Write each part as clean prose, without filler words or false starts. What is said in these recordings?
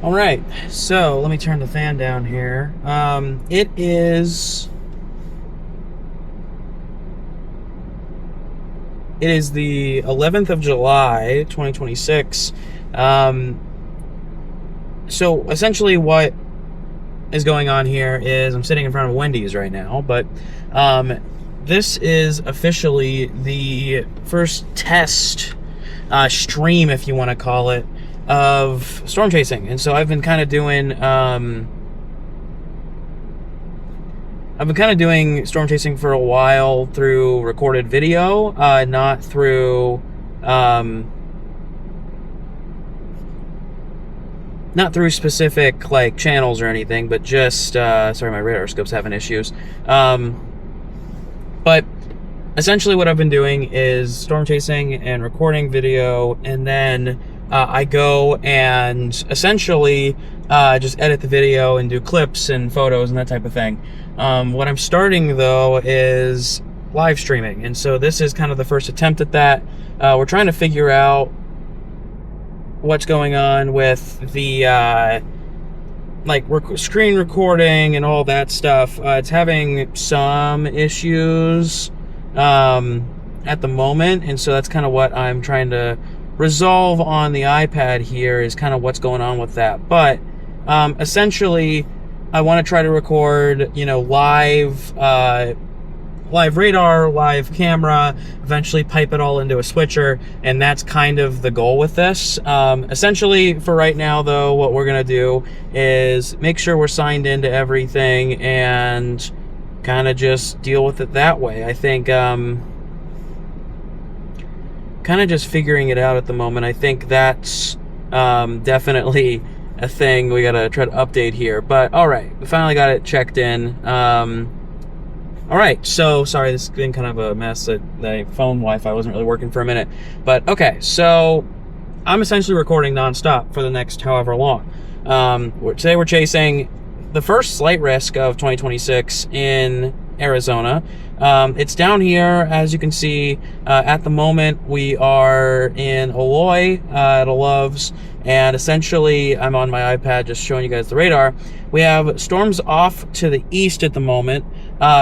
All right, so let me turn the fan down here. It is the 11th of July, 2026. So essentially what is going on here is I'm sitting in front of Wendy's right now, but this is officially the first test stream, if you want to call it, of storm chasing. And so I've been kind of doing storm chasing for a while through recorded video, not through specific like channels or anything, but just sorry, my radar scope's having issues. But essentially what I've been doing is storm chasing and recording video, and then I go and essentially just edit the video and do clips and photos and that type of thing. What I'm starting though is live streaming, and so this is kind of the first attempt at that. We're trying to figure out what's going on with the screen recording and all that stuff. It's having some issues at the moment, and so that's kind of what I'm trying to resolve on the iPad here, is kind of what's going on with that. But essentially I want to try to record, live radar, live camera, eventually pipe it all into a switcher, and that's kind of the goal with this. Essentially for right now though, what we're gonna do is make sure we're signed into everything and kind of just deal with it that way. I think kind of just figuring it out at the moment. I think that's definitely a thing we gotta try to update here. But all right, we finally got it checked in. All right, so sorry, this has been kind of a mess. The phone Wi-Fi wasn't really working for a minute, but okay. So I'm essentially recording nonstop for the next however long. Today we're chasing the first slight risk of 2026 in Arizona. It's down here, as you can see. At the moment, we are in Eloy at a Love's, and essentially, I'm on my iPad just showing you guys the radar. We have storms off to the east at the moment.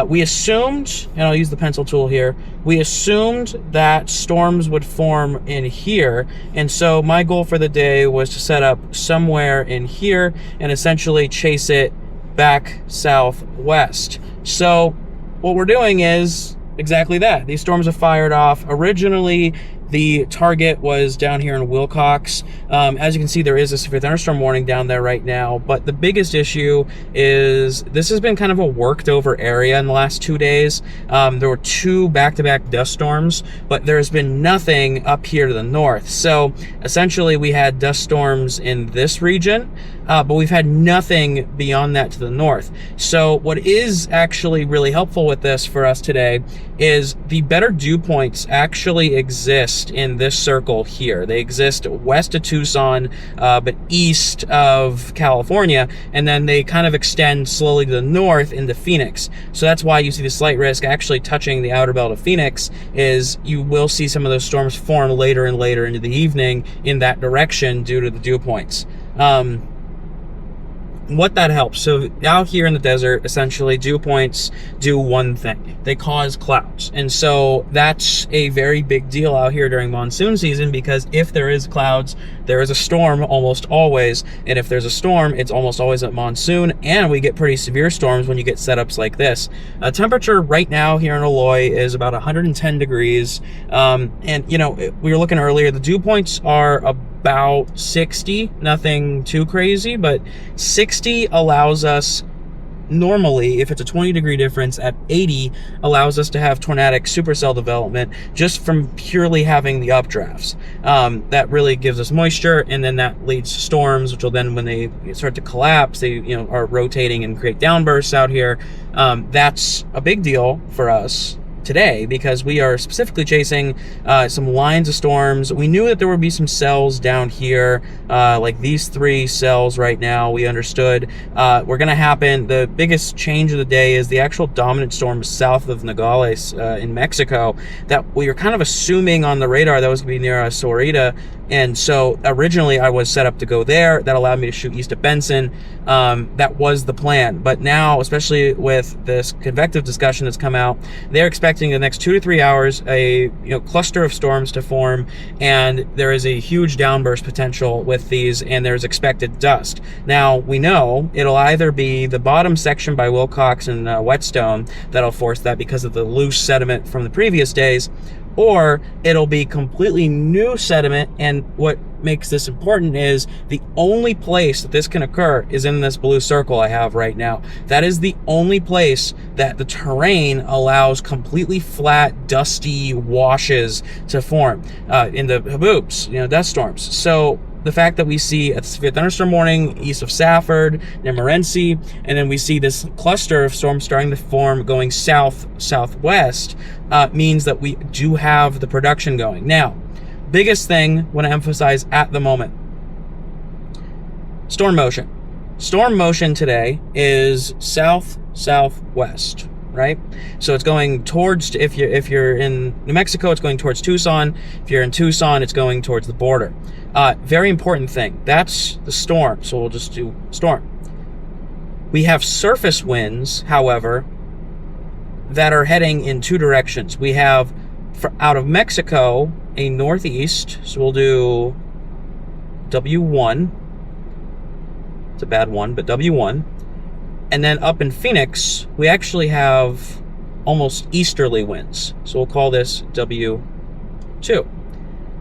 We assumed, and I'll use the pencil tool here, we assumed that storms would form in here, and so my goal for the day was to set up somewhere in here and essentially chase it back southwest. So what we're doing is exactly that. These storms have fired off. Originally, the target was down here in Wilcox. As you can see, there is a severe thunderstorm warning down there right now, but the biggest issue is this has been kind of a worked over area in the last 2 days. There were 2 back-to-back dust storms, but there's been nothing up here to the north. So essentially we had dust storms in this region, but we've had nothing beyond that to the north. So what is actually really helpful with this for us today is the better dew points actually exist in this circle here. They exist west of Tucson, but east of California, and then they kind of extend slowly to the north into Phoenix. So that's why you see the slight risk actually touching the outer belt of Phoenix, is you will see some of those storms form later and later into the evening in that direction due to the dew points. What that helps, so out here in the desert, essentially dew points do one thing: they cause clouds. And so that's a very big deal out here during monsoon season, because if there is clouds, there is a storm almost always, and if there's a storm, it's almost always a monsoon, and we get pretty severe storms when you get setups like this. Temperature right now here in Eloy is about 110 degrees, and we were looking earlier, the dew points are about 60, nothing too crazy, but 60 allows us normally, if it's a 20-degree difference, at 80 allows us to have tornadic supercell development just from purely having the updrafts. That really gives us moisture, and then that leads to storms, which will then, when they start to collapse, they are rotating and create downbursts out here. That's a big deal for us. today, because we are specifically chasing some lines of storms. We knew that there would be some cells down here, like these 3 cells right now. We understood were going to happen. The biggest change of the day is the actual dominant storm south of Nogales in Mexico that we were kind of assuming on the radar that was going to be near Sorita. And so originally I was set up to go there. That allowed me to shoot east of Benson. That was the plan. But now, especially with this convective discussion that's come out, they're expecting the next 2 to 3 hours a cluster of storms to form, and there is a huge downburst potential with these, and there's expected dust. Now, we know it'll either be the bottom section by Wilcox and Whetstone that'll force that because of the loose sediment from the previous days, or it'll be completely new sediment. And what makes this important is the only place that this can occur is in this blue circle I have right now. That is the only place that the terrain allows completely flat, dusty washes to form in the haboops, dust storms. So the fact that we see a severe thunderstorm warning east of Safford, near Morenci, and then we see this cluster of storms starting to form going southwest, means that we do have the production going. Now, biggest thing I want to emphasize at the moment, storm motion. Storm motion today is southwest, right? So it's going towards, if you're in New Mexico, it's going towards Tucson. If you're in Tucson, it's going towards the border. Very important thing. That's the storm. So we'll just do storm. We have surface winds, however, that are heading in 2 directions. We have out of Mexico a northeast. So we'll do W1. It's a bad one, but W1. And then up in Phoenix, we actually have almost easterly winds. So we'll call this W2.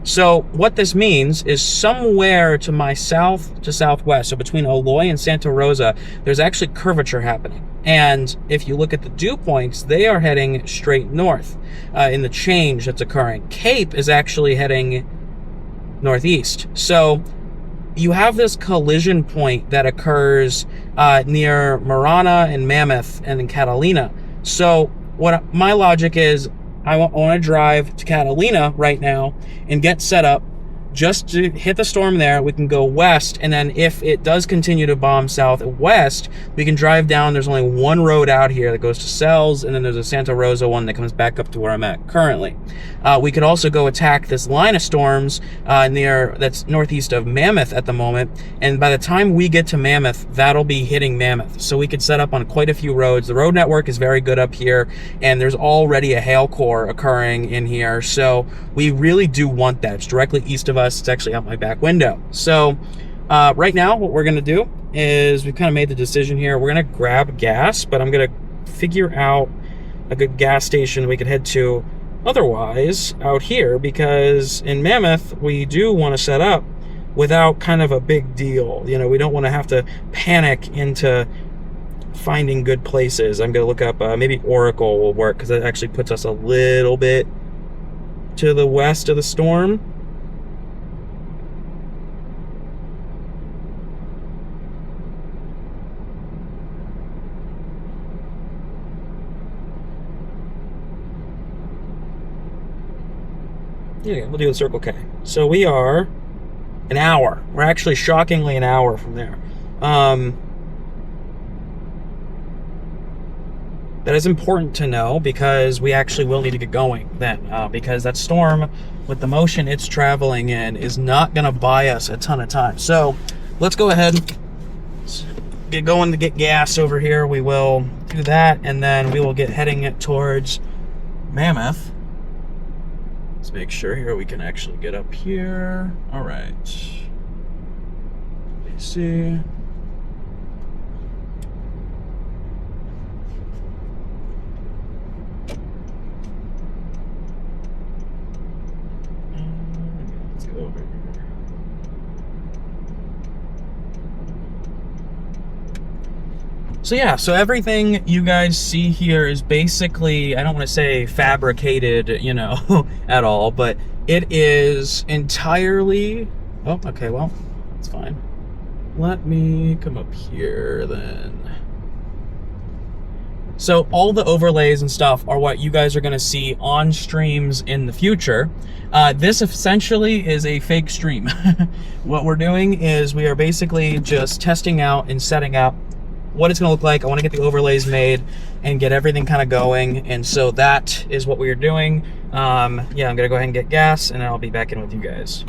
So what this means is somewhere to my south to southwest, so between Aloy and Santa Rosa, there's actually curvature happening. And if you look at the dew points, they are heading straight north in the change that's occurring. Cape is actually heading northeast. So you have this collision point that occurs near Marana and Mammoth and in Catalina. So what my logic is, I want to drive to Catalina right now and get set up just to hit the storm there. We can go west, and then if it does continue to bomb southwest, we can drive down. There's only one road out here that goes to Cells, and then there's a Santa Rosa one that comes back up to where I'm at currently. We could also go attack this line of storms that's northeast of Mammoth at the moment, and by the time we get to Mammoth, that'll be hitting Mammoth. So we could set up on quite a few roads. The road network is very good up here, and there's already a hail core occurring in here, so we really do want that. It's directly east of us. It's actually out my back window. So right now what we're going to do is we've kind of made the decision here. We're going to grab gas, but I'm going to figure out a good gas station we could head to otherwise out here, because in Mammoth we do want to set up without kind of a big deal. We don't want to have to panic into finding good places. I'm going to look up maybe Oracle will work, because that actually puts us a little bit to the west of the storm. Yeah, we'll do the Circle K. So we are an hour. We're actually shockingly an hour from there. That is important to know, because we actually will need to get going then, because that storm, with the motion it's traveling in, is not going to buy us a ton of time. So let's go ahead, get going to get gas over here. We will do that, and then we will get heading towards Mammoth. Let's make sure here we can actually get up here. All right. Let me see. Let's go over here. So yeah, so everything you guys see here is basically, I don't want to say fabricated, at all, but it is entirely, oh, okay, well, it's fine. Let me come up here then. So all the overlays and stuff are what you guys are going to see on streams in the future. This essentially is a fake stream. What we're doing is we are basically just testing out and setting up what it's going to look like. I want to get the overlays made and get everything kind of going. And so that is what we are doing. Yeah, I'm going to go ahead and get gas, and I'll be back in with you guys.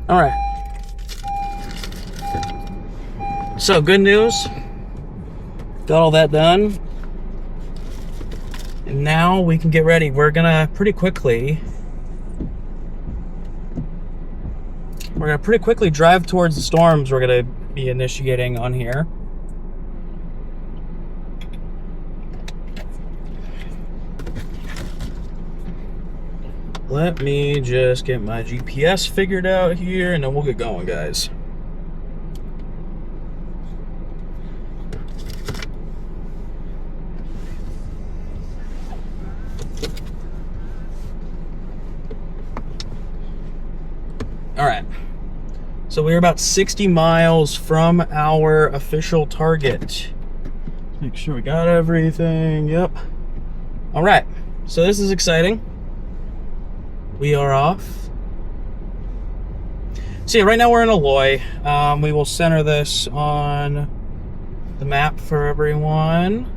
All right. So good news. Got all that done. And now we can get ready. We're gonna pretty quickly drive towards the storms we're gonna be initiating on here. Let me just get my GPS figured out here, and then we'll get going, guys. All right. So we're about 60 miles from our official target. Make sure we got everything. Yep. All right. So this is exciting. We are off. So yeah, right now we're in Alloy. We will center this on the map for everyone.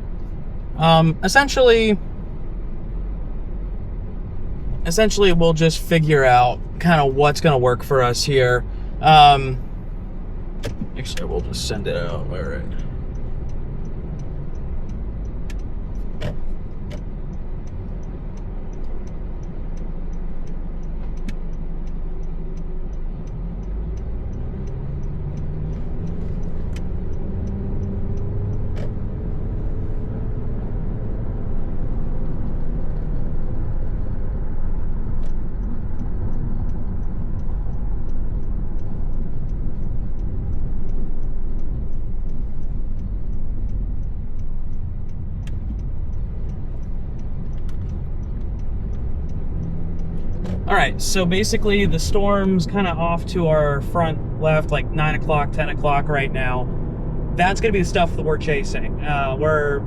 Essentially we'll just figure out kind of what's going to work for us here. Actually, we'll just send it out. All right. All right, so basically the storm's kind of off to our front left, like 9 o'clock, 10 o'clock right now. That's going to be the stuff that we're chasing. We're,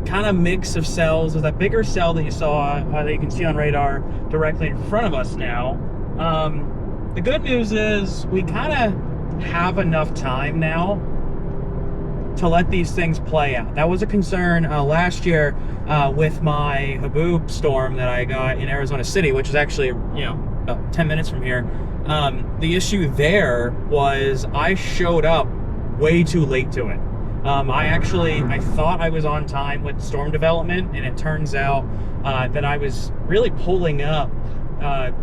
kind of mix of cells. There's that bigger cell that you saw, that you can see on radar directly in front of us now. The good news is we kind of have enough time now to let these things play out. That was a concern last year with my Haboob storm that I got in Arizona City, which is actually, about 10 minutes from here. The issue there was I showed up way too late to it. I thought I was on time with storm development, and it turns out that I was really pulling up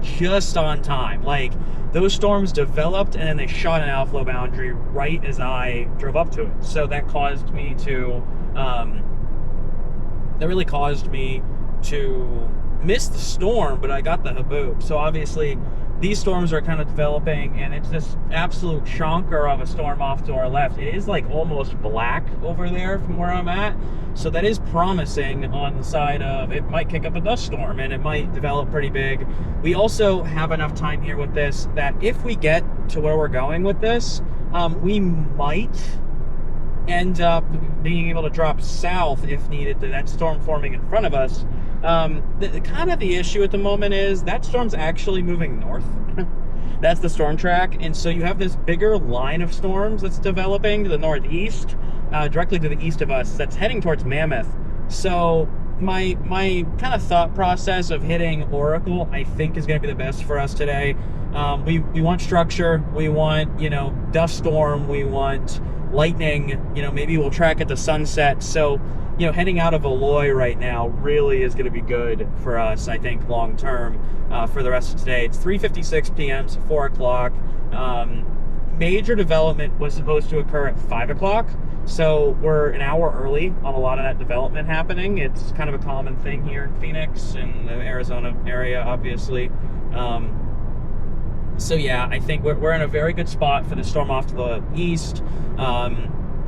just on time. Like, those storms developed and then they shot an outflow boundary right as I drove up to it. So that caused me to, miss the storm, but I got the Haboob. So obviously these storms are kind of developing, and it's this absolute chonker of a storm off to our left. It is like almost black over there from where I'm at. So that is promising on the side of it might kick up a dust storm and it might develop pretty big. We also have enough time here with this that if we get to where we're going with this, we might end up being able to drop south if needed to that storm forming in front of us. The issue at the moment is that storm's actually moving north. That's the storm track, and so you have this bigger line of storms that's developing to the northeast, directly to the east of us, that's heading towards Mammoth. So my kind of thought process of hitting Oracle, I think, is going to be the best for us today. We want structure, we want, dust storm, we want lightning, maybe we'll track at the sunset. So, heading out of Eloy right now really is going to be good for us, I think, long term for the rest of today. It's 3:56 p.m., so 4 o'clock. Major development was supposed to occur at 5 o'clock, so we're an hour early on a lot of that development happening. It's kind of a common thing here in Phoenix and the Arizona area, obviously. So yeah, I think we're in a very good spot for the storm off to the east.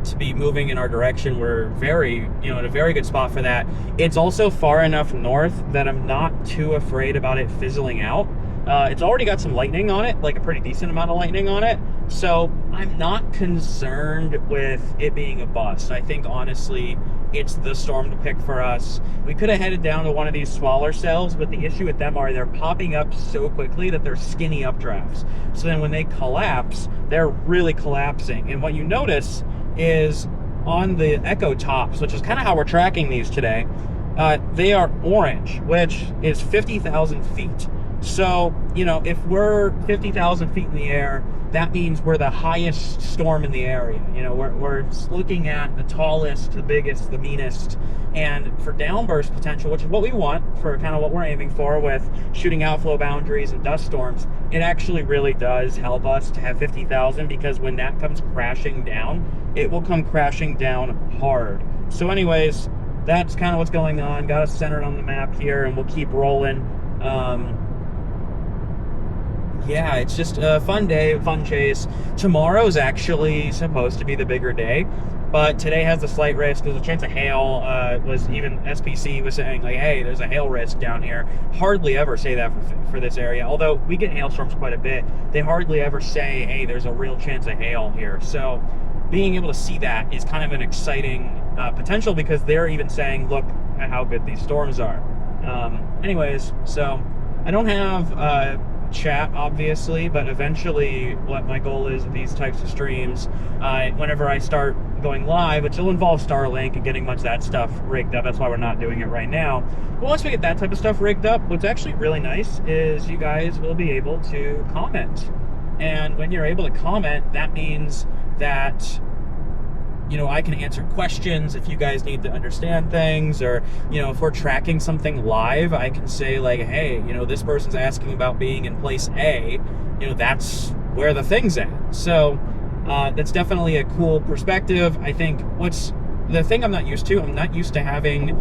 To be moving in our direction. We're in a very good spot for that. It's also far enough north that I'm not too afraid about it fizzling out. It's already got some lightning on it, like a pretty decent amount of lightning on it. So I'm not concerned with it being a bust. I think, honestly, it's the storm to pick for us. We could have headed down to one of these smaller cells, but the issue with them are they're popping up so quickly that they're skinny updrafts. So then when they collapse, they're really collapsing. And what you notice is on the echo tops, which is kind of how we're tracking these today, they are orange, which is 50,000 feet. So, if we're 50,000 feet in the air, that means we're the highest storm in the area. We're looking at the tallest, the biggest, the meanest. And for downburst potential, which is what we want for kind of what we're aiming for with shooting outflow boundaries and dust storms, it actually really does help us to have 50,000, because when that comes crashing down, it will come crashing down hard. So anyways, that's kind of what's going on. Got us centered on the map here, and we'll keep rolling. Yeah, it's just a fun day, fun chase. Tomorrow is actually supposed to be the bigger day, but today has a slight risk. There's a chance of hail. Even SPC was saying, like, hey, there's a hail risk down here. Hardly ever say that for this area. Although we get hailstorms quite a bit, they hardly ever say, hey, there's a real chance of hail here. So being able to see that is kind of an exciting potential, because they're even saying, look at how good these storms are. Anyways, so I don't have chat, obviously, but eventually what my goal is with these types of streams, whenever I start going live, which will involve Starlink and getting much of that stuff rigged up. That's why we're not doing it right now. But once we get that type of stuff rigged up, what's actually really nice is you guys will be able to comment. And when you're able to comment, that means that I can answer questions if you guys need to understand things, or, if we're tracking something live, I can say, like, hey, this person's asking about being in place A, that's where the thing's at. So that's definitely a cool perspective. I think the thing I'm not used to having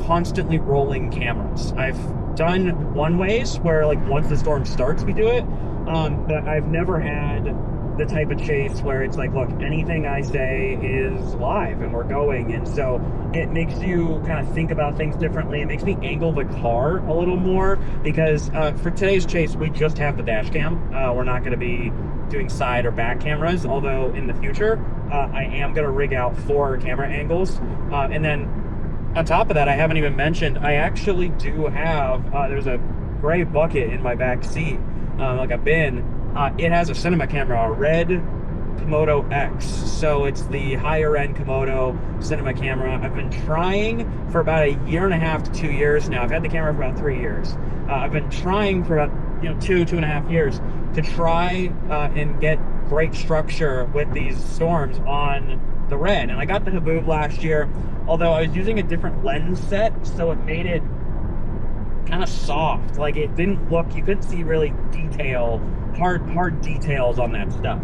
constantly rolling cameras. I've done one ways where, like, once the storm starts, we do it, but I've never had the type of chase where it's like, look, anything I say is live and we're going. And so it makes you kind of think about things differently. It makes me angle the car a little more because for today's chase, we just have the dash cam. We're not going to be doing side or back cameras, although in the future, I am going to rig out 4 camera angles. And then on top of that, I haven't even mentioned, I actually do have, there's a gray bucket in my back seat, like a bin. It has a cinema camera, a red Komodo X. So it's the higher end Komodo cinema camera. I've been trying for about 1.5 to 2 years now. I've had the camera for about 3 years. I've been trying for about 2.5 years to try and get great structure with these storms on the red. And I got the Haboob last year, although I was using a different lens set, so it made it kind of soft. Like it didn't look, you couldn't see really hard details on that stuff.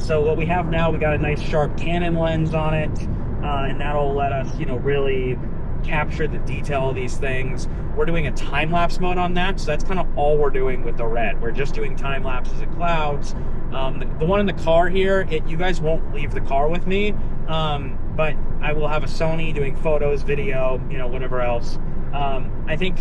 So what we have now, we got a nice sharp Canon lens on it, and that'll let us, really capture the detail of these things. We're doing a time-lapse mode on that, so that's kind of all we're doing with the red. We're just doing time lapses of clouds. The one in the car here, you guys won't leave the car with me, but I will have a Sony doing photos, video, whatever else. I think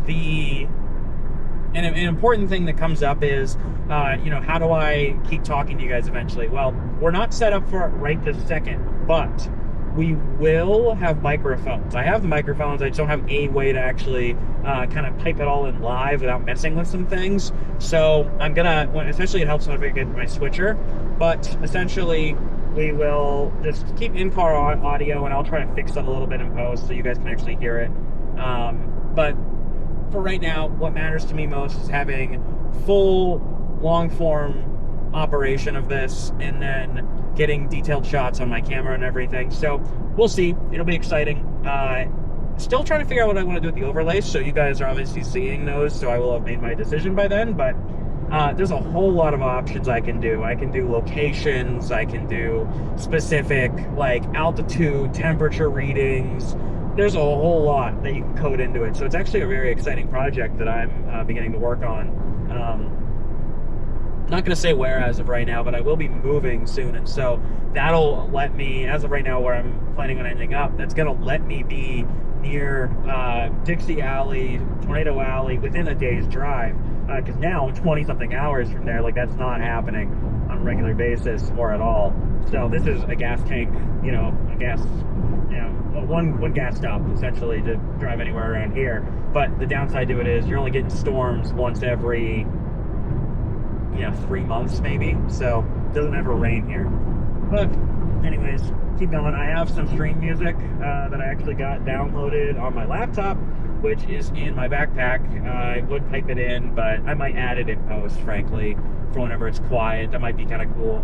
an important thing that comes up is, how do I keep talking to you guys eventually? Well, we're not set up for it right this second, but we will have microphones. I have the microphones. I just don't have a way to actually kind of pipe it all in live without messing with some things. So I'm gonna, especially it helps if I get my switcher, but essentially we will just keep in-car audio, and I'll try to fix it a little bit in post so you guys can actually hear it. But for right now, what matters to me most is having full long-form operation of this, and then getting detailed shots on my camera and everything. So we'll see. It'll be exciting. Still trying to figure out what I want to do with the overlays, so you guys are obviously seeing those, so I will have made my decision by then. But there's a whole lot of options I can do. I can do locations, I can do specific like altitude, temperature readings. There's a whole lot that you can code into it. So it's actually a very exciting project that I'm beginning to work on. Not going to say where as of right now, but I will be moving soon. And so that'll let me, as of right now where I'm planning on ending up, that's going to let me be near Dixie Alley, Tornado Alley within a day's drive. Because now 20-something hours from there, like that's not happening on a regular basis or at all. So this is a gas tank, a gas, one gas stop essentially to drive anywhere around here. But the downside to it is you're only getting storms once every 3 months maybe, so it doesn't ever rain here. But anyways, keep going. I have some stream music that I actually got downloaded on my laptop, which is in my backpack. I would pipe it in, but I might add it in post, frankly, for whenever it's quiet. That might be kind of cool.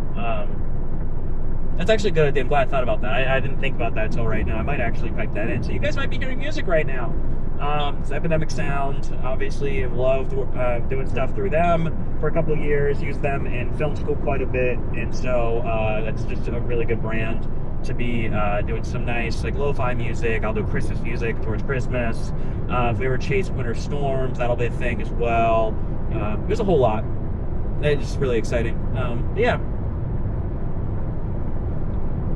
That's actually good. I'm glad I thought about that. I didn't think about that until right now. I might actually pipe that in. So you guys might be hearing music right now. It's Epidemic Sound. Obviously, I've loved doing stuff through them for a couple of years. Used them in film school quite a bit. And so that's just a really good brand to be doing some nice like lo-fi music. I'll do Christmas music towards Christmas. If we ever chase winter storms, that'll be a thing as well. There's a whole lot. It's just really exciting.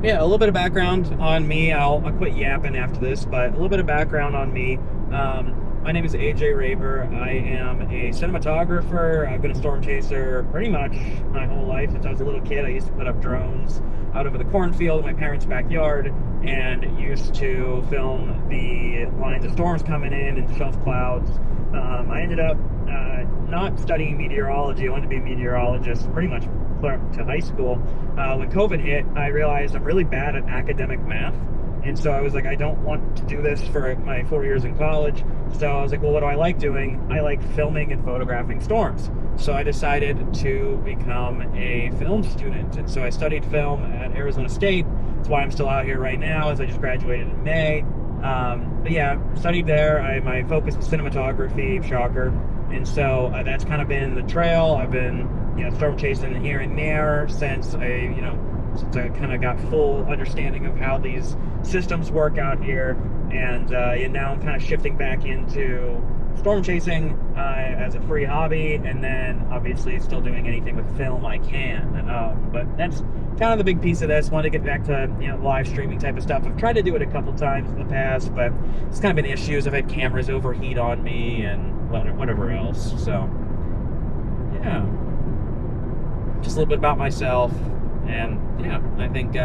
Yeah, a little bit of background on me. I'll quit yapping after this, but a little bit of background on me. My name is A.J.R. Raber. I am a cinematographer. I've been a storm chaser pretty much my whole life. Since I was a little kid, I used to put up drones out over the cornfield in my parents' backyard and used to film the lines of storms coming in and shelf clouds. I ended up not studying meteorology. I wanted to be a meteorologist pretty much to high school. When COVID hit, I realized I'm really bad at academic math. And so I was like, I don't want to do this for my 4 years in college. So I was like, well, what do I like doing? I like filming and photographing storms. So I decided to become a film student. And so I studied film at Arizona State. That's why I'm still out here right now, as I just graduated in May. But yeah, studied there. My focus was cinematography, shocker. And so that's kind of been the trail. I've been, storm chasing here and there since I kind of got full understanding of how these systems work out here. And now I'm kind of shifting back into storm chasing as a free hobby, and then obviously still doing anything with film I can. But that's kind of the big piece of this. Want to get back to live streaming type of stuff. I've tried to do it a couple times in the past, but it's kind of been issues. I've had cameras overheat on me and whatever else. So yeah, just a little bit about myself, and yeah, I think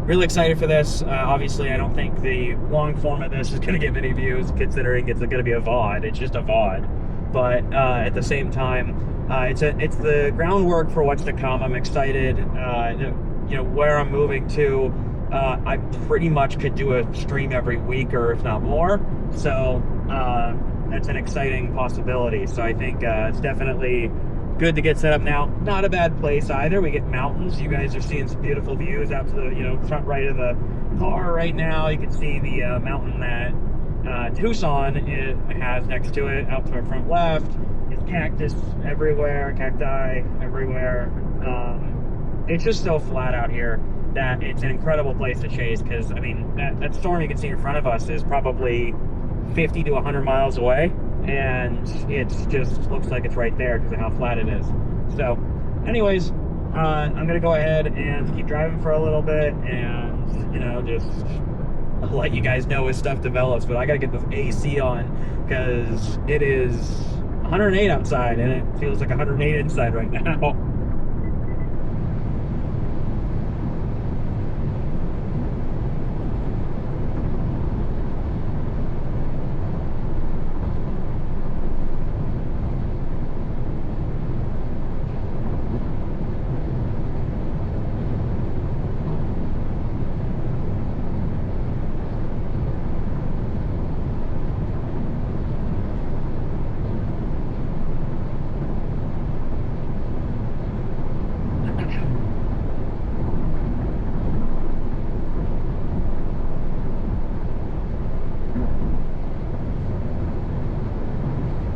really excited for this. Obviously, I don't think the long form of this is going to get many views, considering it's going to be a VOD. It's just a VOD, but at the same time, it's the groundwork for what's to come. I'm excited. Where I'm moving to, I pretty much could do a stream every week, or if not more. So that's an exciting possibility. So I think it's definitely good to get set up now. Not a bad place either. We get mountains. You guys are seeing some beautiful views out to the front right of the car right now. You can see the mountain that Tucson has next to it. Out to our front left is cactus everywhere, cacti everywhere. It's just so flat out here that it's an incredible place to chase, because I mean that storm you can see in front of us is probably 50 to 100 miles away, and it's just looks like it's right there because of how flat it is. So anyways, I'm gonna go ahead and keep driving for a little bit, and just let you guys know as stuff develops. But I gotta get the AC on because it is 108 outside and it feels like 108 inside right now.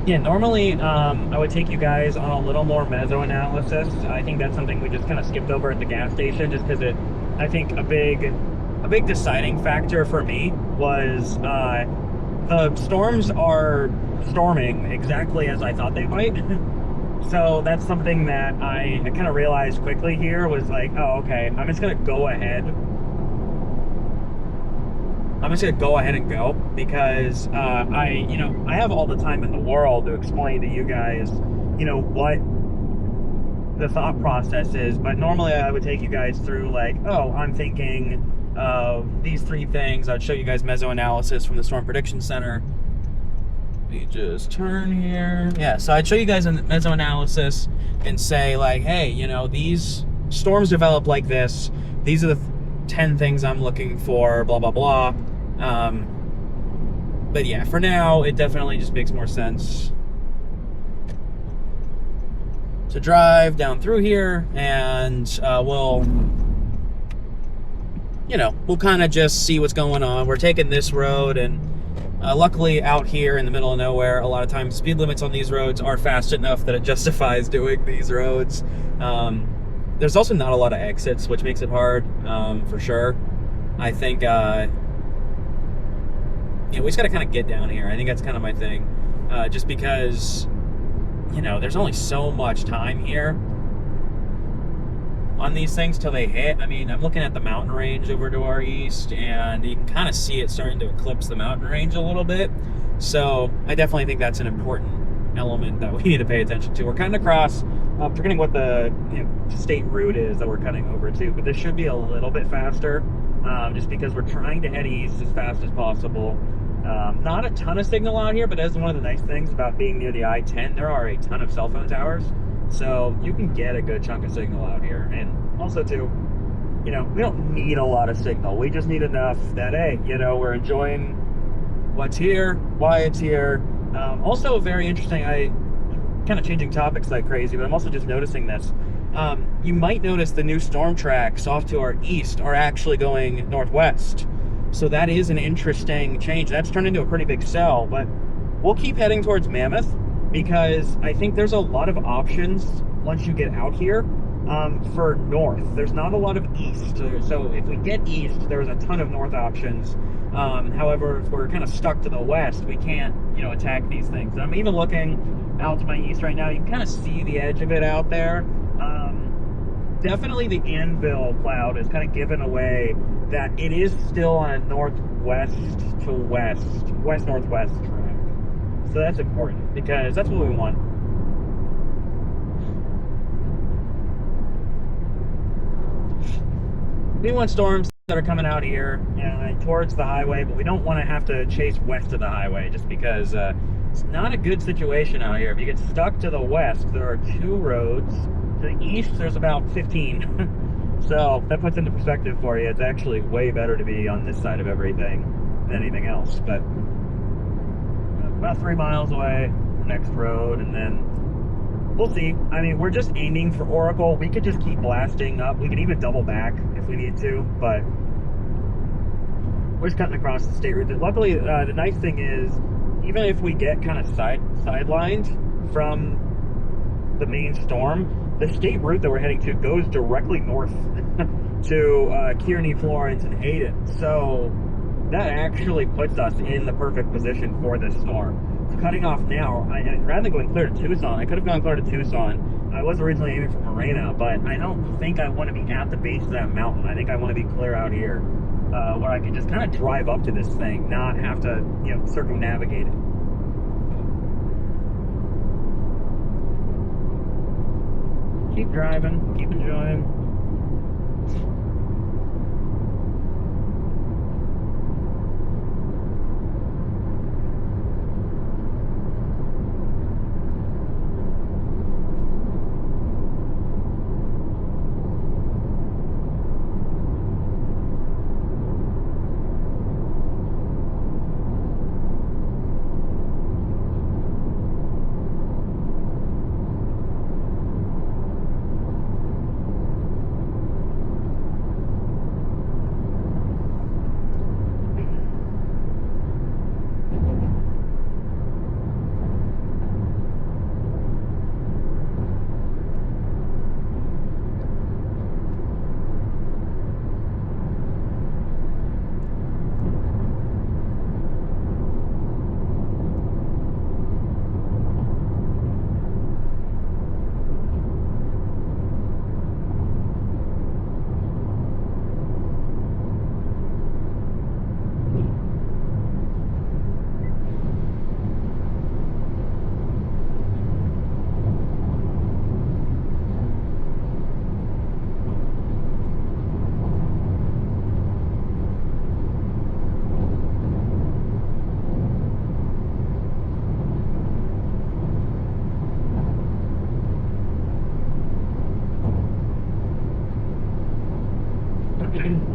Yeah, normally I would take you guys on a little more meso analysis. I think that's something we just kind of skipped over at the gas station, just because I think a big deciding factor for me was the storms are storming exactly as I thought they might. So that's something that I kind of realized quickly here, was like, oh, okay, I'm just gonna go ahead and go, because I have all the time in the world to explain to you guys, what the thought process is. But normally I would take you guys through like, oh, I'm thinking of these three things. I'd show you guys meso analysis from the Storm Prediction Center. Let me just turn here. Yeah, so I'd show you guys a meso analysis and say like, hey, these storms develop like this. These are the 10 things I'm looking for, blah, blah, blah. But yeah, for now, it definitely just makes more sense to drive down through here, and we'll kind of just see what's going on. We're taking this road, and luckily out here in the middle of nowhere, a lot of times speed limits on these roads are fast enough that it justifies doing these roads. There's also not a lot of exits, which makes it hard, for sure. I think we just gotta kind of get down here. I think that's kind of my thing, just because there's only so much time here on these things till they hit. I mean, I'm looking at the mountain range over to our east, and you can kind of see it starting to eclipse the mountain range a little bit. So I definitely think that's an important element that we need to pay attention to. We're cutting across, forgetting what the state route is that we're cutting over to, but this should be a little bit faster, just because we're trying to head east as fast as possible. Not a ton of signal out here, but that's one of the nice things about being near the I-10. There are a ton of cell phone towers, so you can get a good chunk of signal out here. And also too, we don't need a lot of signal. We just need enough that, hey, we're enjoying what's here, why it's here. Also very interesting, I kind of changing topics like crazy, but I'm also just noticing this. You might notice the new storm tracks off to our east are actually going northwest. So that is an interesting change. That's turned into a pretty big cell, but we'll keep heading towards Mammoth, because I think there's a lot of options once you get out here for north. There's not a lot of east. So if we get east, there's a ton of north options. However, if we're kind of stuck to the west, we can't, attack these things. And I'm even looking out to my east right now. You can kind of see the edge of it out there. Definitely the anvil cloud is kind of given away that it is still on a northwest to west-northwest track. So that's important because that's what we want. We want storms that are coming out here towards the highway, but we don't want to have to chase west of the highway just because it's not a good situation out here. If you get stuck to the west, there are 2 roads. To the east, there's about 15. So that puts into perspective for you. It's actually way better to be on this side of everything than anything else. But about 3 miles away, next road, and then we'll see. I mean, we're just aiming for Oracle. We could just keep blasting up. We could even double back if we need to, but we're just cutting across the state route. Luckily, the nice thing is, even if we get kind of sidelined from the main storm, the state route that we're heading to goes directly north to Kearney, Florence, and Hayden. So that actually puts us in the perfect position for this storm. So cutting off now, rather than going clear to Tucson, I could have gone clear to Tucson. I was originally aiming for Morena, but I don't think I want to be at the base of that mountain. I think I want to be clear out here, where I can just kind of drive up to this thing, not have to, circumnavigate it. Keep driving, keep enjoying.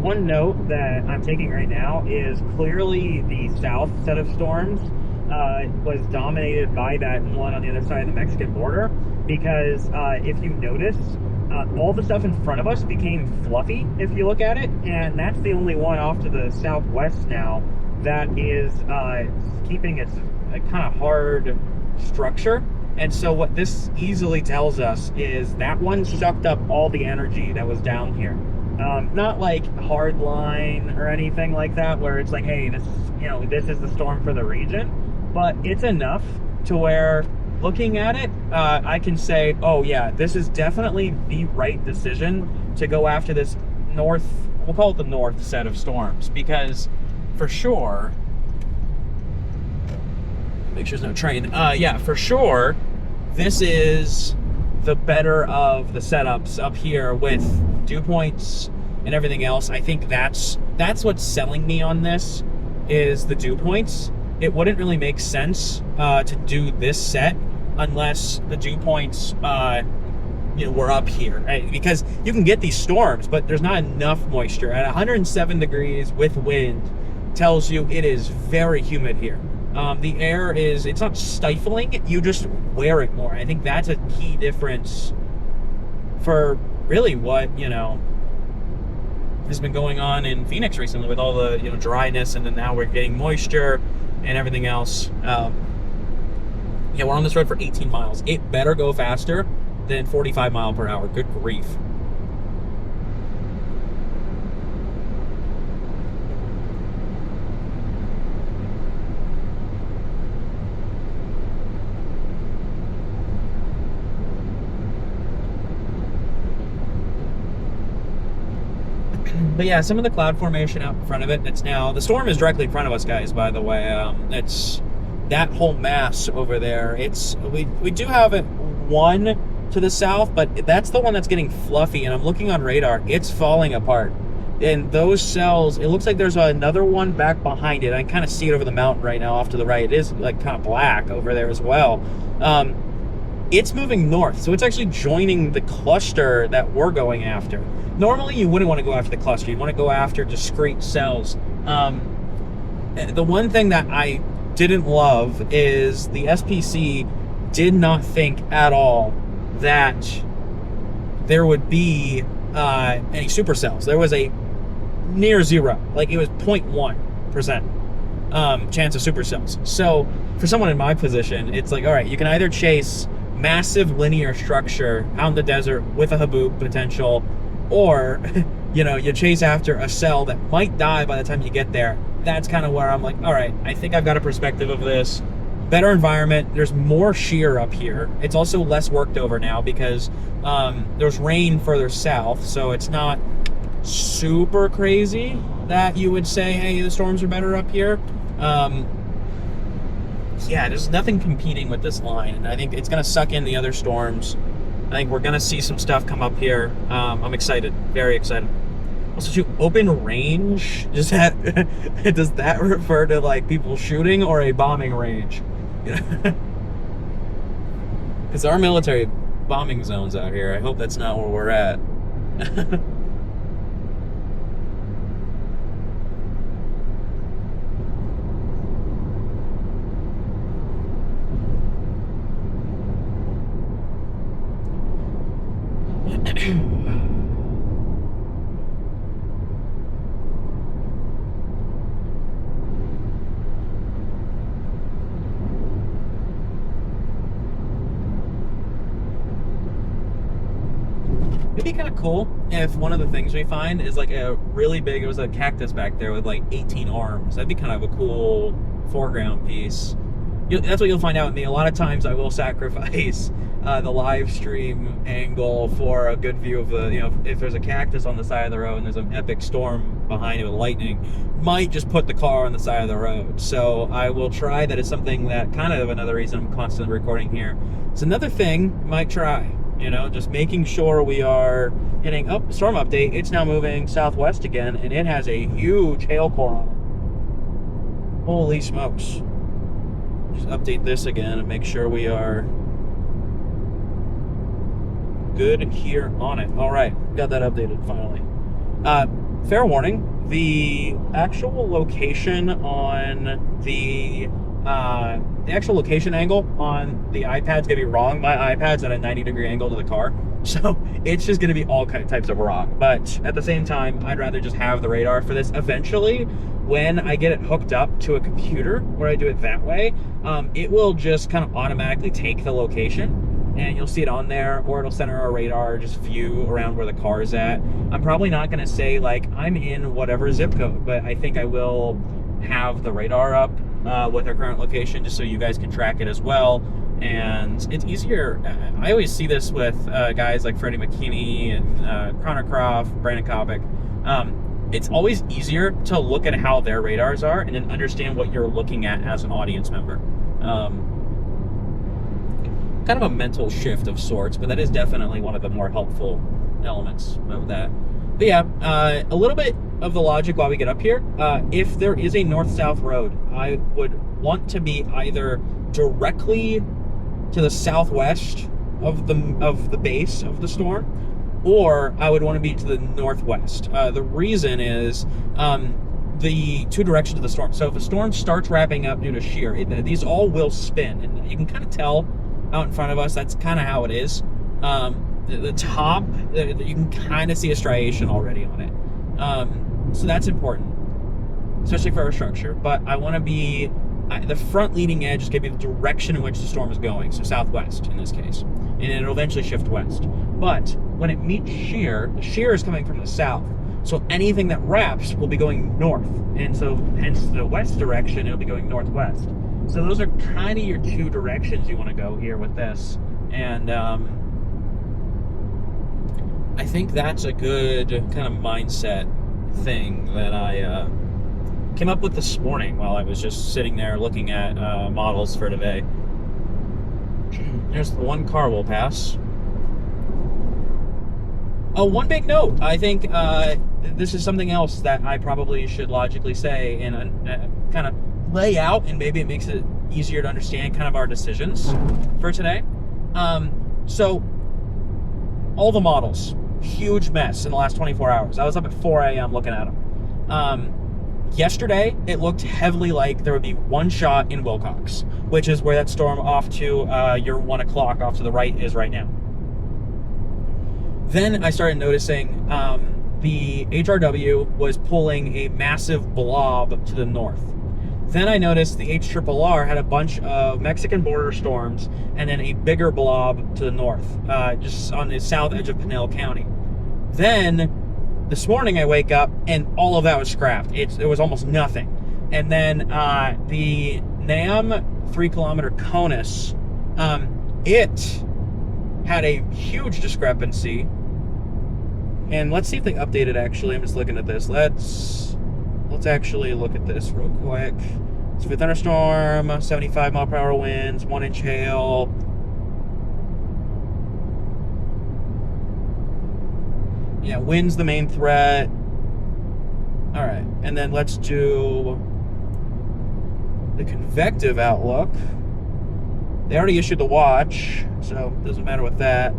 One note that I'm taking right now is clearly the south set of storms was dominated by that one on the other side of the Mexican border, because if you notice, all the stuff in front of us became fluffy if you look at it, and that's the only one off to the southwest now that is keeping its kind of hard structure. And so what this easily tells us is that one sucked up all the energy that was down here. Not like hard line or anything like that, where it's like, hey, this is, this is the storm for the region, but it's enough to where, looking at it, I can say, oh yeah, this is definitely the right decision to go after this north, we'll call it the north set of storms, because for sure, make sure there's no train, yeah, for sure, this is the better of the setups up here with dew points and everything else. I think that's what's selling me on this, is the dew points. It wouldn't really make sense to do this set unless the dew points were up here, right? Because you can get these storms, but there's not enough moisture. At 107 degrees with wind tells you it is very humid here. The air is, it's not stifling, you just wear it more. I think that's a key difference for really what, has been going on in Phoenix recently with all the, dryness, and then now we're getting moisture and everything else. Yeah, we're on this road for 18 miles. It better go faster than 45 mile per hour. Good grief. But yeah, some of the cloud formation out in front of it, it's now, the storm is directly in front of us, guys, by the way. It's that whole mass over there. We do have it one to the south, but that's the one that's getting fluffy, and I'm looking on radar. It's falling apart. And those cells, it looks like there's another one back behind it. I can kind of see it over the mountain right now off to the right. It is like kind of black over there as well. It's moving north, so it's actually joining the cluster that we're going after. Normally, you wouldn't want to go after the cluster. You want to go after discrete cells. The one thing that I didn't love is the SPC did not think at all that there would be any supercells. There was a near zero, like it was 0.1% chance of supercells. So for someone in my position, it's like, all right, you can either chase massive linear structure out in the desert with a Haboob potential, or you chase after a cell that might die by the time you get there. That's kind of where I'm like, all right, I think I've got a perspective of this. Better environment. There's more shear up here. It's also less worked over now because there's rain further south, so it's not super crazy that you would say, hey, the storms are better up here. Yeah, there's nothing competing with this line, and I think it's going to suck in the other storms. I think we're going to see some stuff come up here. I'm excited, very excited. Also, to open range, does that refer to like people shooting or a bombing range? Because there are military bombing zones out here. I hope that's not where we're at. It'd be kind of cool if one of the things we find is like a really big, it was a cactus back there with like 18 arms. That'd be kind of a cool foreground piece. That's what you'll find out with me. A lot of times I will sacrifice the live stream angle for a good view of the, if there's a cactus on the side of the road and there's an epic storm behind it with lightning, might just put the car on the side of the road. So I will try that. It's something that kind of another reason I'm constantly recording here. It's another thing might try. Just making sure we are hitting storm update. It's now moving southwest again, and it has a huge hail core on it. Holy smokes. Just update this again and make sure we are good here on it. All right, got that updated finally. Fair warning, the actual location on the actual location angle on the iPad's gonna be wrong. My iPad's at a 90-degree angle to the car, so it's just gonna be all types of wrong. But at the same time, I'd rather just have the radar for this. Eventually, when I get it hooked up to a computer where I do it that way, it will just kind of automatically take the location, and you'll see it on there, or it'll center our radar just view around where the car is at. I'm probably not gonna say like I'm in whatever zip code, but I think I will have the radar up with our current location, just so you guys can track it as well. And it's easier. I always see this with guys like Freddie McKinney and Connor Croft, Brandon Kopic. It's always easier to look at how their radars are and then understand what you're looking at as an audience member. Kind of a mental shift of sorts, but that is definitely one of the more helpful elements of that. But yeah, a little bit of the logic while we get up here. If there is a north-south road, I would want to be either directly to the southwest of the base of the storm, or I would want to be to the northwest. The reason is the two directions of the storm. So if a storm starts wrapping up due to shear, these all will spin, and you can kind of tell out in front of us. That's kind of how it is. The top, you can kind of see a striation already on it. So that's important, especially for our structure. But I want to be, the front leading edge is going to be the direction in which the storm is going, so southwest in this case, and it'll eventually shift west. But when it meets shear, the shear is coming from the south, so anything that wraps will be going north, and so hence the west direction, it'll be going northwest. So those are kind of your two directions you want to go here with this. And I think that's a good kind of mindset thing that I came up with this morning while I was just sitting there looking at models for today. There's the one car we'll pass. Oh, one big note. I think this is something else that I probably should logically say and kind of lay out, and maybe it makes it easier to understand kind of our decisions for today. So, all the models, huge mess in the last 24 hours. I was up at 4 a.m. looking at them. Yesterday, it looked heavily like there would be one shot in Wilcox, which is where that storm off to your 1 o'clock off to the right is right now. Then I started noticing the HRW was pulling a massive blob to the north. Then I noticed the A.J.R had a bunch of Mexican border storms and then a bigger blob to the north, just on the south edge of Pinell County. Then this morning I wake up and all of that was scrapped. It was almost nothing. And then the NAM 3-kilometer CONUS, it had a huge discrepancy. And let's see if they updated actually. I'm just looking at this. Let's actually look at this real quick. So with thunderstorm, 75 mile per hour winds, 1-inch hail. Yeah, wind's the main threat. All right, and then let's do the convective outlook. They already issued the watch, so it doesn't matter with that.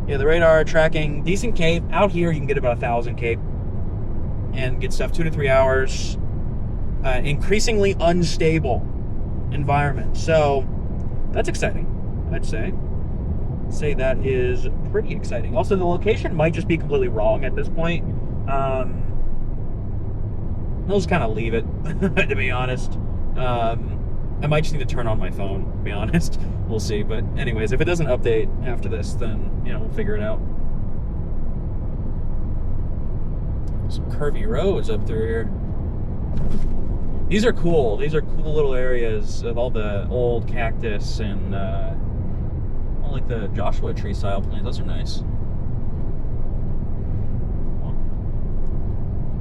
Yeah, the radar tracking decent cape. Out here, you can get about 1,000 cape and get stuff 2 to 3 hours. Increasingly unstable environment. So that's exciting, I'd say. Say that is pretty exciting. Also, the location might just be completely wrong at this point. I'll just kind of leave it, to be honest. I might just need to turn on my phone, to be honest. We'll see. But anyways, if it doesn't update after this, then, you know, we'll figure it out. Some curvy roads up through here. These are cool. These are cool little areas of all the old cactus and all like the Joshua tree style plants. Those are nice. Oh.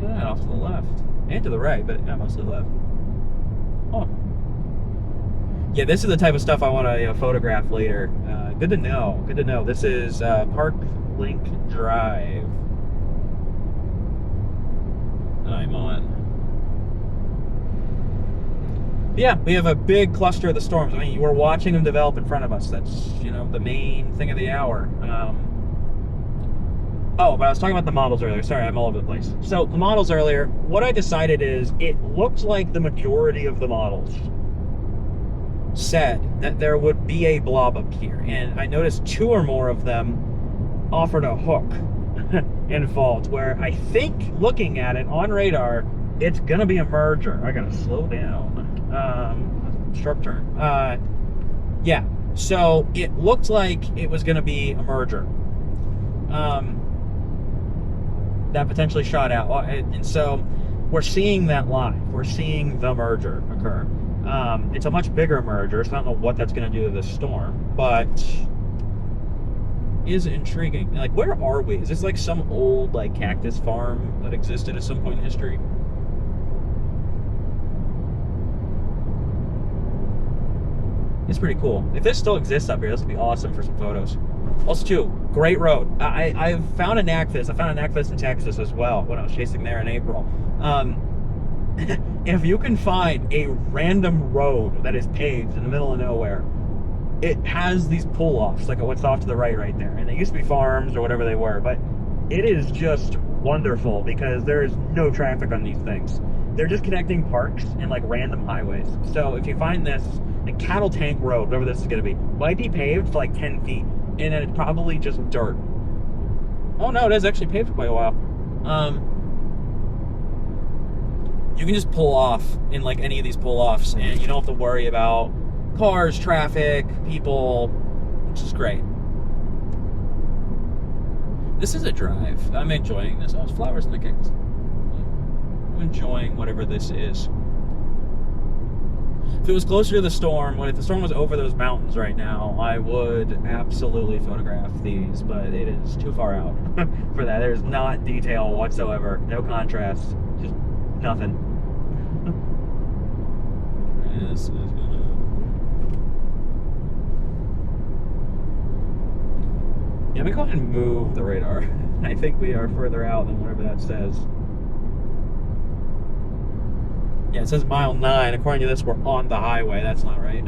Look at that off to the left. And to the right, but yeah, mostly left. Oh. Yeah, this is the type of stuff I want to photograph later. Good to know. Good to know. This is Park Link Drive that I'm on. Yeah, we have a big cluster of the storms. I mean, we're watching them develop in front of us. That's, you know, the main thing of the hour. Oh, but I was talking about the models earlier. Sorry, I'm all over the place. So, the models earlier, what I decided is it looked like the majority of the models said that there would be a blob up here. And I noticed 2 or more of them offered a hook involved, where I think, looking at it on radar, it's going to be a merger. I got to slow down. Sharp turn. Yeah, so it looked like it was going to be a merger that potentially shot out, and so we're seeing that live. We're seeing the merger occur. It's a much bigger merger, so I don't know what that's going to do to the storm, but is intriguing. Like, where are we? Is this like some old like cactus farm that existed at some point in history? It's pretty cool. If this still exists up here, this would be awesome for some photos. Also, too, great road. I've found a knack for this. I found a knack for this in Texas as well when I was chasing there in April. If you can find a random road that is paved in the middle of nowhere, it has these pull-offs, like what's off to the right there. And they used to be farms or whatever they were, but it is just wonderful because there is no traffic on these things. They're just connecting parks and like random highways. So if you find this, the Cattle Tank Road, whatever this is going to be, might be paved for like 10 feet, and then it's probably just dirt. Oh no, it is actually paved for quite a while. You can just pull off in like any of these pull-offs, and you don't have to worry about cars, traffic, people, which is great. This is a drive. I'm enjoying this. Oh, there's flowers in the cactus. I'm enjoying whatever this is. If it was closer to the storm, if the storm was over those mountains right now, I would absolutely photograph these, but it is too far out for that. There's not detail whatsoever, no contrast, just nothing. This is gonna... Yeah, we go ahead and move the radar. I think we are further out than whatever that says. Yeah, it says mile 9. According to this, we're on the highway. That's not right.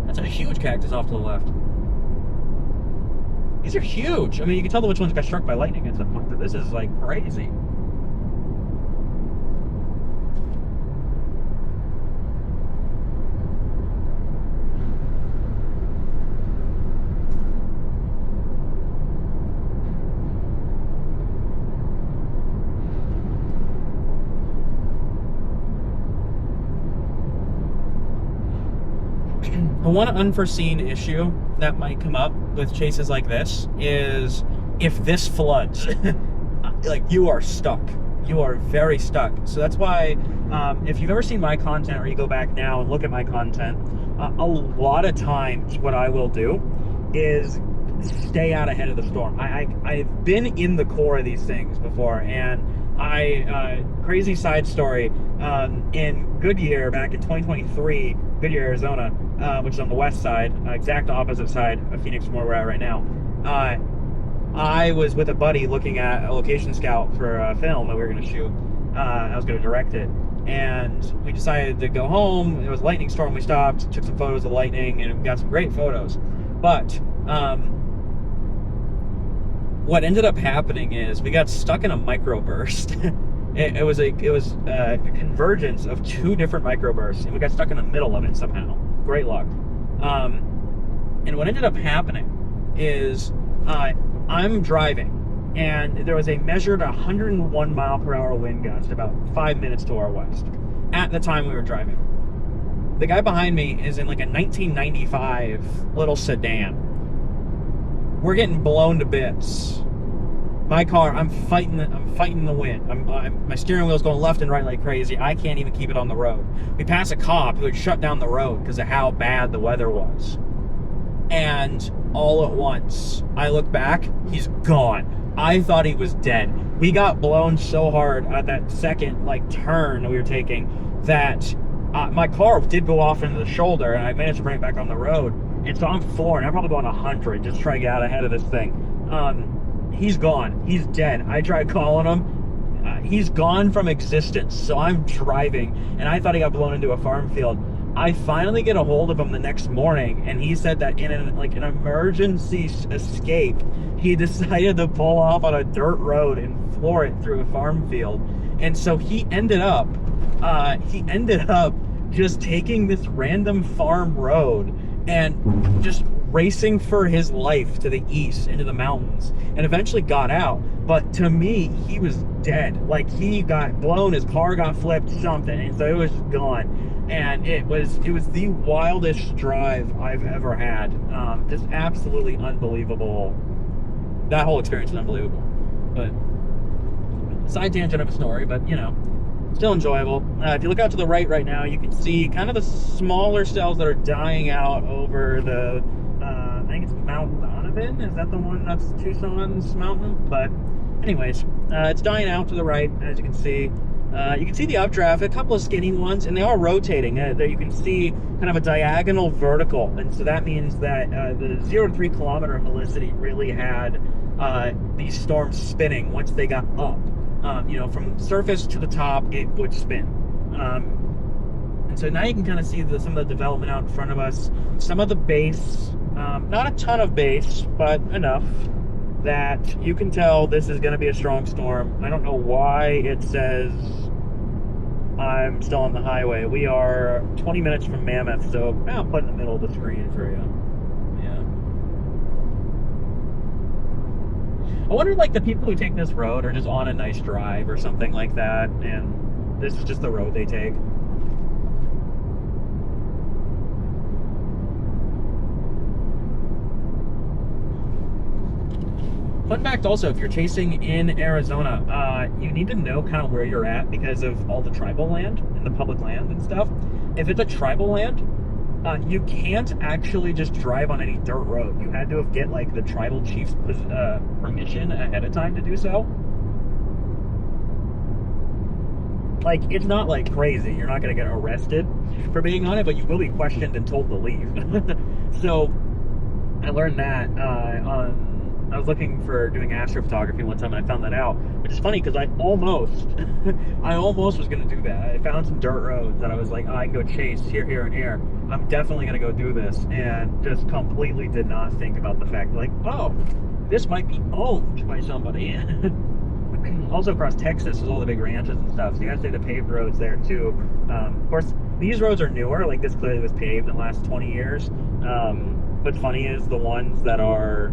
That's a huge cactus off to the left. These are huge. I mean, you can tell which ones got struck by lightning at some point, but this is like crazy. The one unforeseen issue that might come up with chases like this is if this floods, like you are stuck. You are very stuck. So that's why if you've ever seen my content or you go back now and look at my content, a lot of times what I will do is stay out ahead of the storm. I've been in the core of these things before, and crazy side story, in Goodyear back in 2023, Goodyear, Arizona, which is on the west side, exact opposite side of Phoenix from where we're at right now. I was with a buddy looking at a location scout for a film that we were going to shoot. I was going to direct it, and we decided to go home. It was a lightning storm. We stopped, took some photos of lightning, and we got some great photos. But what ended up happening is we got stuck in a microburst. It was a convergence of two different microbursts, and we got stuck in the middle of it somehow. Great luck. And what ended up happening is I'm driving, and there was a measured 101 mile per hour wind gust about 5 minutes to our west at the time we were driving. The guy behind me is in like a 1995 little sedan. We're getting blown to bits. My car, I'm fighting the wind. My steering wheel's going left and right like crazy. I can't even keep it on the road. We pass a cop who had shut down the road because of how bad the weather was. And all at once, I look back, he's gone. I thought he was dead. We got blown so hard at that second turn that we were taking that my car did go off into the shoulder, and I managed to bring it back on the road. And so I'm flooring. I'm probably going 100 just trying to get out ahead of this thing. He's gone. He's dead. I tried calling him. He's gone from existence. So I'm driving, and I thought he got blown into a farm field. I finally get a hold of him the next morning, and he said that in an emergency escape, he decided to pull off on a dirt road and floor it through a farm field. And so he ended up just taking this random farm road and just racing for his life to the east into the mountains, and eventually got out. But to me, he was dead. Like, he got blown, his car got flipped, something, and so it was gone. And it was the wildest drive I've ever had. Just absolutely unbelievable. That whole experience is unbelievable. But side tangent of a story, but still enjoyable. If you look out to the right now, you can see kind of the smaller cells that are dying out over the, I think it's Mount Donovan. Is that the one that's Tucson's mountain? But anyways, it's dying out to the right, as you can see. You can see the updraft, a couple of skinny ones, and they are rotating. There you can see kind of a diagonal vertical, and so that means that the 0 to 3 kilometer helicity really had these storms spinning once they got up. From surface to the top, it would spin. And so now you can kind of see some of the development out in front of us. Some of the base, not a ton of base, but enough that you can tell this is going to be a strong storm. I don't know why it says I'm still on the highway. We are 20 minutes from Mammoth, so I'll put in the middle of the screen for you. Yeah. I wonder, the people who take this road are just on a nice drive or something like that, and this is just the road they take. Fun fact also, if you're chasing in Arizona, you need to know kind of where you're at because of all the tribal land and the public land and stuff. If it's a tribal land, you can't actually just drive on any dirt road. You had to get like the tribal chief's permission ahead of time to do so. Like, it's not like crazy. You're not going to get arrested for being on it, but you will be questioned and told to leave. So I learned that I was looking for doing astrophotography one time, and I found that out, which is funny because I almost was going to do that. I found some dirt roads that I was like, oh, I can go chase here, here, and here. I'm definitely going to go do this, and just completely did not think about the fact, like, oh, this might be owned by somebody. Also across Texas, there's all the big ranches and stuff, so you have to say the paved roads there too. Of course, these roads are newer, like this clearly was paved in the last 20 years. What's funny is the ones that are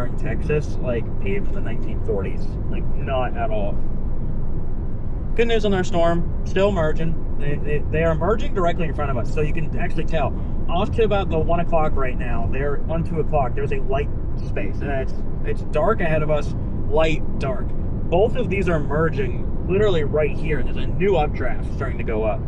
in Texas, like paved in the 1940s, like not at all. Good news on our storm, still merging. They are merging directly in front of us, so you can actually tell. Off to about the 1 o'clock right now, they're on 2 o'clock, there's a light space, and it's dark ahead of us, light, dark. Both of these are merging literally right here, and there's a new updraft starting to go up.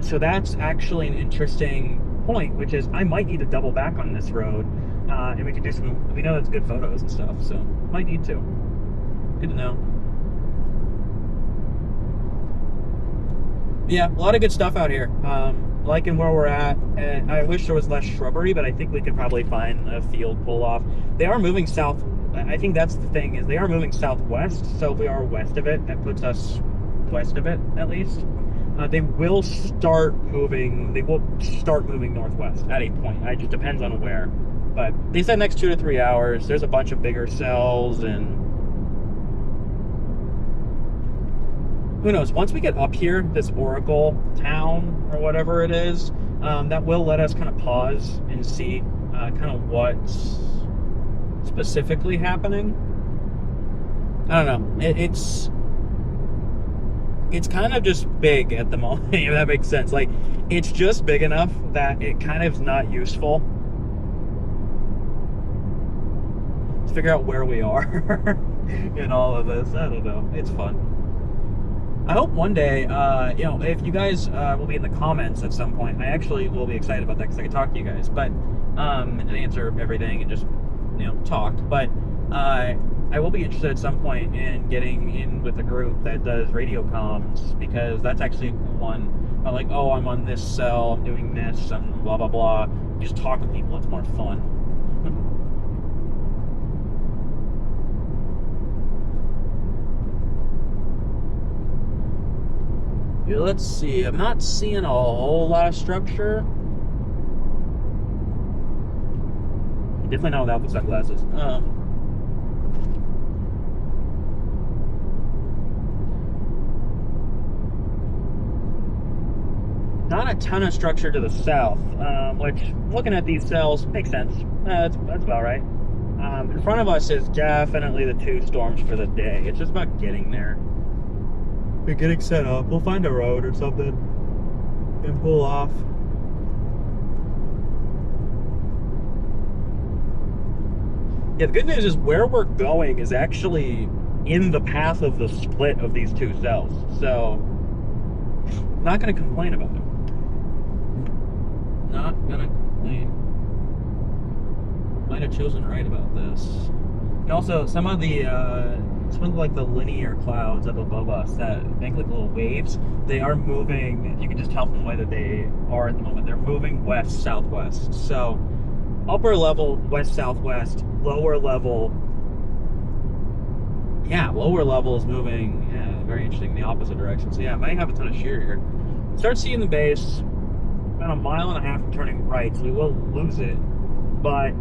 So that's actually an interesting point, which is I might need to double back on this road, and we could do some, we know that's good photos and stuff, so might need to. Good to know. Yeah, a lot of good stuff out here. Liking where we're at, and I wish there was less shrubbery, but I think we could probably find a field pull off. They are moving south. I think that's the thing, is they are moving southwest, so if we are west of it, that puts us west of it at least. They will start moving northwest at a point. It just depends on where, but they said next 2 to 3 hours. There's a bunch of bigger cells, and who knows, once we get up here, this Oracle town or whatever it is, that will let us kind of pause and see kind of what's specifically happening. I don't know. It's kind of just big at the moment, if that makes sense. Like, it's just big enough that it kind of is not useful. Let's figure out where we are in all of this. I don't know. It's fun. I hope one day, you know, if you guys will be in the comments at some point, I actually will be excited about that because I can talk to you guys, but and answer everything and just, you know, talk. But I will be interested at some point in getting in with a group that does radio comms, because that's actually one. Like, oh, I'm on this cell, I'm doing this, I'm blah blah blah. You just talk to people; it's more fun. Let's see, I'm not seeing a whole lot of structure. Definitely not without the sunglasses. Not a ton of structure to the south, which, looking at these cells, makes sense. That's about right. In front of us is definitely the 2 storms for the day. It's just about getting there. We're getting set up. We'll find a road or something and pull off. Yeah, the good news is where we're going is actually in the path of the split of these 2 cells. So, not going to complain about it. Not going to complain. Might have chosen right about this. And also, some of like the linear clouds up above us that make like little waves, they are moving. You can just tell from the way that they are at the moment. They're moving west southwest. So upper level west southwest, lower level is moving, yeah, very interesting, the opposite direction. So yeah, I might have a ton of shear here. Start seeing the base about 1.5 miles from turning right, so we will lose it, but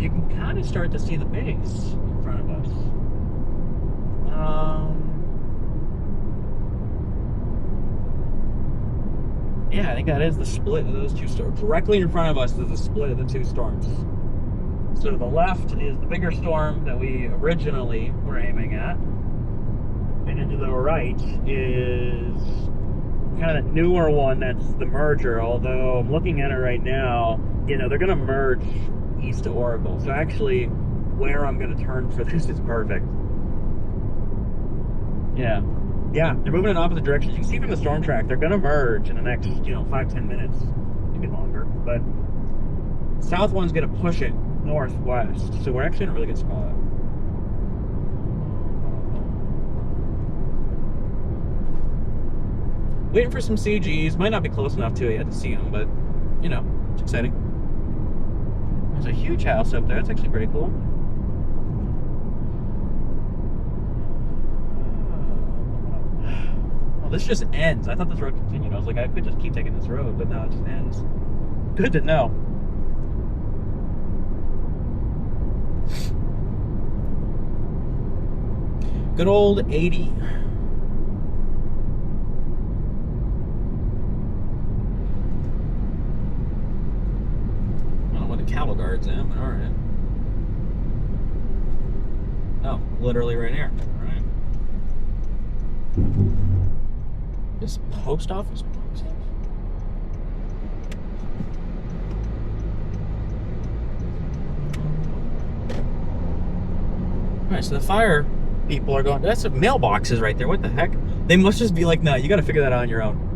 you can kind of start to see the base in front of us. Yeah, I think that is the split of those 2 storms. Directly in front of us is the split of the 2 storms. So to the left is the bigger storm that we originally were aiming at. And then to the right is kind of newer one that's the merger, although I'm looking at it right now, you know, they're going to merge east to Oracle. So actually, where I'm going to turn for this is perfect. Yeah. Yeah, they're moving in opposite directions. You can see from the storm track, they're going to merge in the next, 5-10 minutes, maybe longer. But south one's going to push it northwest. So we're actually in a really good spot. Waiting for some CGs. Might not be close enough to it yet to see them, but, it's exciting. There's a huge house up there. That's actually pretty cool. Oh, this just ends. I thought this road continued. I was like, I could just keep taking this road, but no, it just ends. Good to know. Good old 80. Cattle guards in, but alright. Oh, literally right here. Alright. This post office? Alright, so the fire people are going. That's mailboxes right there. What the heck? They must just be like, no, you gotta figure that out on your own.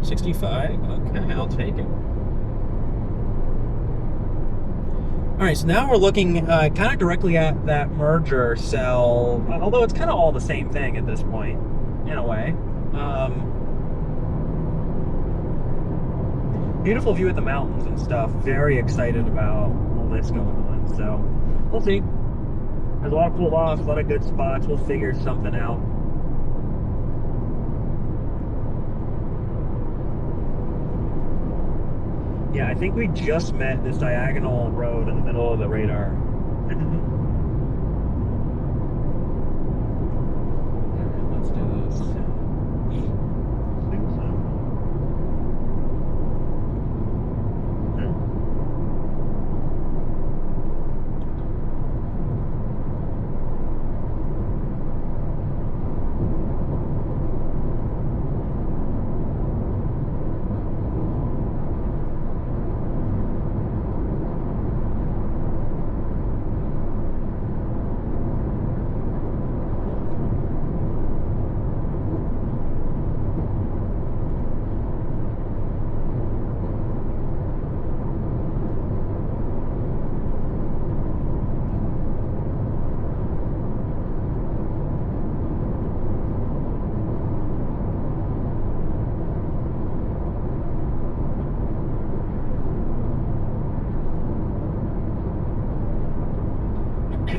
65? Okay, I'll take it. Alright, so now we're looking kind of directly at that merger cell, although it's kind of all the same thing at this point, in a way. Beautiful view of the mountains and stuff. Very excited about all this going on, so we'll see. There's a lot of cool offs, a lot of good spots. We'll figure something out. Yeah, I think we just met this diagonal road in the middle of the radar. Alright, let's do this.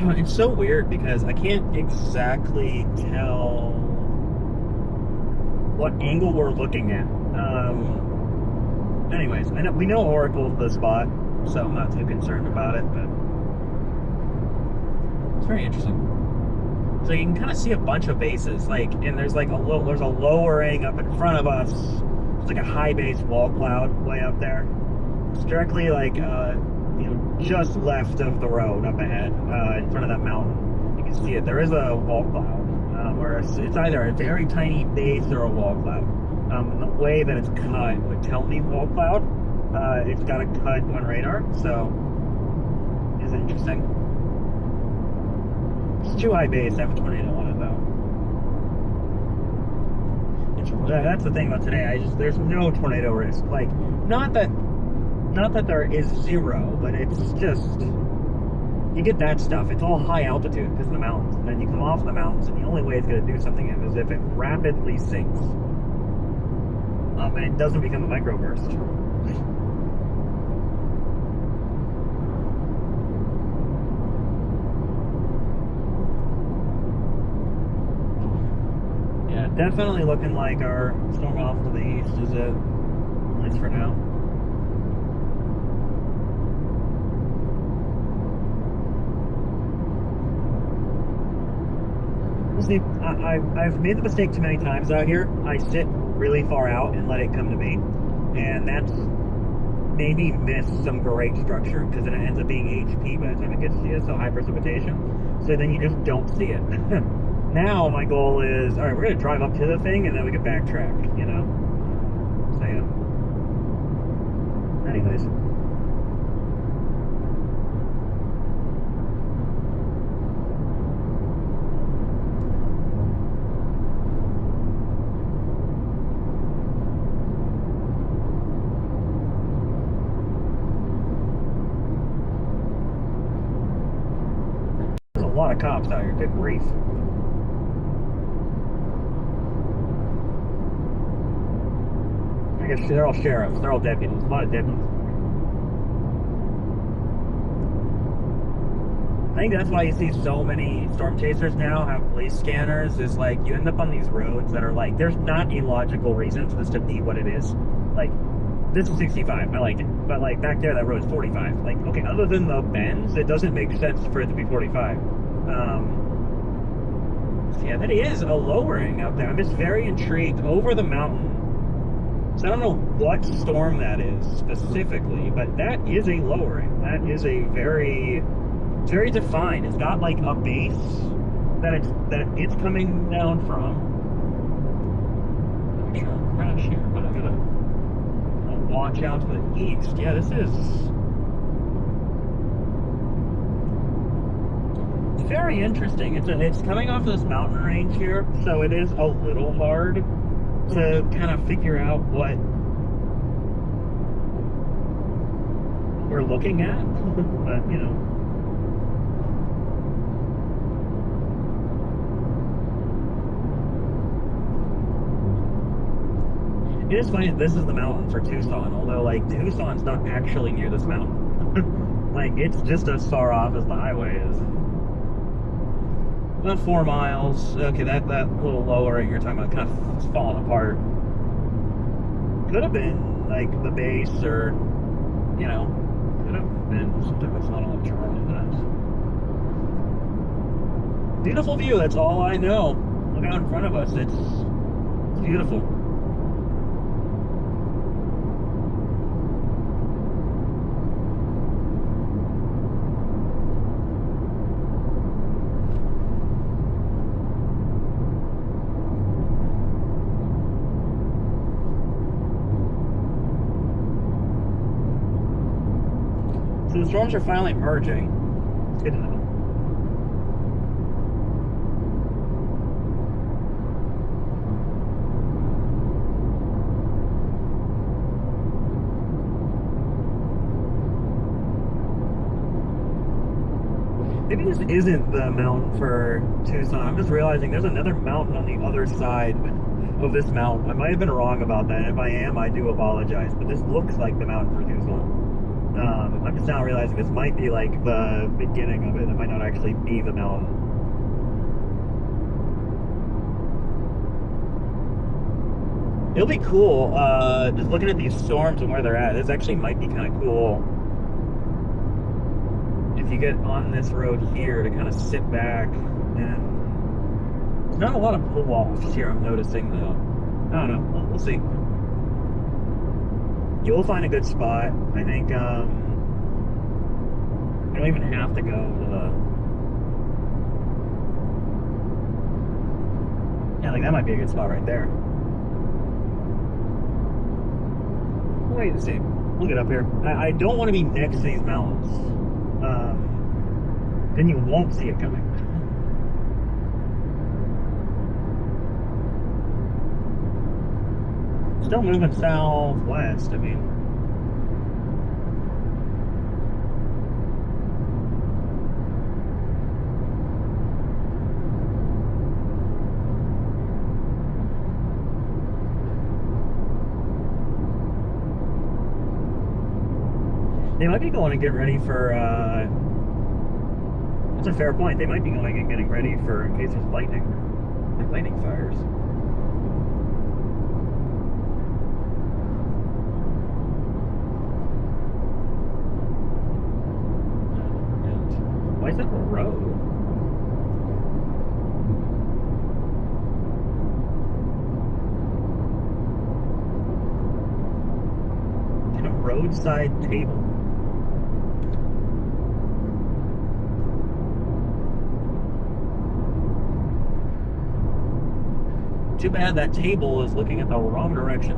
It's so weird because I can't exactly tell what angle we're looking at. Anyways, we know Oracle's the spot, so I'm not too concerned about it, but it's very interesting. So you can kind of see a bunch of bases, and there's like there's a lowering up in front of us. It's like a high base wall cloud way up there. It's directly just left of the road up ahead, in front of that mountain. You can see it. There is a wall cloud, where it's either a very tiny base or a wall cloud. The way that it's cut would tell me wall cloud. It's got a cut on radar, so it's interesting. It's too high base to have a tornado on it, though. That's the thing about today. There's no tornado risk. Not that there is zero, but it's just, you get that stuff. It's all high altitude because of the mountains. And then you come off the mountains, and the only way it's going to do something is if it rapidly sinks. And it doesn't become a microburst. Yeah, definitely looking like our storm off to the east is it, at least for now. See, I've made the mistake too many times out here. I sit really far out and let it come to me, and maybe miss some great structure because then it ends up being HP by the time it gets to you, so high precipitation. So then you just don't see it. Now my goal is, all right, we're gonna drive up to the thing and then we can backtrack, you know? So yeah. Anyways. There's a lot of cops out here, good grief. I guess they're all sheriffs, they're all deputies, a lot of deputies. I think that's why you see so many storm chasers now have police scanners, is like you end up on these roads that are like, there's not a logical reason for this to be what it is. Like, this is 65, I like it. But like back there, that road's 45. Like, okay, other than the bends, it doesn't make sense for it to be 45. So yeah, that is a lowering up there. I'm just very intrigued over the mountain. So I don't know what storm that is specifically, but that is a lowering. That is a very, it's very defined. It's got like a base that it's coming down from. I'm sure I'll crash here, but I'm gonna watch out to the east. Yeah, this is very interesting. It's coming off this mountain range here, so it is a little hard to kind of figure out what we're looking at. But you know, it is funny that this is the mountain for Tucson, although like Tucson's not actually near this mountain. Like, it's just as far off as the highway is. About 4 miles. Okay, that little lowering you're talking about kind of falling apart. Could have been like the base, or you know, could have been some type of funnel charge of that. Beautiful view. That's all I know. Look out in front of us. It's beautiful. So the storms are finally merging. It's good to know. Maybe this isn't the mountain for Tucson. I'm just realizing there's another mountain on the other side of this mountain. I might have been wrong about that. If I am, I do apologize. But this looks like the mountain for Tucson. I'm just now realizing this might be like the beginning of it. It might not actually be the mountain. It'll be cool, just looking at these storms and where they're at. This actually might be kind of cool if you get on this road here to kind of sit back. And there's not a lot of pull-offs here, I'm noticing, though. I don't know. We'll see. You'll find a good spot. I think, you don't even have to go to the... Yeah, like that might be a good spot right there. Wait and see. We'll get up here. I don't want to be next to these mountains. Then you won't see it coming. Still moving southwest, I mean. They might be going and get ready for, that's a fair point. They might be going and getting ready for in case there's lightning. Like lightning fires. Why is that a road? What kind of road roadside table. Too bad that table is looking at the wrong direction.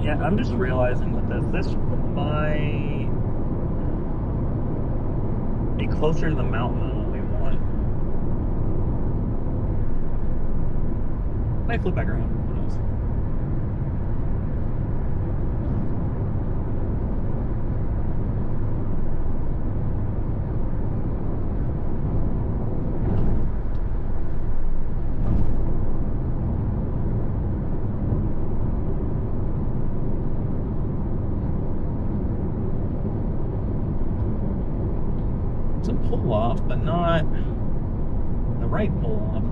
Yeah, I'm just realizing with this might be closer to the mountain than what we want. Might flip back around. Who knows? It's a pull off, but not the right pull off.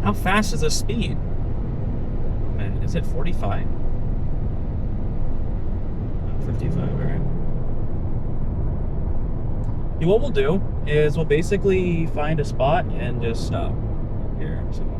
How fast is this speed? Man, is it 45? 55, alright. Yeah, what we'll do is we'll basically find a spot and just stop here somewhere.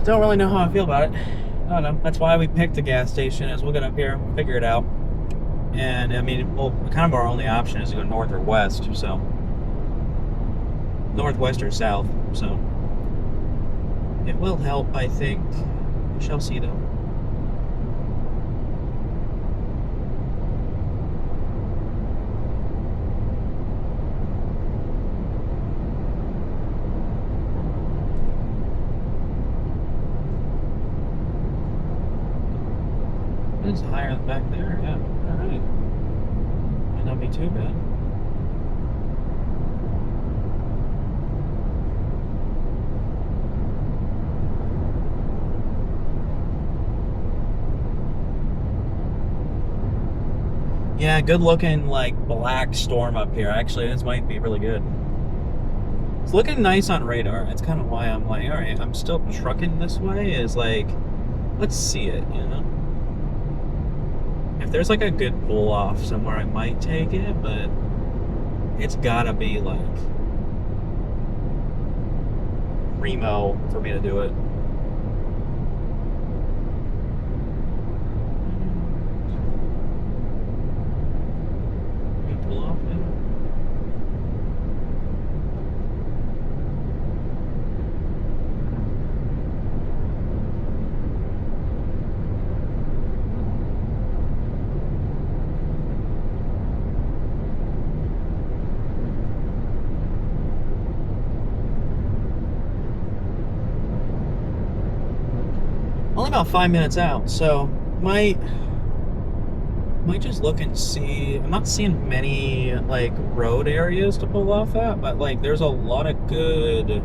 Don't really know how I feel about it. I don't know. That's why we picked a gas station, is we'll get up here, figure it out. And I mean, well, kind of our only option is to go north or west, so northwest or south, so it will help, I think. We shall see though. It's higher than back there, yeah. Alright. Might not be too bad. Yeah, good looking like black storm up here. Actually, this might be really good. It's looking nice on radar. That's kind of why I'm like, all right, I'm still trucking this way. Is like, let's see it, you know? If there's like a good pull off somewhere, I might take it, but it's gotta be like primo for me to do it. Can you pull off now? Only about 5 minutes out, so might just look and see. I'm not seeing many like road areas to pull off at, but like there's a lot of good.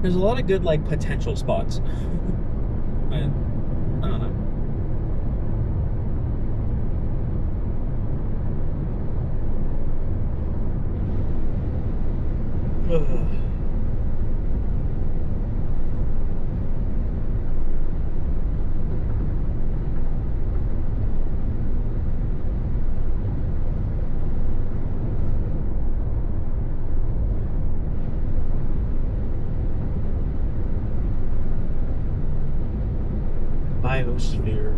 There's a lot of good like potential spots. But, I don't know. Ugh. Biosphere.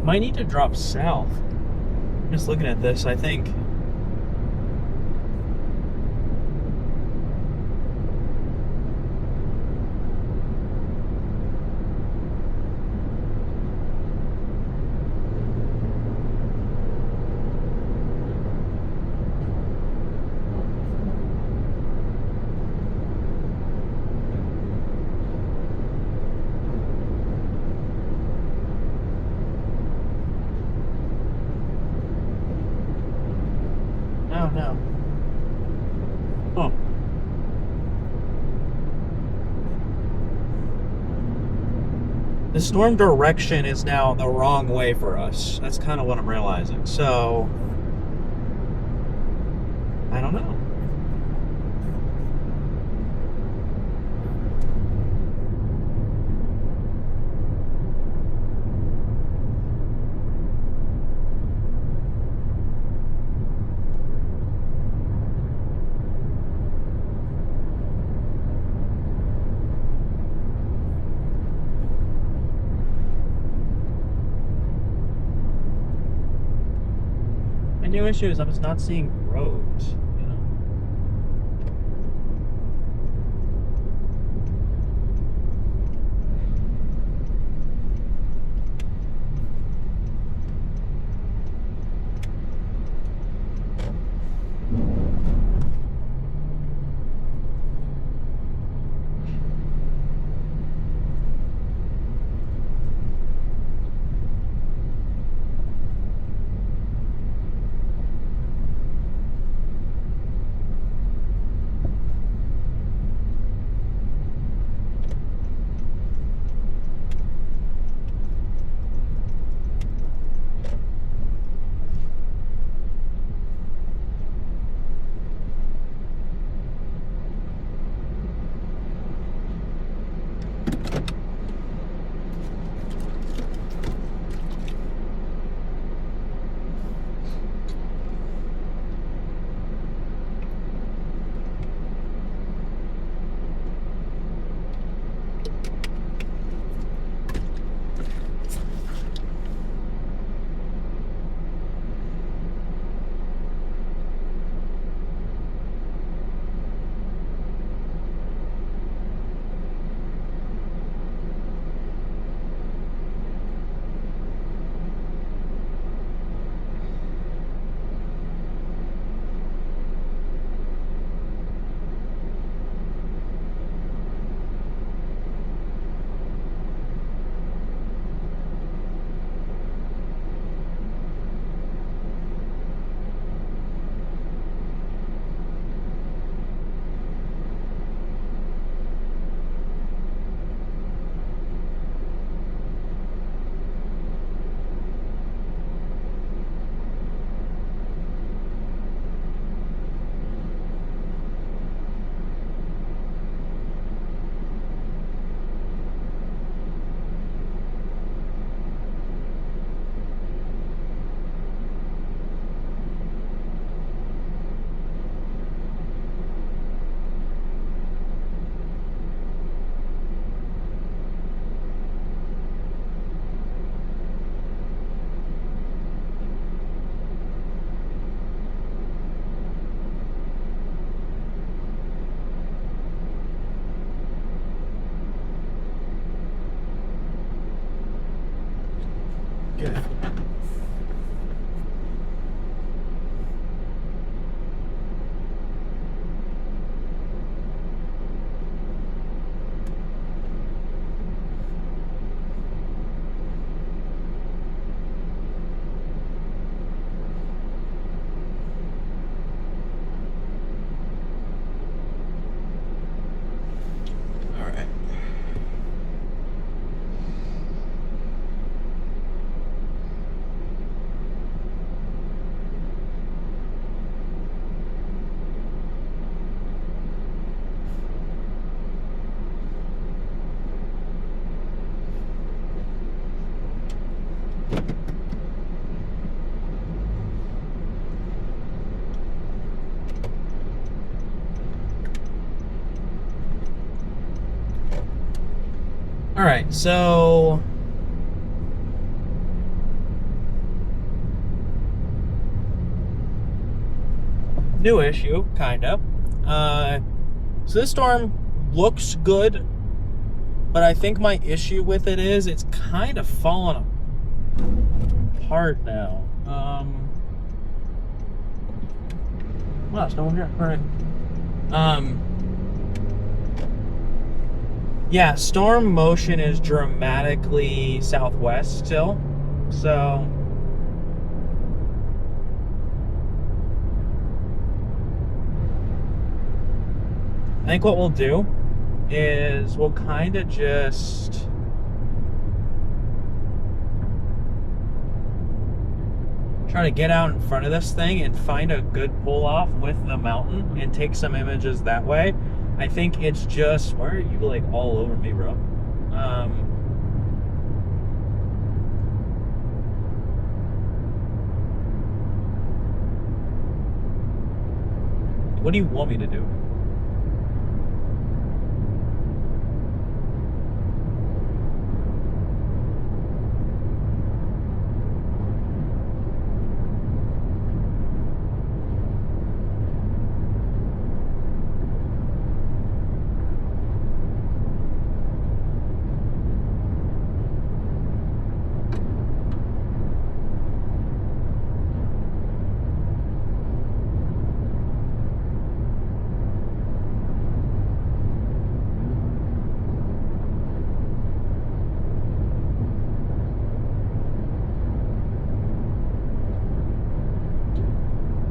Might need to drop south. Just looking at this, I think. the storm direction is now the wrong way for us. That's kind of what I'm realizing. So, I don't know. My new issue is I'm just not seeing roads, you know. Good. All right. All right, so new issue, kind of. So this storm looks good, but I think my issue with it is it's kind of falling apart now. Wow, there's no one here. All right. Yeah, storm motion is dramatically southwest still, so I think what we'll do is we'll kind of just try to get out in front of this thing and find a good pull off with the mountain and take some images that way. I think it's just, why are you like all over me, bro? What do you want me to do?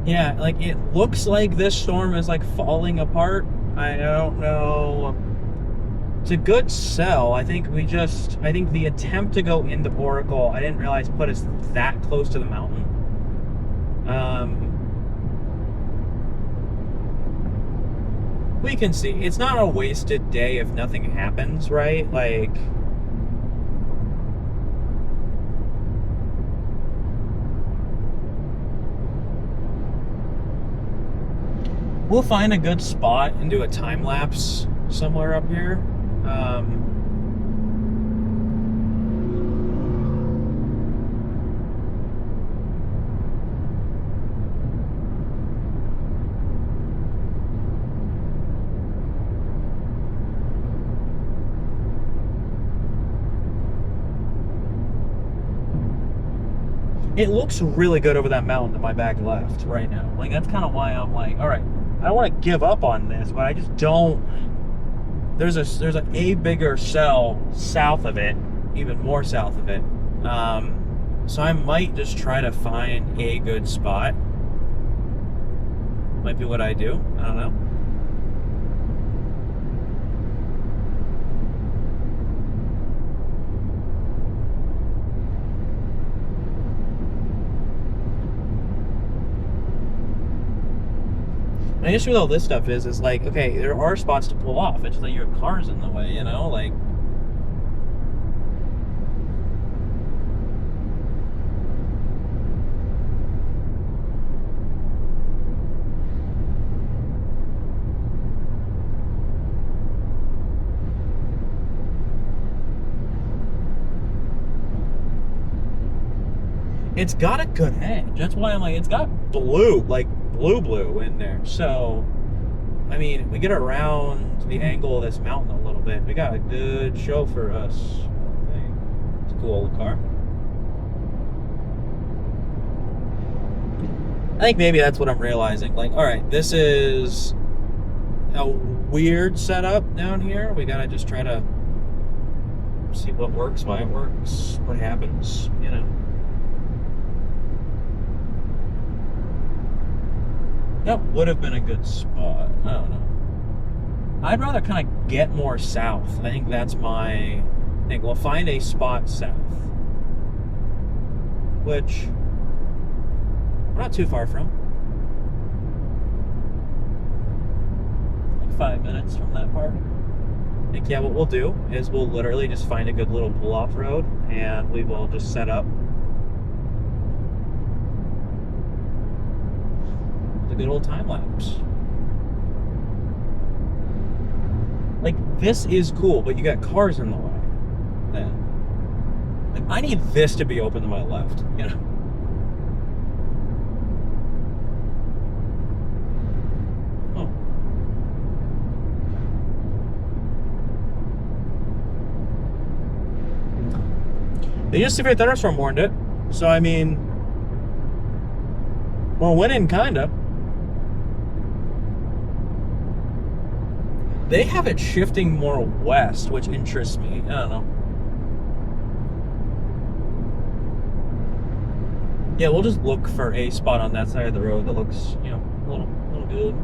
Yeah, like it looks like this storm is like falling apart. I don't know. It's a good sell. I think the attempt to go into Oracle, I didn't realize put us that close to the mountain. We can see. It's not a wasted day if nothing happens, right? Like, we'll find a good spot and do a time lapse somewhere up here. It looks really good over that mountain to my back left right now. Like, that's kind of why I'm like, all right, I don't want to give up on this, but I just don't. There's a bigger cell south of it, even more south of it. So I might just try to find a good spot. Might be what I do. I don't know. And I guess what all this stuff is like, okay, there are spots to pull off. It's like your car's in the way, you know? Like, it's got a good edge. That's why I'm like, it's got blue, like blue in there. So, I mean, if we get around the angle of this mountain a little bit, we got a good show for us. It's a cool old car. I think maybe that's what I'm realizing. Like, all right, this is a weird setup down here. We gotta just try to see what works, why it works, what happens, you know. That would have been a good spot. I don't know. I'd rather kind of get more south. I think that's my thing. We'll find a spot south, which we're not too far from. Like 5 minutes from that part. I think, yeah, what we'll do is we'll literally just find a good little pull-off road, and we will just set up a good old time lapse. Like, this is cool, but you got cars in the way. Then, like, I need this to be open to my left, you know. Oh. They just severe thunderstorm warned it, so I mean, we're winning, kinda. They have it shifting more west, which interests me. I don't know. Yeah, we'll just look for a spot on that side of the road that looks, you know, a little good.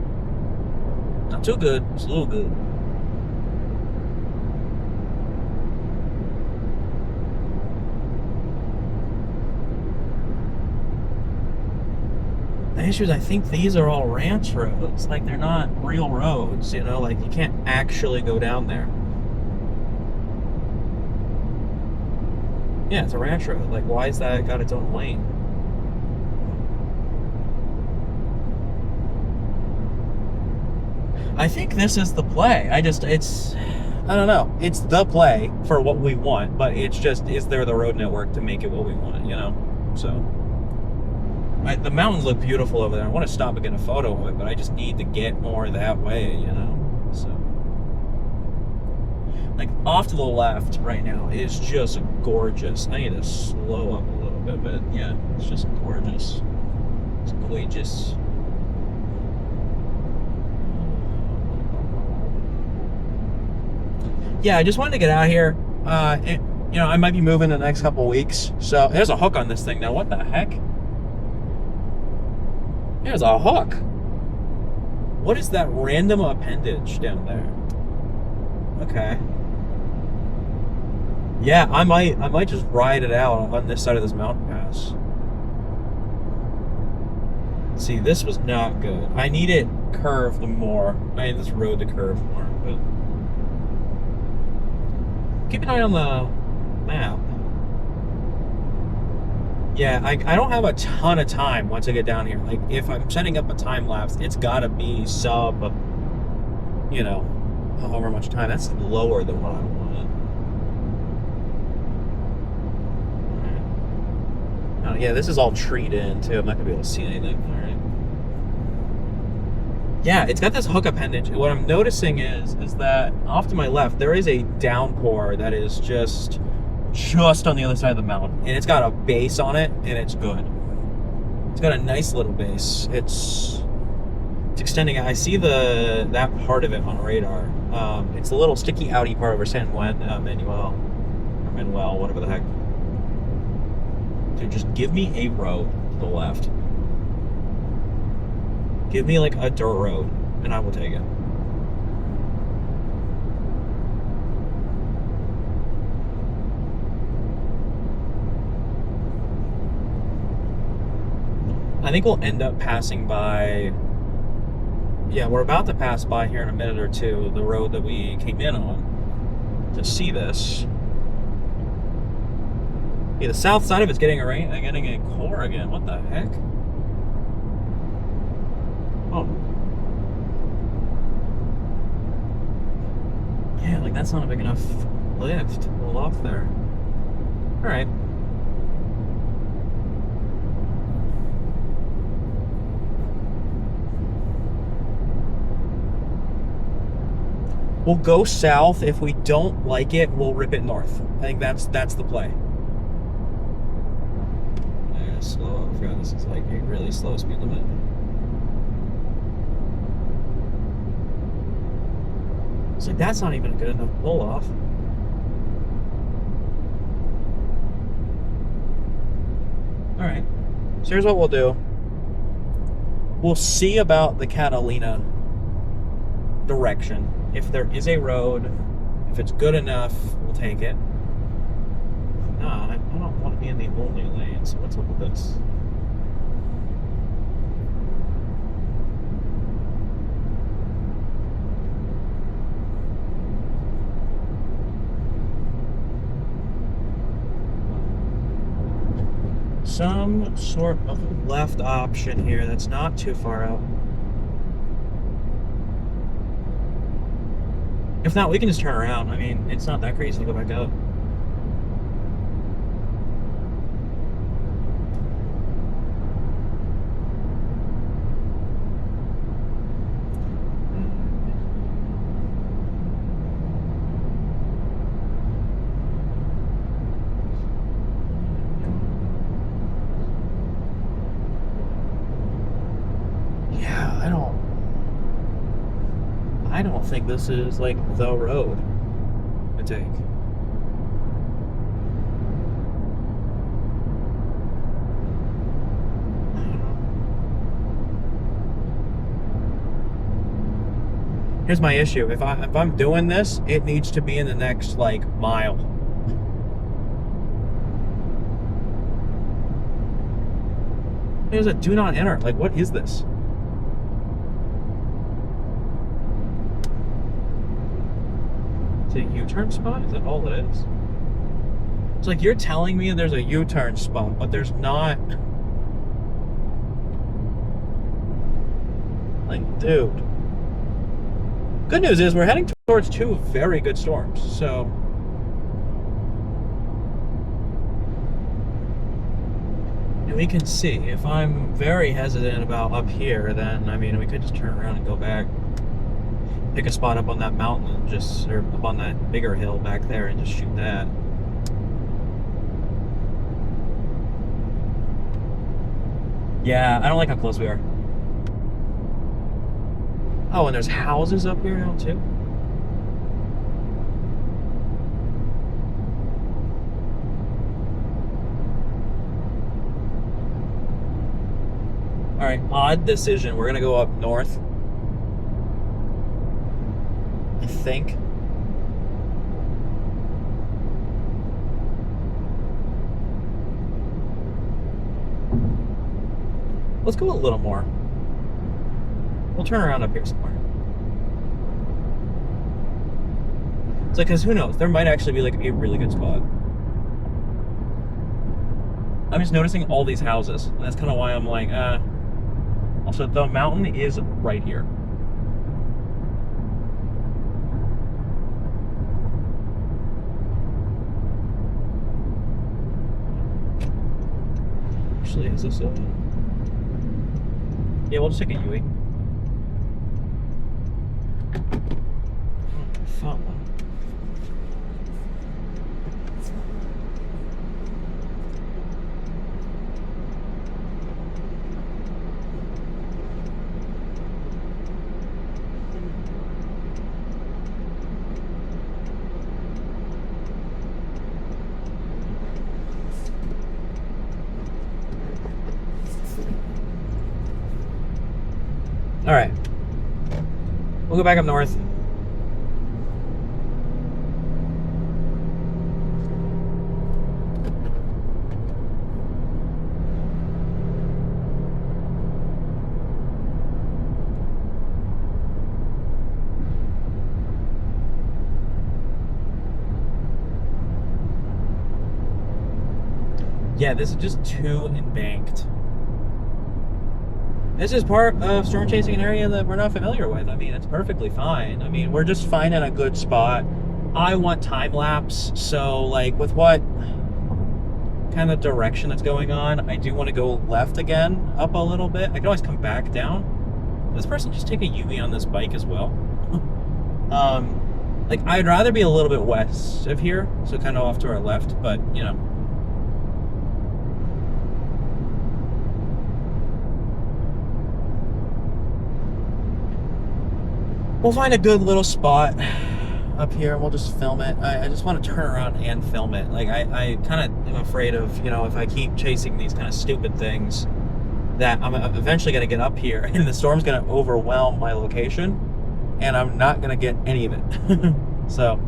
Not too good, it's a little good. issue is I think these are all ranch roads. Like, they're not real roads, you know? Like, you can't actually go down there. Yeah, it's a ranch road. Like, why is that got its own lane? I think this is the play. I don't know. It's the play for what we want, but it's just, is there the road network to make it what we want, you know? So, the mountains look beautiful over there. I want to stop and get a photo of it, but I just need to get more that way, you know? So, like, off to the left right now is just gorgeous. I need to slow up a little bit, but yeah, it's just gorgeous. It's gorgeous. Yeah, I just wanted to get out here. You know, I might be moving in the next couple weeks. So there's a hook on this thing now. What the heck? There's a hook. What is that random appendage down there? Okay. Yeah, I might just ride it out on this side of this mountain pass. See, this was not good. I need it curved more. I need this road to curve more, but keep an eye on the map. Yeah, I don't have a ton of time once I get down here. Like, if I'm setting up a time lapse, it's gotta be sub, you know, however much time. That's lower than what I want. Oh, yeah, this is all treed in too. I'm not gonna be able to see anything. All right. Yeah, it's got this hook appendage. What I'm noticing is that off to my left there is a downpour that is just on the other side of the mountain, and it's got a base on it, and it's good. It's got a nice little base. It's extending. I see that part of it on radar. It's a little sticky outy part over Manuel, whatever the heck. Dude, just give me a road to the left. Give me like a dirt road, and I will take it. I think we'll end up passing by. Yeah, we're about to pass by here in a minute or two the road that we came in on to see this. Yeah, the south side of it's getting a core again. What the heck? Oh. Yeah, like that's not a big enough lift to pull off there. Alright. We'll go south. If we don't like it, we'll rip it north. I think that's the play. Yeah, slow. I forgot this is like a really slow speed limit. It's like that's not even a good enough pull off. Alright. So here's what we'll do. We'll see about the Catalina direction. If there is a road, if it's good enough, we'll take it. No, I don't want to be in the only lane, so let's look at this. Some sort of left option here that's not too far out. If not, we can just turn around. I mean, it's not that crazy to go back up. I don't think this is like the road to take. Here's my issue. If I'm doing this, it needs to be in the next like mile. There's a do not enter. Like, what is this? Is it a U-turn spot? Is that all it is? It's like you're telling me there's a U-turn spot, but there's not. Like, dude. Good news is we're heading towards 2 very good storms, so. And we can see. If I'm very hesitant about up here, then, I mean, we could just turn around and go back. Pick a spot up on that mountain and just, or up on that bigger hill back there and just shoot that. Yeah, I don't like how close we are. Oh, and there's houses up here now, too. All right, odd decision. We're going to go up north. I think. Let's go a little more. We'll turn around up here somewhere. It's like, because who knows? There might actually be like a really good spot. I'm just noticing all these houses. And that's kind of why I'm like, Also, the mountain is right here. Actually, is this a... Yeah, we'll just take a Yui. Found one. All right, we'll go back up north. Yeah, this is just too embanked. This is part of storm chasing an area that we're not familiar with. I mean, it's perfectly fine. I mean, we're just finding a good spot. I want time lapse, so like with what kind of direction that's going on, I do want to go left again, up a little bit. I can always come back down. This person just take a U-V on this bike as well. Like I'd rather be a little bit west of here, so kind of off to our left, but you know. We'll find a good little spot up here and we'll just film it. I just want to turn around and film it. Like I kind of am afraid of, you know, if I keep chasing these kind of stupid things, that I'm eventually going to get up here and the storm's going to overwhelm my location and I'm not going to get any of it. So.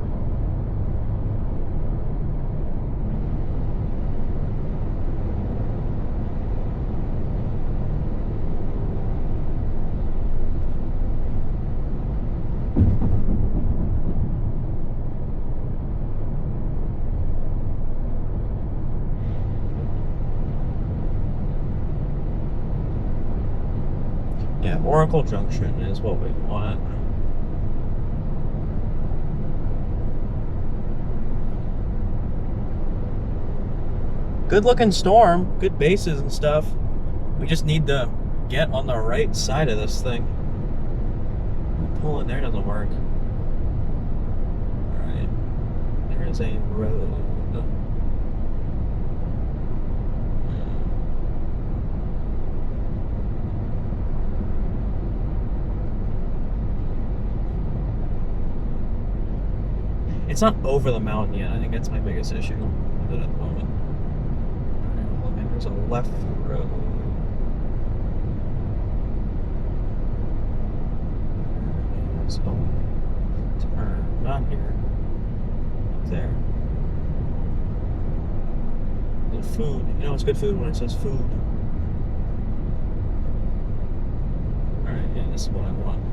Yeah, Oracle Junction is what we want. Good looking storm, good bases and stuff. We just need to get on the right side of this thing. Pulling there doesn't work. Alright. There is a road. It's not over the mountain yet. I think that's my biggest issue with it at the moment. All right, there's a left road. So turn not here. Up there. The food. You know it's good food when it says food. this is what I want.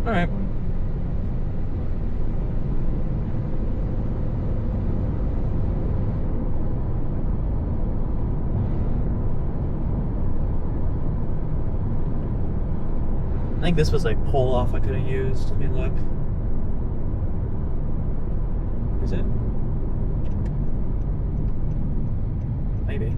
All right. I think this was like pull off I could have used. Let me look. Is it? Maybe.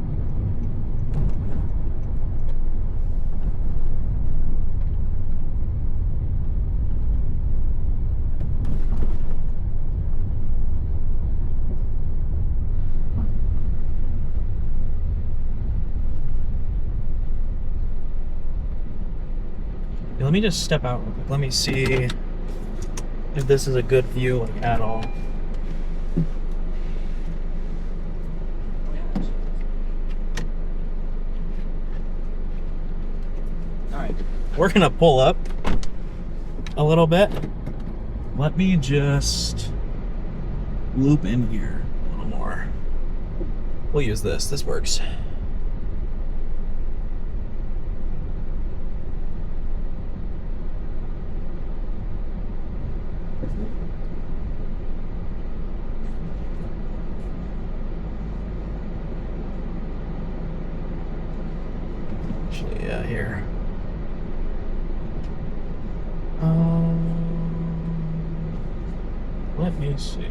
Let me just step out real quick. Let me see if this is a good view, like, at all. All right, we're gonna pull up a little bit. Let me just loop in here a little more. We'll use this. This works. Actually, yeah, here. Let me see.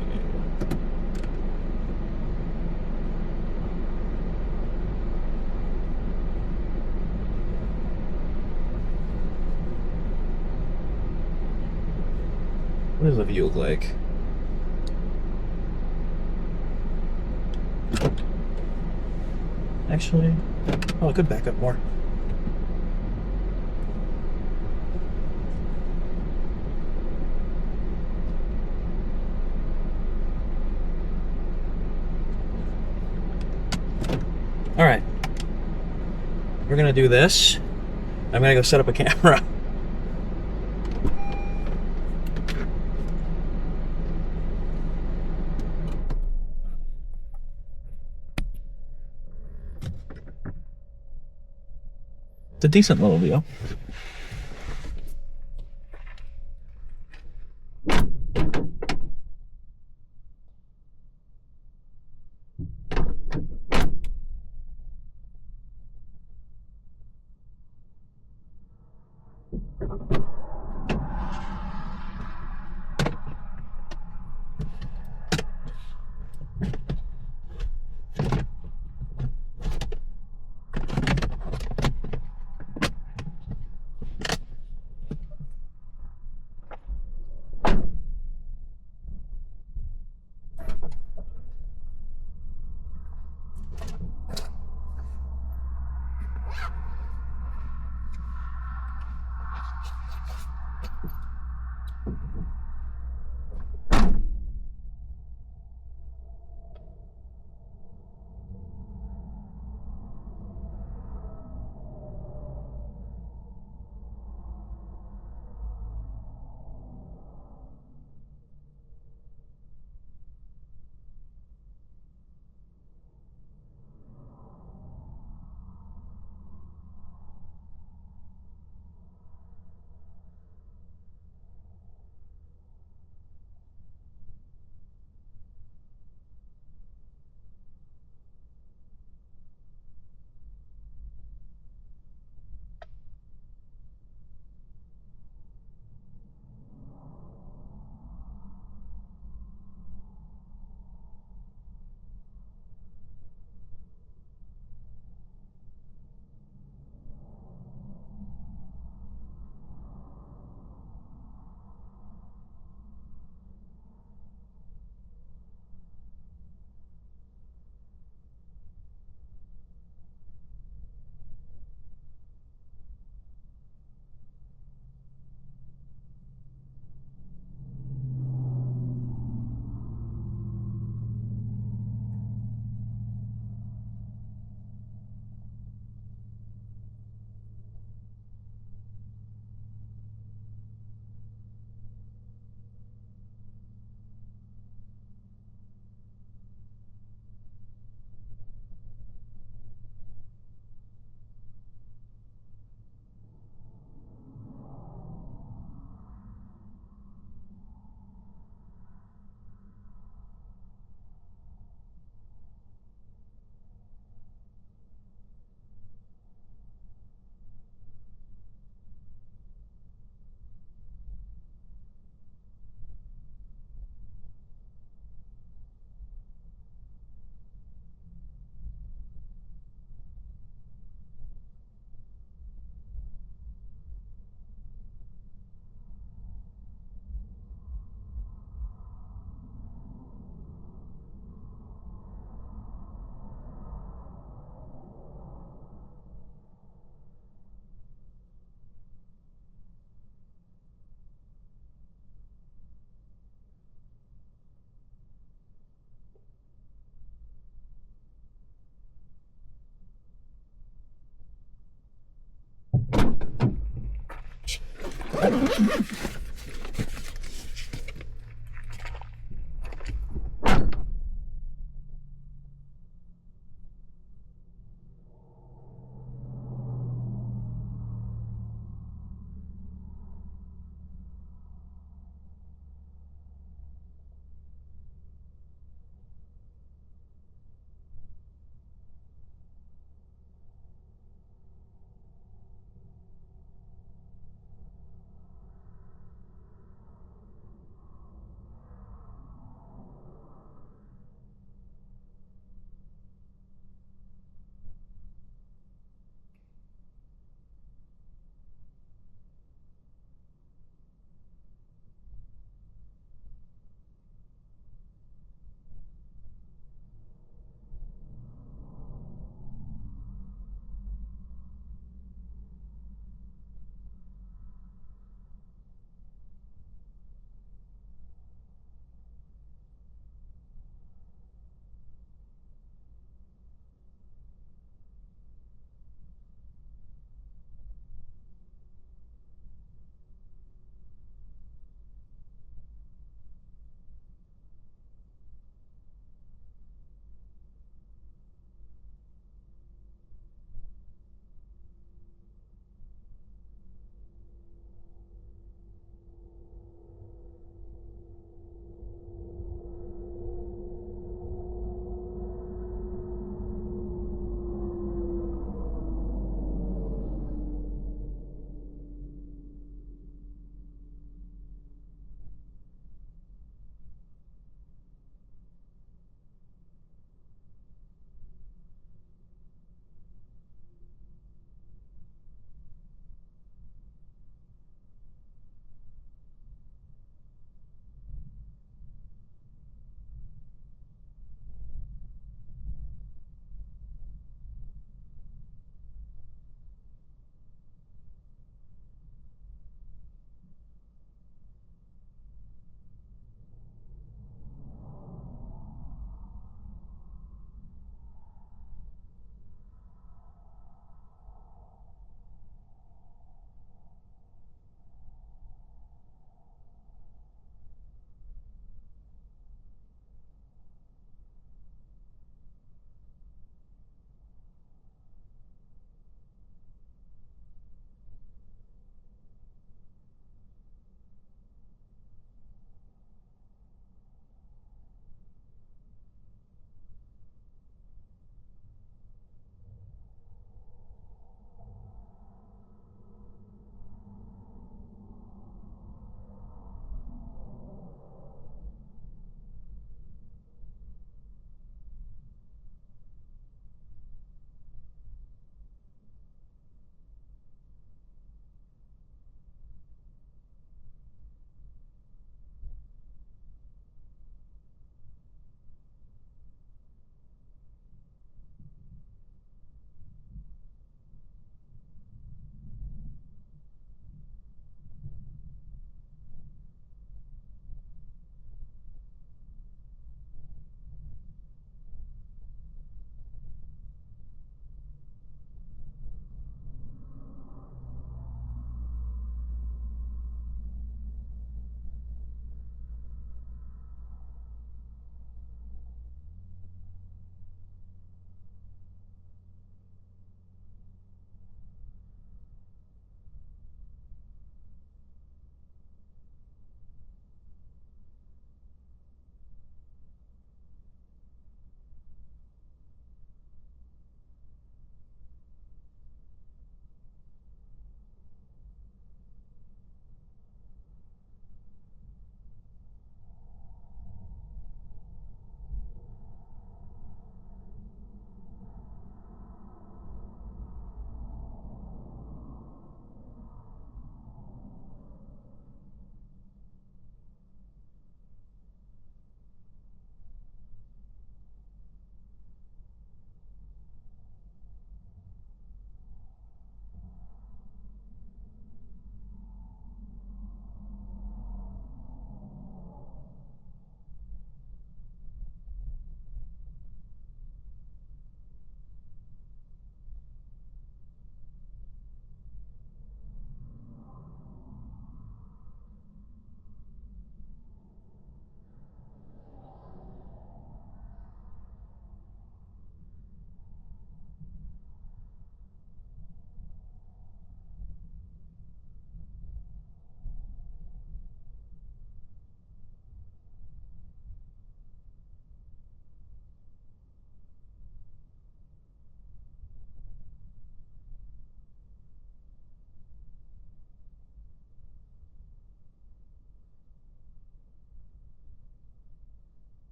What does the view look like? Actually, oh, I could back up more. All right, we're gonna do this. I'm gonna go set up a camera. It's a decent little view.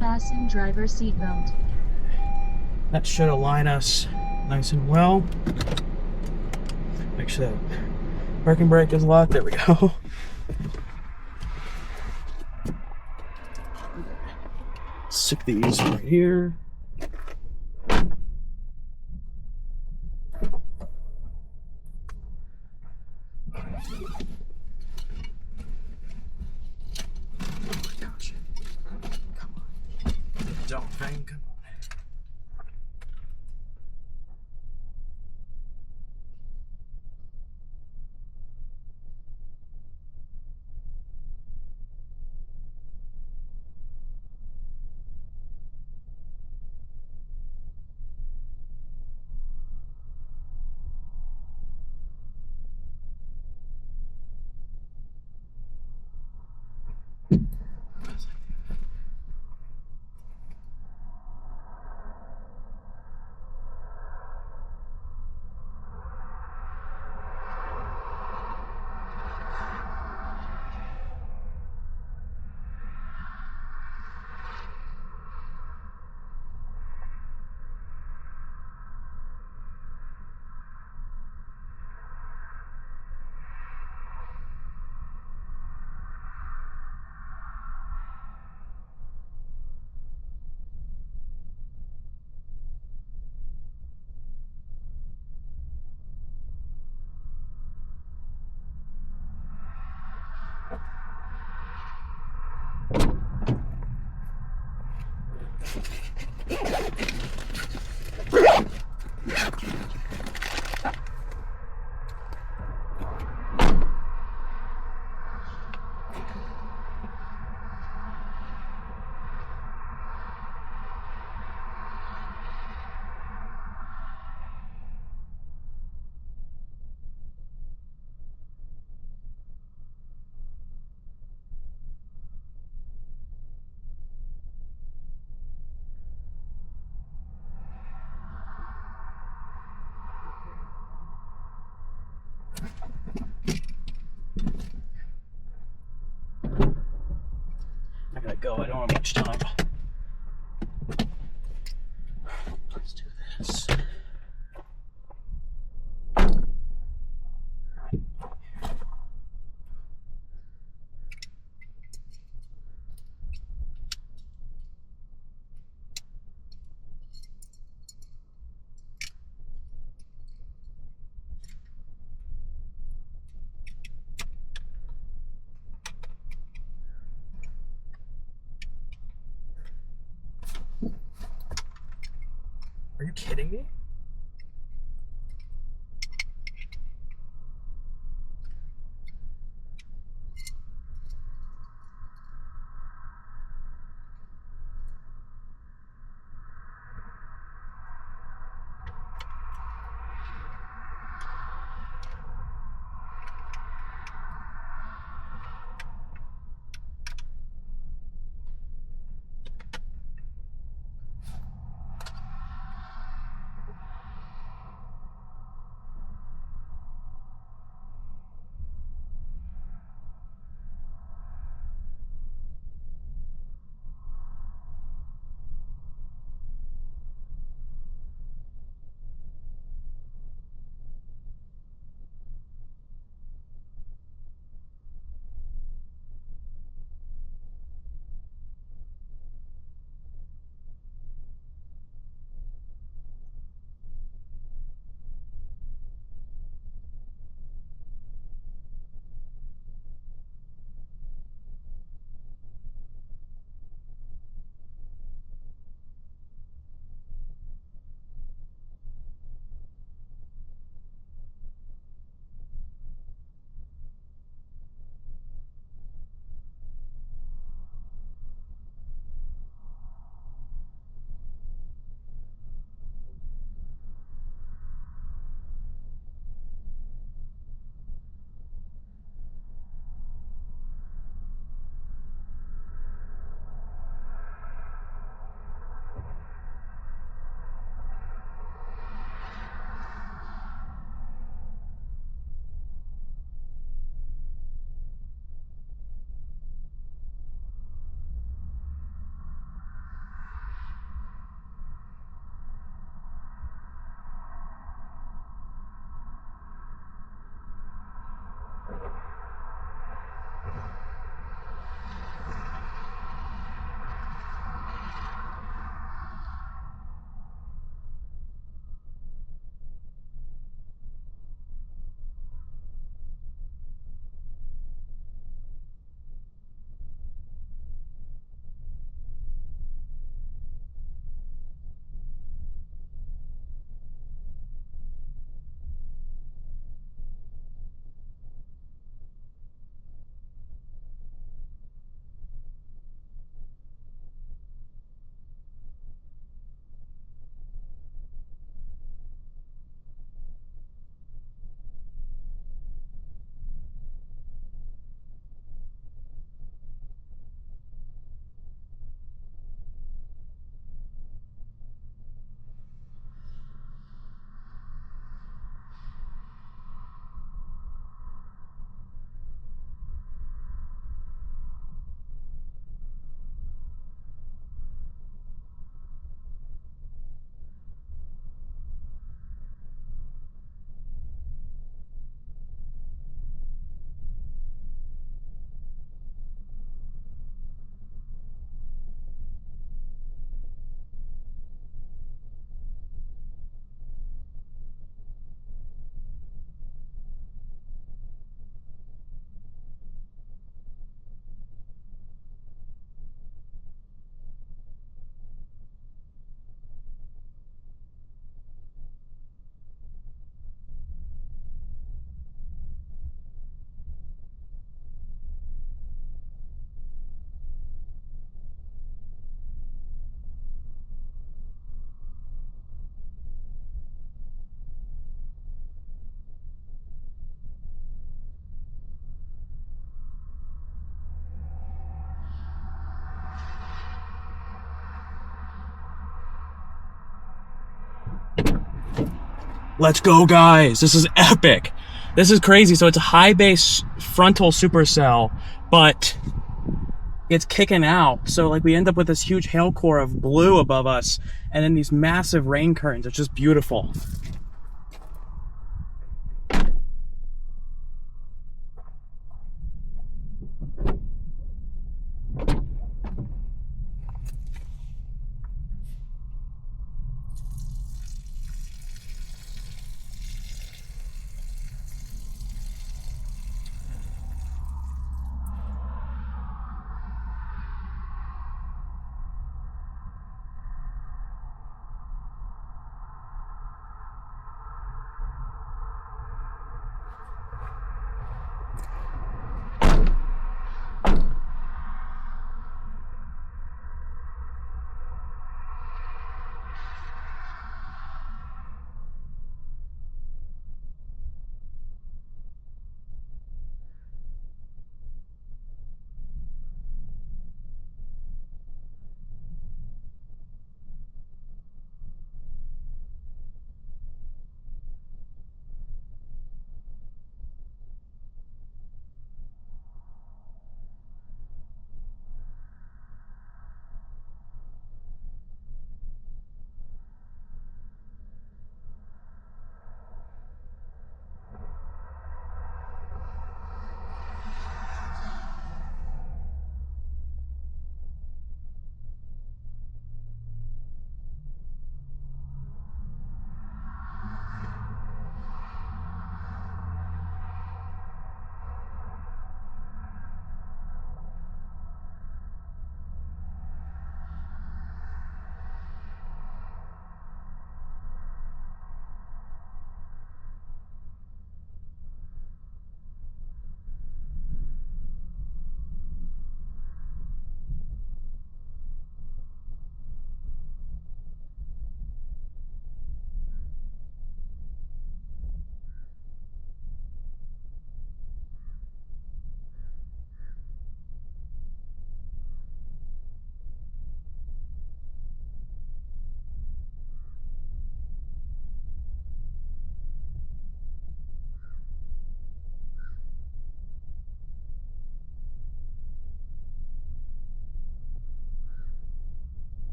Fasten driver seatbelt. That should align us nice and well. Make sure that parking brake is locked. There we go. Stick these right here. Gosh. Come on. Don't bang. Come on. I gotta go. I don't have much time. Let's do this. Are you kidding me? Let's go, guys. This is epic. This is crazy. So it's a high base frontal supercell, but it's kicking out. So like we end up with this huge hail core of blue above us and then these massive rain curtains. It's just beautiful.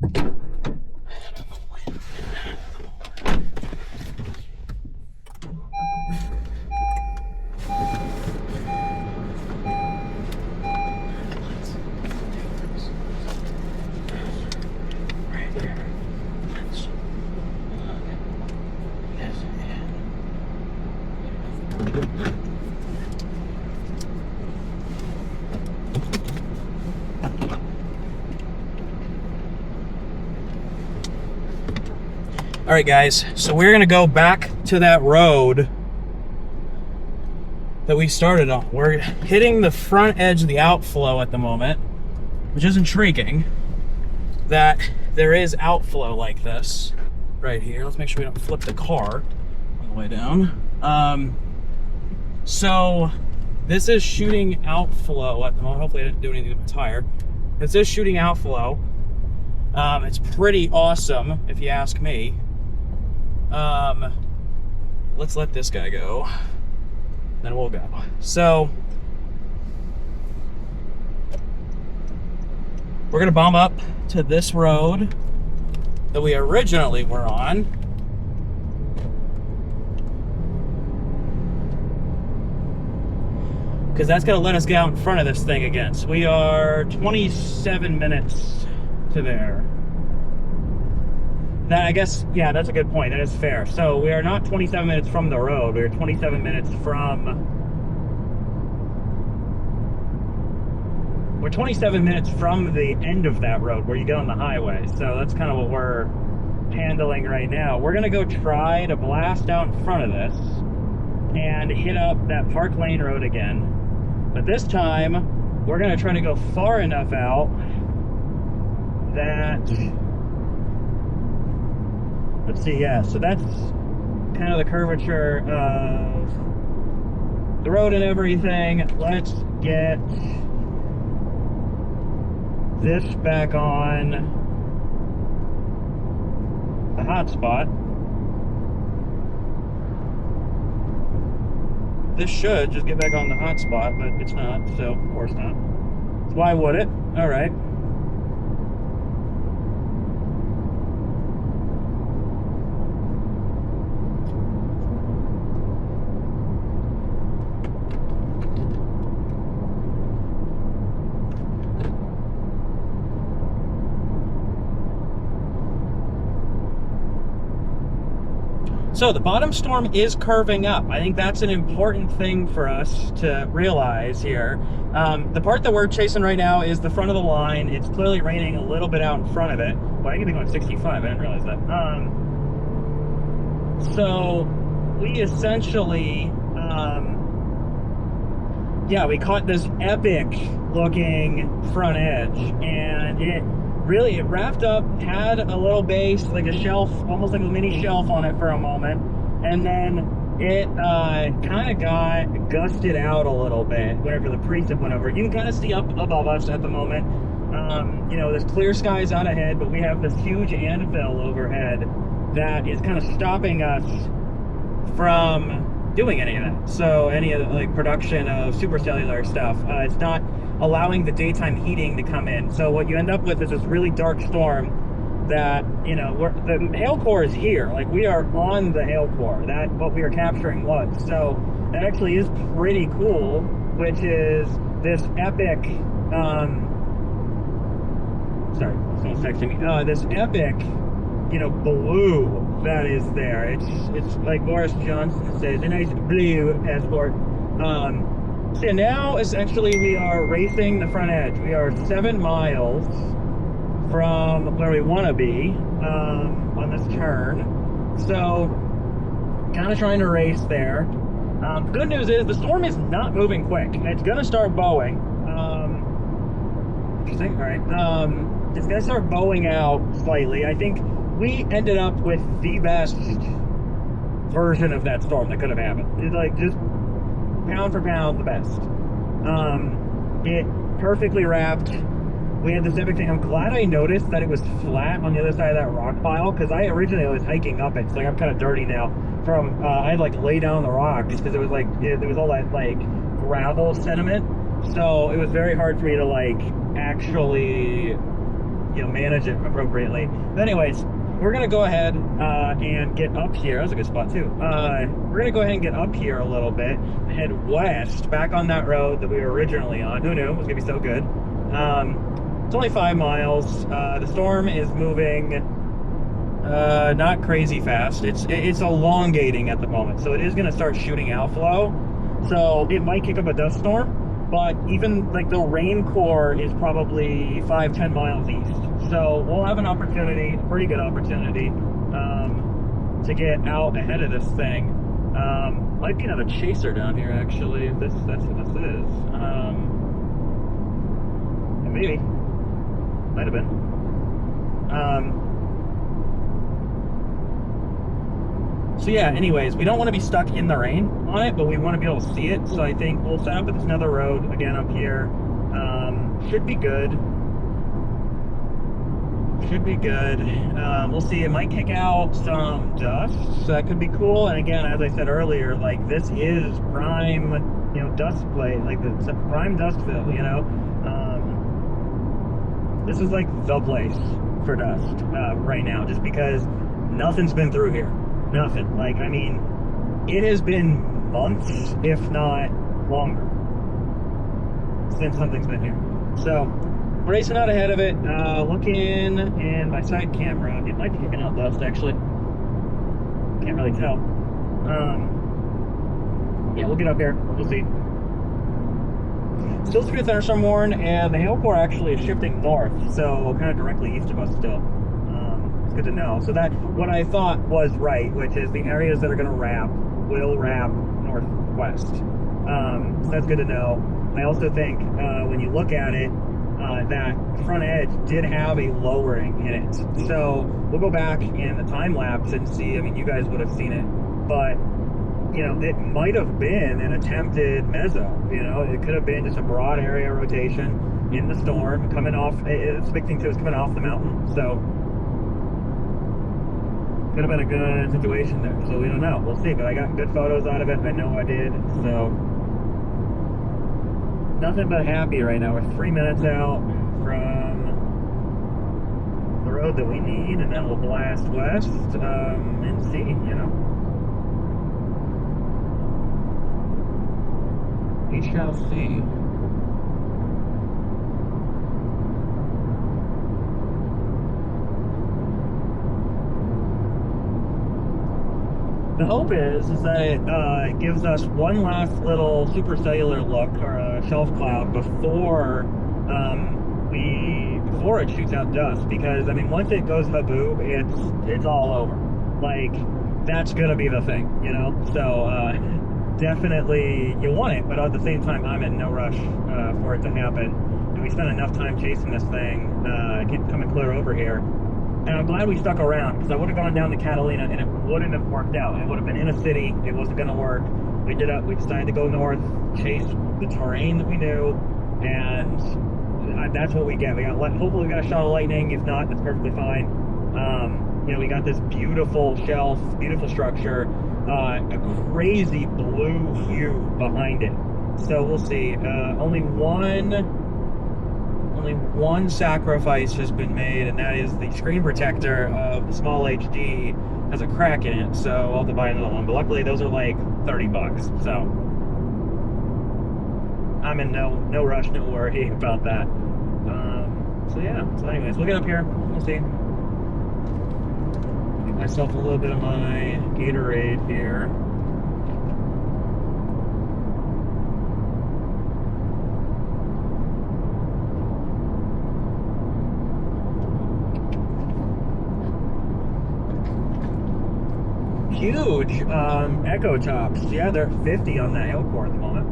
All right, guys, so we're gonna go back to that road that we started on. We're hitting the front edge of the outflow at the moment, which is intriguing that there is outflow like this right here. Let's make sure we don't flip the car on the way down. So this is shooting outflow at the moment. Hopefully I didn't do anything to my tire. This is shooting outflow. It's pretty awesome, if you ask me. Let's let this guy go, then we'll go. So we're gonna bomb up to this road that we originally were on. Because that's gonna let us get out in front of this thing again. So we are 27 minutes to there. That, I guess, yeah, that's a good point. That is fair. So we are not 27 minutes from the road. We are 27 minutes from... We're 27 minutes from the end of that road where you get on the highway. So that's kind of what we're handling right now. We're going to go try to blast out in front of this and hit up that Park Lane Road again. But this time, we're going to try to go far enough out that... Let's see, yeah, so that's kind of the curvature of the road and everything. Let's get this back on the hotspot. This should just get back on the hotspot, but it's not, so of course not. Why would it? All right. So the bottom storm is curving up. I think that's an important thing for us to realize here. The part that we're chasing right now is the front of the line. It's clearly raining a little bit out in front of it. Well, I can be going 65, I didn't realize that. So we essentially, yeah, we caught this epic looking front edge, and it wrapped up, had a little base, like a shelf, almost like a mini shelf on it for a moment, and then it kind of got gusted out a little bit whenever the precip went over. You can kind of see up above us at the moment. You know, there's clear skies out ahead, but we have this huge anvil overhead that is kind of stopping us from doing any of that. So any of the like production of supercellular stuff, it's not allowing the daytime heating to come in. So what you end up with is this really dark storm that, you know, the hail core is here. Like, we are on the hail core. That what we are capturing was. So that actually is pretty cool, which is this epic, sorry, someone's texting me. This epic, you know, blue that is there. It's like Boris Johnson says, a nice blue passport. So yeah, now essentially we are racing the front edge. We are 7 miles from where we want to be on this turn. So kind of trying to race there. The good news is the storm is not moving quick. It's going to start bowing. Interesting. All right. It's going to start bowing out slightly. I think we ended up with the best version of that storm that could have happened. It's like just pound for pound the best. It perfectly wrapped. We had this epic thing. I'm glad I noticed that it was flat on the other side of that rock pile, because I originally was hiking up it. So like, I'm kind of dirty now from I had like lay down the rocks because it was like there was all that like gravel sediment. So it was very hard for me to like actually manage it appropriately. But anyways, we're gonna go ahead and get up here. That was a good spot too. We're gonna go ahead and get up here a little bit and head west, back on that road that we were originally on. Who knew it was gonna be so good? It's only 5 miles. The storm is moving not crazy fast. It's elongating at the moment, so it is gonna start shooting outflow. So it might kick up a dust storm. But even like the rain core is probably 5-10 miles east. So we'll have an opportunity, a pretty good opportunity, to get out ahead of this thing. Might be another chaser down here actually, if that's what this is. Maybe. Might have been. So yeah, anyways, we don't want to be stuck in the rain on it, but we want to be able to see it. So I think we'll set up at this another road again up here. Should be good. Should be good. We'll see. It might kick out some dust, so that could be cool. And again, as I said earlier, like this is prime, dust plate, like it's a prime Dustville. This is like the place for dust right now, just because nothing's been through here. Nothing. Like, I mean, it has been months, if not longer, since something's been here. So, racing out ahead of it, looking in my side camera. It might be kicking out dust, actually. Can't really tell. Yeah, we'll get up here. We'll see. Still through the thunderstorm warn, and the hail core actually is shifting north, so kind of directly east of us still. Good to know. So that what I thought was right, which is the areas that are going to wrap will wrap northwest. So that's good to know. I also think when you look at it, that front edge did have a lowering in it. So we'll go back in the time lapse and see. I mean, you guys would have seen it, but it might have been an attempted mezzo. It could have been just a broad area rotation in the storm coming off. It's a big thing too. It's coming off the mountain, so. Could have been a good situation there, so we don't know. We'll see, but I got good photos out of it. I know I did, so nothing but happy right now. We're 3 minutes out from the road that we need, and then we'll blast west and see, We shall see. The hope is that it gives us one last little supercellular look or a shelf cloud before it shoots out dust, because I mean once it goes haboob, it's all over. Like that's gonna be the thing, So definitely you want it, but at the same time I'm in no rush for it to happen. And we spent enough time chasing this thing, coming clear over here. And I'm glad we stuck around, because I would have gone down to Catalina and it wouldn't have worked out. It would have been in a city. It wasn't going to work. We decided to go north, chase the terrain that we knew, and that's what we get. Hopefully we got a shot of lightning. If not, that's perfectly fine. We got this beautiful shelf, beautiful structure, a crazy blue hue behind it. So we'll see. Only one sacrifice has been made, and that is the screen protector of the small HD has a crack in it, so I'll have to buy another one. But luckily those are like $30, so I'm in no rush, no worry about that. So yeah, so anyways, we'll get up here, we'll see. Get myself a little bit of my Gatorade here. Huge echo tops. Yeah, they're 50 on that hail core at the moment.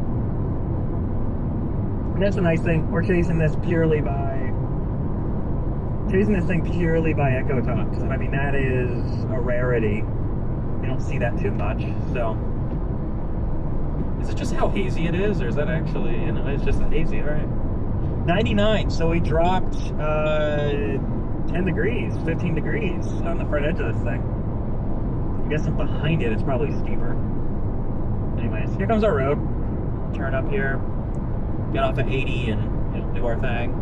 And that's a nice thing. We're chasing this thing purely by echo tops. And I mean, that is a rarity. You don't see that too much. So, is it just how hazy it is, or is that actually, it's just hazy, all right. 99, so we dropped 10 degrees, 15 degrees on the front edge of this thing. I'm guessing behind it, it's probably steeper. Anyways, here comes our road. Turn up here, get off at 80 and do our thing.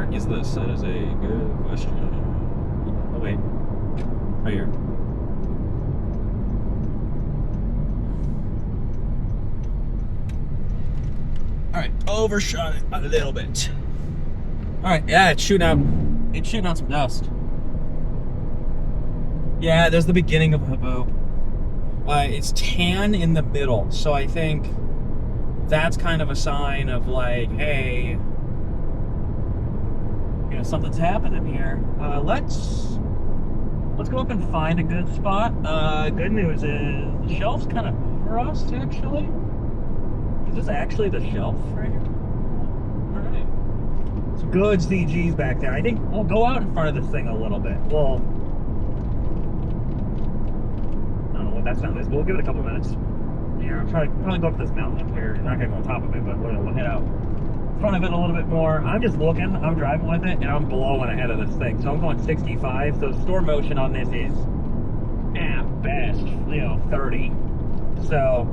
Where is this? That is a good question. Oh, wait. Right here. Alright, overshot it a little bit. Alright, yeah, it's shooting out some dust. Yeah, there's the beginning of a boob. It's tan in the middle, so I think that's kind of a sign of like, hey, you know, something's happening here. Let's go up and find a good spot. Good news is the shelf's kind of over us, actually. Is this actually the shelf right here? All right. Some good CGs back there. I think we'll go out in front of this thing a little bit. Well, I don't know what that sound is, but we'll give it a couple minutes. Yeah, I'll probably go up this mountain up here. Not gonna go on top of it, but we'll head out in front of it a little bit more. I'm just looking, I'm driving with it, and I'm blowing ahead of this thing. So I'm going 65, so storm motion on this is, at best, 30. So,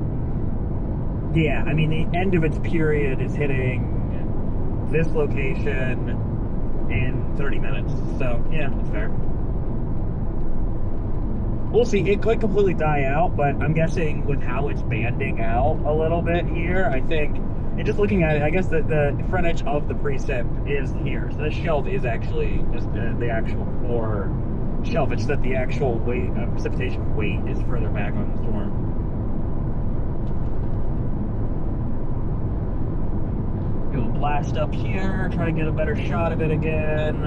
yeah, I mean, the end of its period is hitting this location in 30 minutes. So, yeah, that's fair. We'll see. It could completely die out, but I'm guessing with how it's banding out a little bit here, I think, and just looking at it, I guess the front edge of the precip is here. So this shelf is actually just the actual core shelf. It's that the actual weight, precipitation weight is further back on the storm. Go blast up here, try to get a better shot of it again.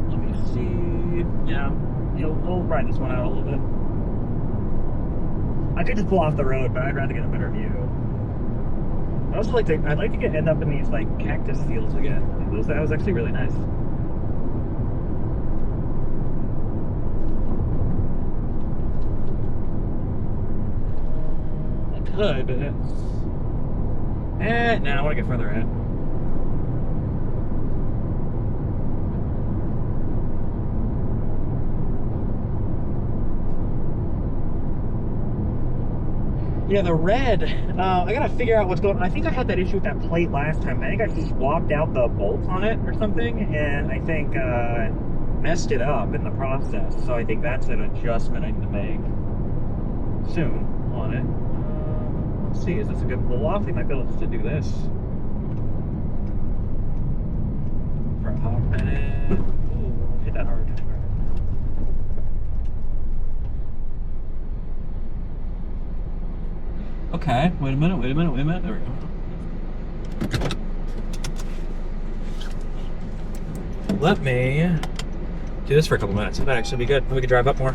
Let me see. Yeah. We'll ride this one out a little bit. I could just pull off the road, but I'd rather get a better view. I'd like to end up in these like cactus fields again. That was actually really nice. I could, but it's... nah, I want to get further in. Yeah, the red, I gotta figure out what's going on. I think I had that issue with that plate last time. I think I swapped out the bolts on it or something, and I think messed it up in the process. So I think that's an adjustment I need to make soon on it. Let's see, is this a good pull off? We might be able to do this for a hot minute. Ooh, hit that hard. Okay, wait a minute. There we go. Let me do this for a couple minutes. That actually be good. We can drive up more.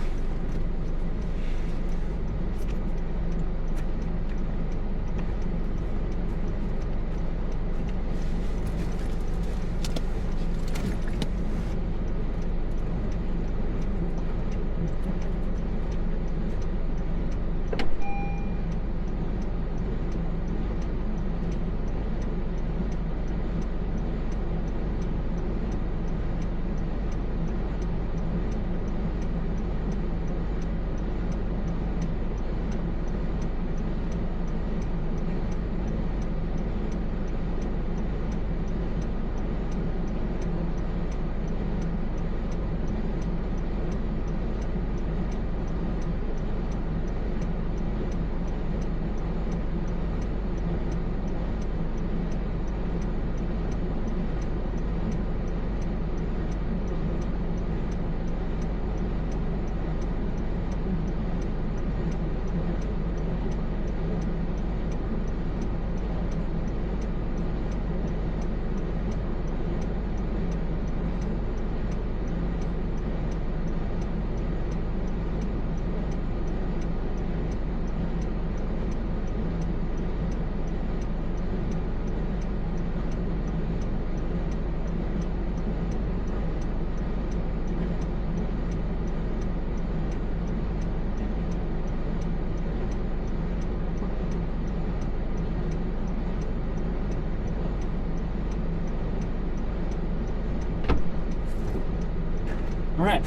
All right,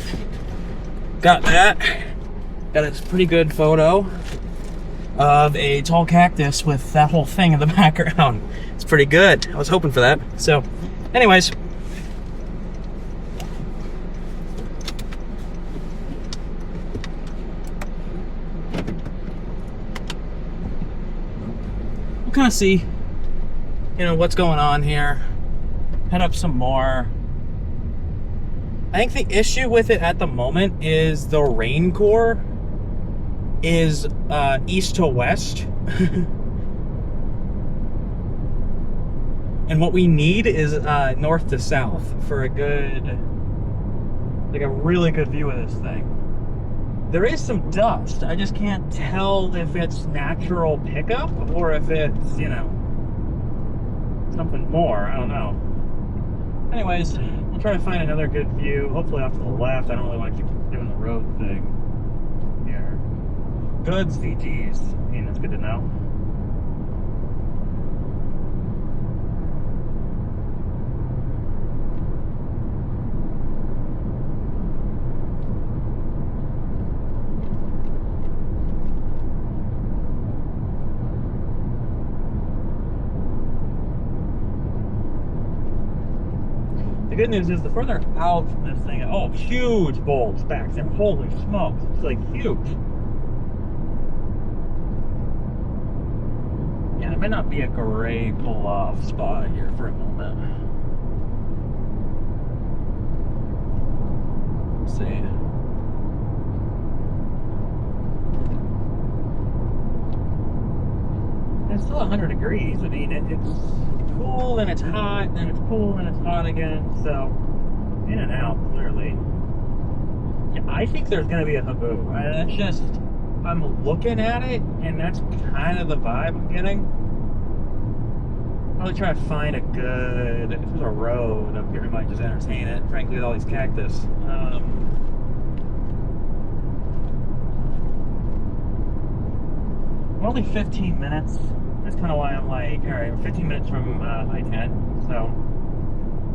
got that. Got a pretty good photo of a tall cactus with that whole thing in the background. It's pretty good. I was hoping for that. So, anyways, kind of see, you know, what's going on here. Head up some more. I think the issue with it at the moment is the rain core is east to west. And what we need is north to south for a good, like a really good view of this thing. There is some dust. I just can't tell if it's natural pickup or if it's, you know, something more. I don't know. Anyways, we'll try to find another good view. Hopefully off to the left. I don't really want to keep doing the road thing here. Good CGs. I mean, that's good to know. The good news is the further out from this thing, oh, huge bulge back there. Holy smokes, it's like huge. Yeah, there might not be a great pull-off spot here for a moment. Let's see. It's still 100 degrees. I mean, it's cool and it's hot, and it's cool and it's hot again. So, in and out, clearly. Yeah, I think there's going to be a haboo. That's just, I'm looking at it, and that's kind of the vibe I'm getting. Probably try to find a good, if there's a road up here, we might just entertain it. Frankly, with all these cactus. We're only 15 minutes. That's kind of why I'm like, all right, we're 15 minutes from I-10, so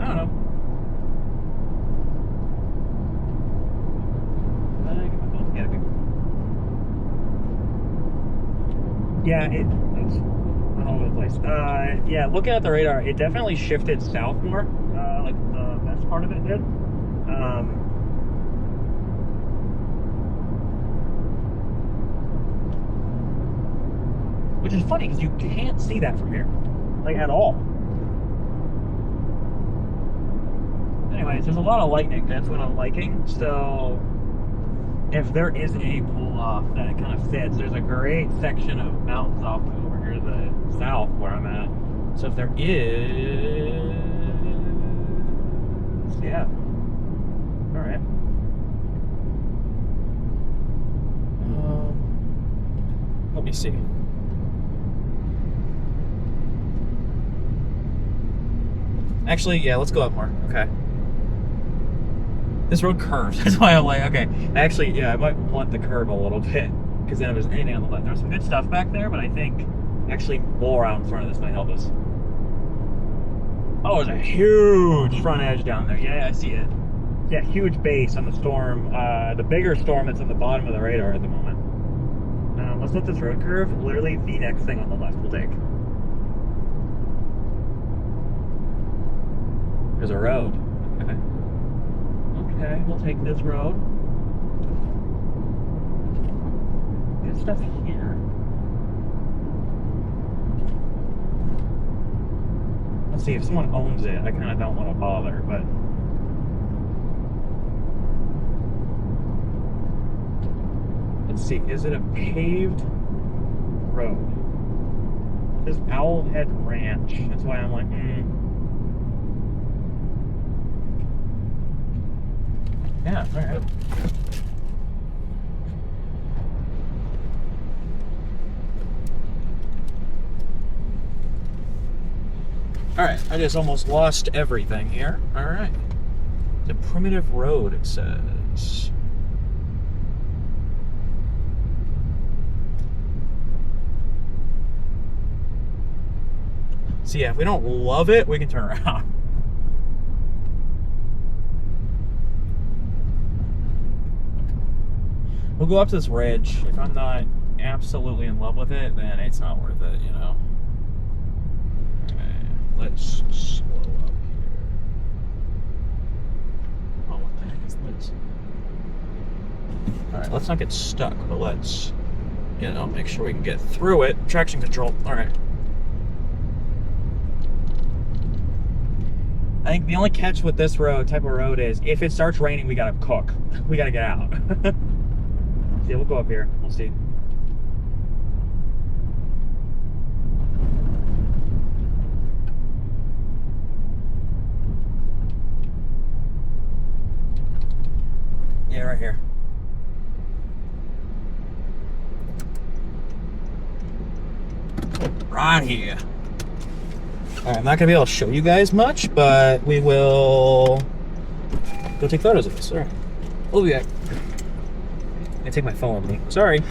I don't know. Yeah, it's all over the place. Yeah, looking at the radar, it definitely shifted south more. Like the best part of it did. Which is funny because you can't see that from here, like at all. Anyways, there's a lot of lightning. That's what I'm liking. So if there is a pull off that kind of fits, there's a great section of mountains off over here to the south where I'm at. So if there is, yeah, all right. Let me see. Actually, yeah, let's go up more. Okay. This road curves. That's why I'm like, okay. Actually, yeah, I might want the curve a little bit, because then if there's anything on the left, there's some good stuff back there, but I think actually more out in front of this might help us. Oh, there's a huge front edge down there. Yeah, I see it. Yeah, huge base on the storm. The bigger storm that's on the bottom of the radar at the moment. Let's let this road curve. Literally, the next thing on the left we'll take. There's a road. Okay. Okay, we'll take this road. Good stuff here. Let's see, if someone owns it, I kind of don't want to bother, but... Let's see, is it a paved road? This is Owlhead Ranch. That's why I'm like, Yeah, all right. All right, I just almost lost everything here. All right. The primitive road, it says. So yeah, if we don't love it, we can turn around. We'll go up to this ridge. If I'm not absolutely in love with it, then it's not worth it, you know. Okay, let's slow up here. Oh, what the heck is this? Alright, let's not get stuck, but let's, you know, make sure we can get through it. Traction control. Alright. I think the only catch with this type of road is if it starts raining, we gotta cook. We gotta get out. See, we'll go up here. We'll see. Yeah, right here. Right here. All right, I'm not gonna be able to show you guys much, but we will go take photos of this. All right, we'll be back. I take my phone with me. Sorry.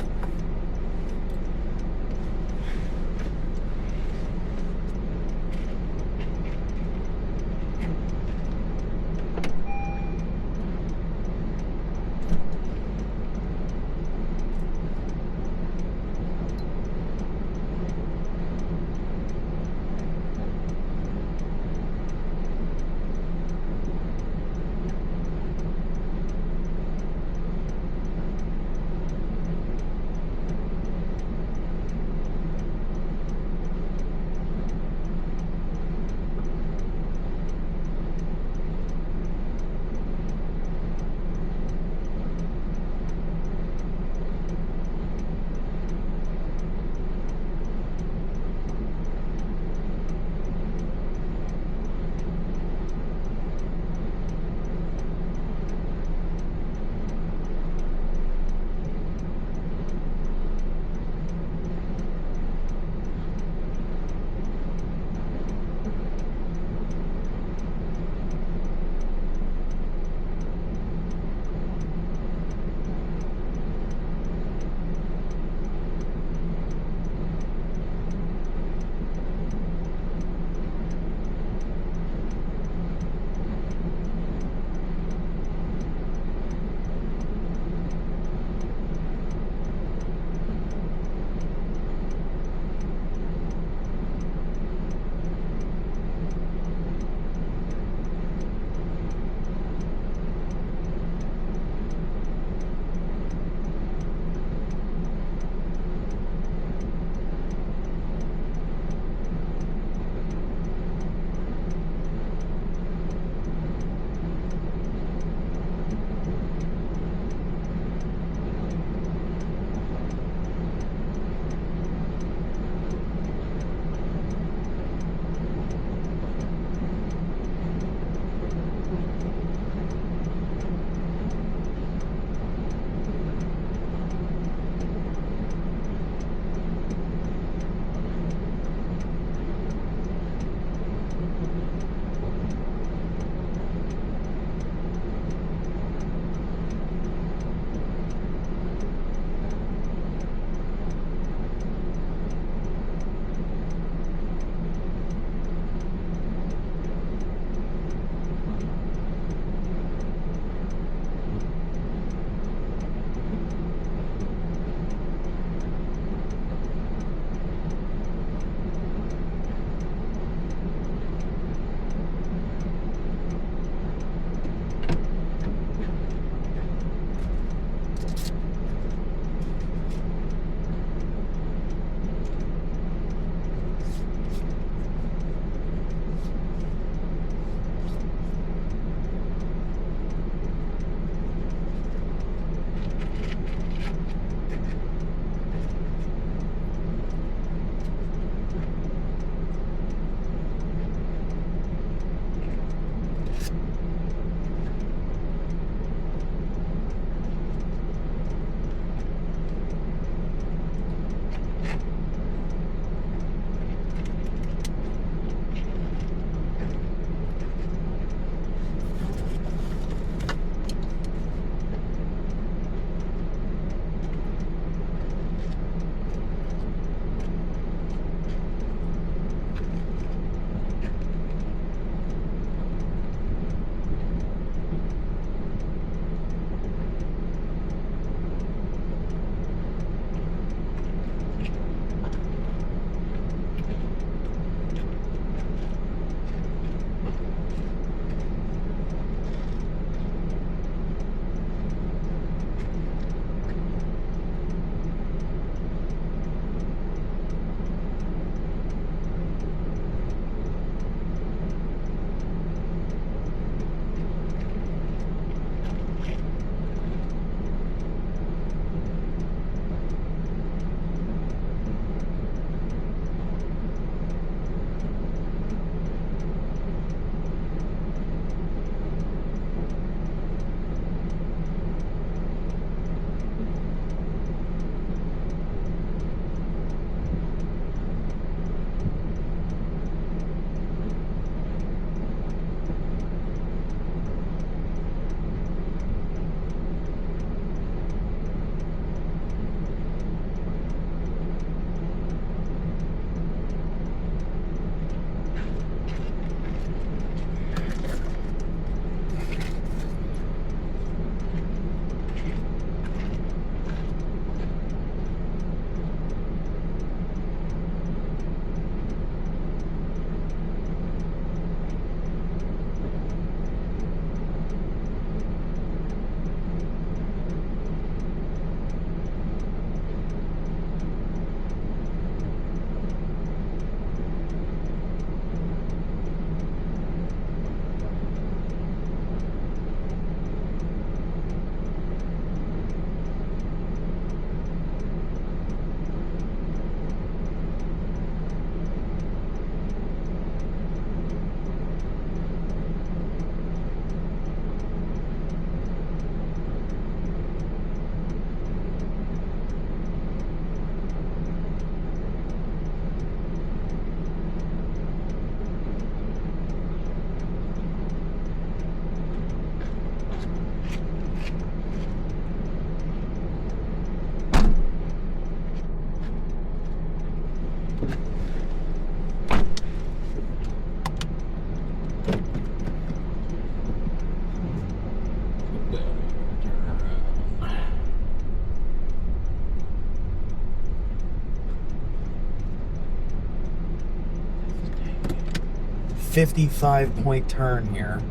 55-point turn here.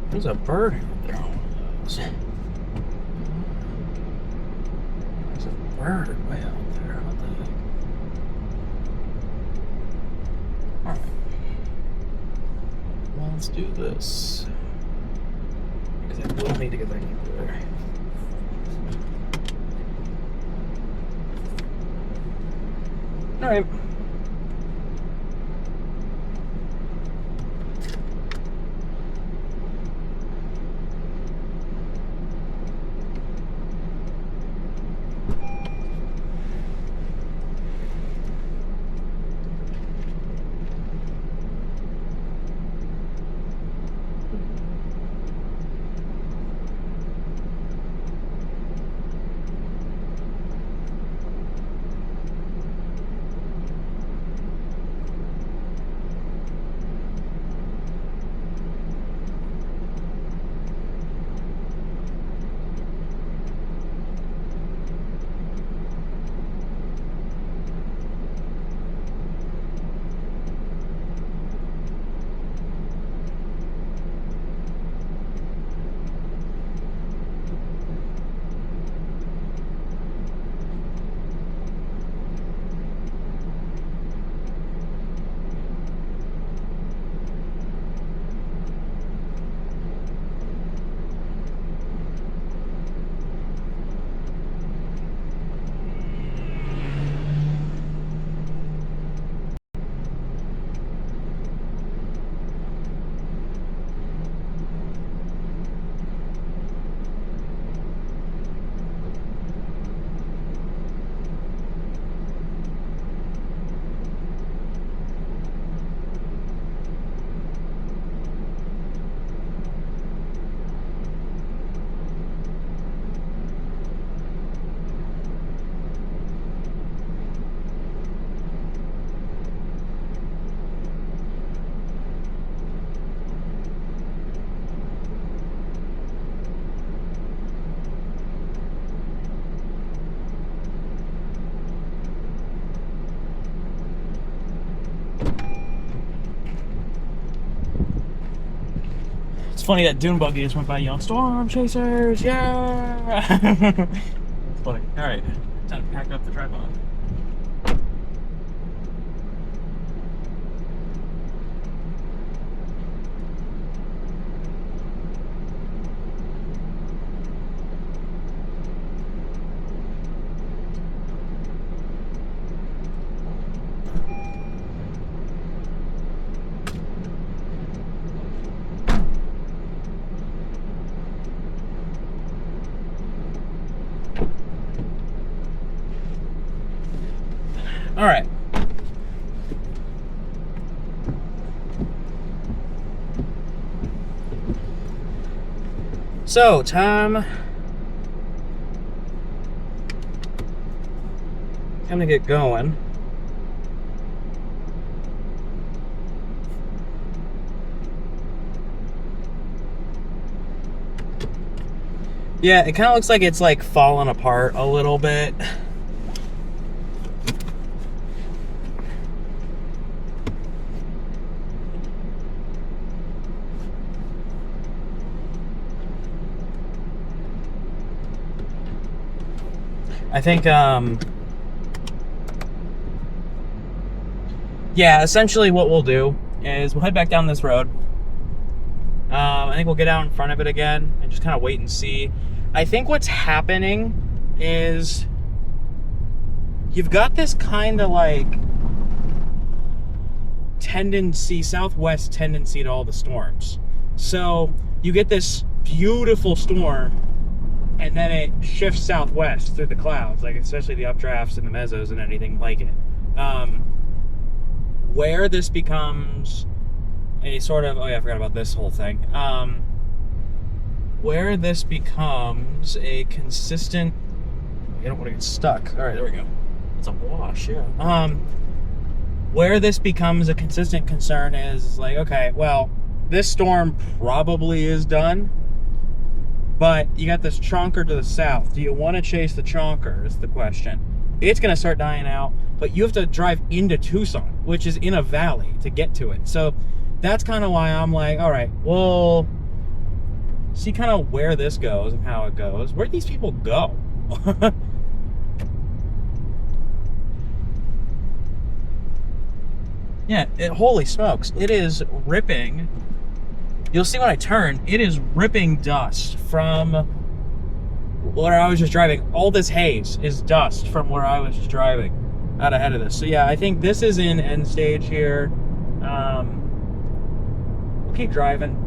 There's a bird out there. There's a bird way out there. What the heck? Alright. Well, let's do this. Because I will need to get back into there. Alright. Funny that dune buggy just went by yelling, "Storm Chasers, yeah!" It's funny. Alright, time to pack up the tripod. All right. So, time to get going. Yeah, it kind of looks like it's like falling apart a little bit. I think, yeah, essentially what we'll do is we'll head back down this road. I think we'll get out in front of it again and just kind of wait and see. I think what's happening is you've got this kind of like tendency, southwest tendency to all the storms. So you get this beautiful storm and then it shifts southwest through the clouds, like especially the updrafts and the mesos and anything like it. Where this becomes a sort of, oh yeah, I forgot about this whole thing. Where this becomes a consistent, I don't want to get stuck. All right, there we go. It's a wash, yeah. Where this becomes a consistent concern is like, okay, well, this storm probably is done, but you got this chonker to the south. Do you want to chase the chonker is the question. It's going to start dying out, but you have to drive into Tucson, which is in a valley to get to it. So that's kind of why I'm like, all right, well, see kind of where this goes and how it goes. Where'd these people go? Yeah, holy smokes. It is ripping. You'll see when I turn, it is ripping dust from where I was just driving. All this haze is dust from where I was just driving out ahead of this. So yeah, I think this is in end stage here. We'll keep driving.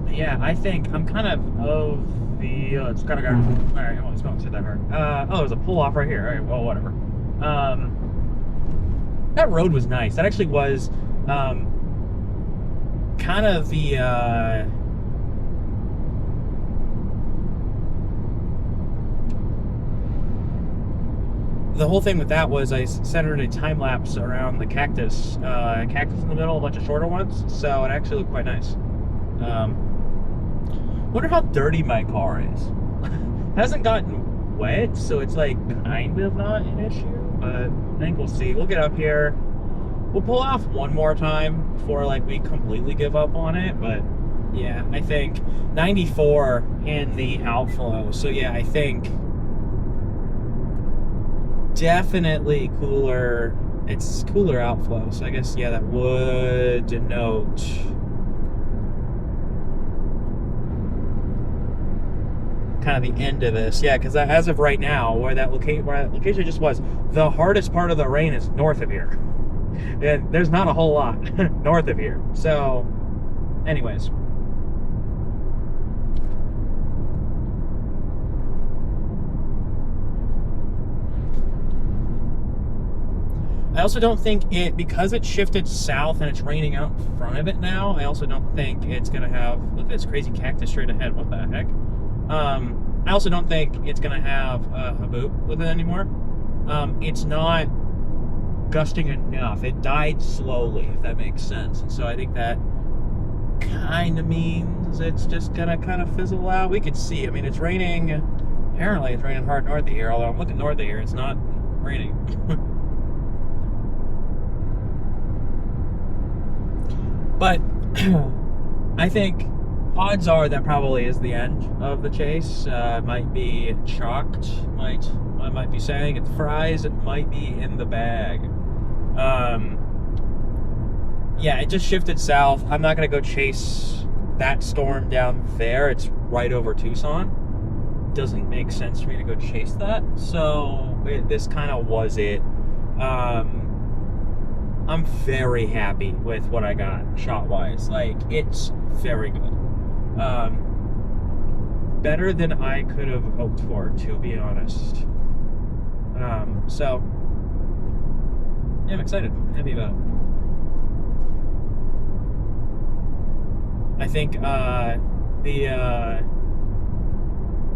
Yeah, I think I'm kind of the, it's kind of got, all right, holy smokes, hit that hard. Oh, there's a pull off right here. All right, well, whatever. That road was nice. That actually was kind of the whole thing with that was I centered a time lapse around the cactus in the middle, a bunch of shorter ones, so it actually looked quite nice. Wonder how dirty my car is. Hasn't gotten wet, so it's like kind of not an issue, but I think we'll see. We'll get up here. We'll pull off one more time before like we completely give up on it, but yeah, I think 94 in the outflow. So yeah, I think definitely cooler. It's cooler outflow, so I guess yeah, that would denote kind of the end of this. Yeah, because as of right now, where that location just was, the hardest part of the rain is north of here. And there's not a whole lot north of here. So, anyways. I also don't think because it shifted south and it's raining out in front of it now, I also don't think it's going to have, look at this crazy cactus straight ahead, what the heck? I also don't think it's going to have a haboop with it anymore. It's not gusting enough. It died slowly, if that makes sense. And so I think that kind of means it's just going to kind of fizzle out. We could see. I mean, it's raining. Apparently, it's raining hard north of here. Although I'm looking north of here, it's not raining. But I think odds are that probably is the end of the chase. Might be chalked. I might be saying it's fries. It might be in the bag. Yeah, it just shifted south. I'm not gonna go chase that storm down there. It's right over Tucson. Doesn't make sense for me to go chase that. So this kind of was it. I'm very happy with what I got shot-wise. Like, it's very good. Better than I could have hoped for, to be honest. So, yeah, I'm excited. I'm happy about it. I think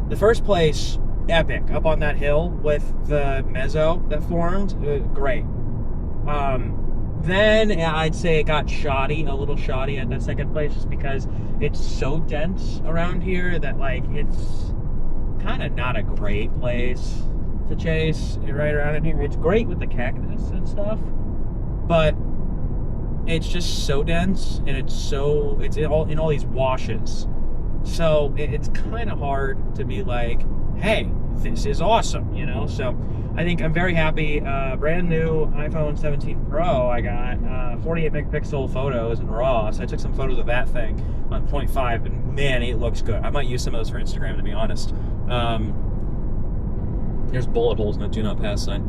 the first place, epic, up on that hill with the mezzo that formed, great. Then I'd say it got shoddy, a little shoddy at that second place, just because it's so dense around here that, like, it's kind of not a great place to chase right around in here. It's great with the cactus and stuff, but it's just so dense, and it's in all these washes. So it's kind of hard to be like, hey, this is awesome, you know? So I think I'm very happy. Brand new iPhone 17 Pro, I got 48 megapixel photos in RAW, so I took some photos of that thing on 0.5, and man, it looks good. I might use some of those for Instagram, to be honest. There's bullet holes in the do not pass sign.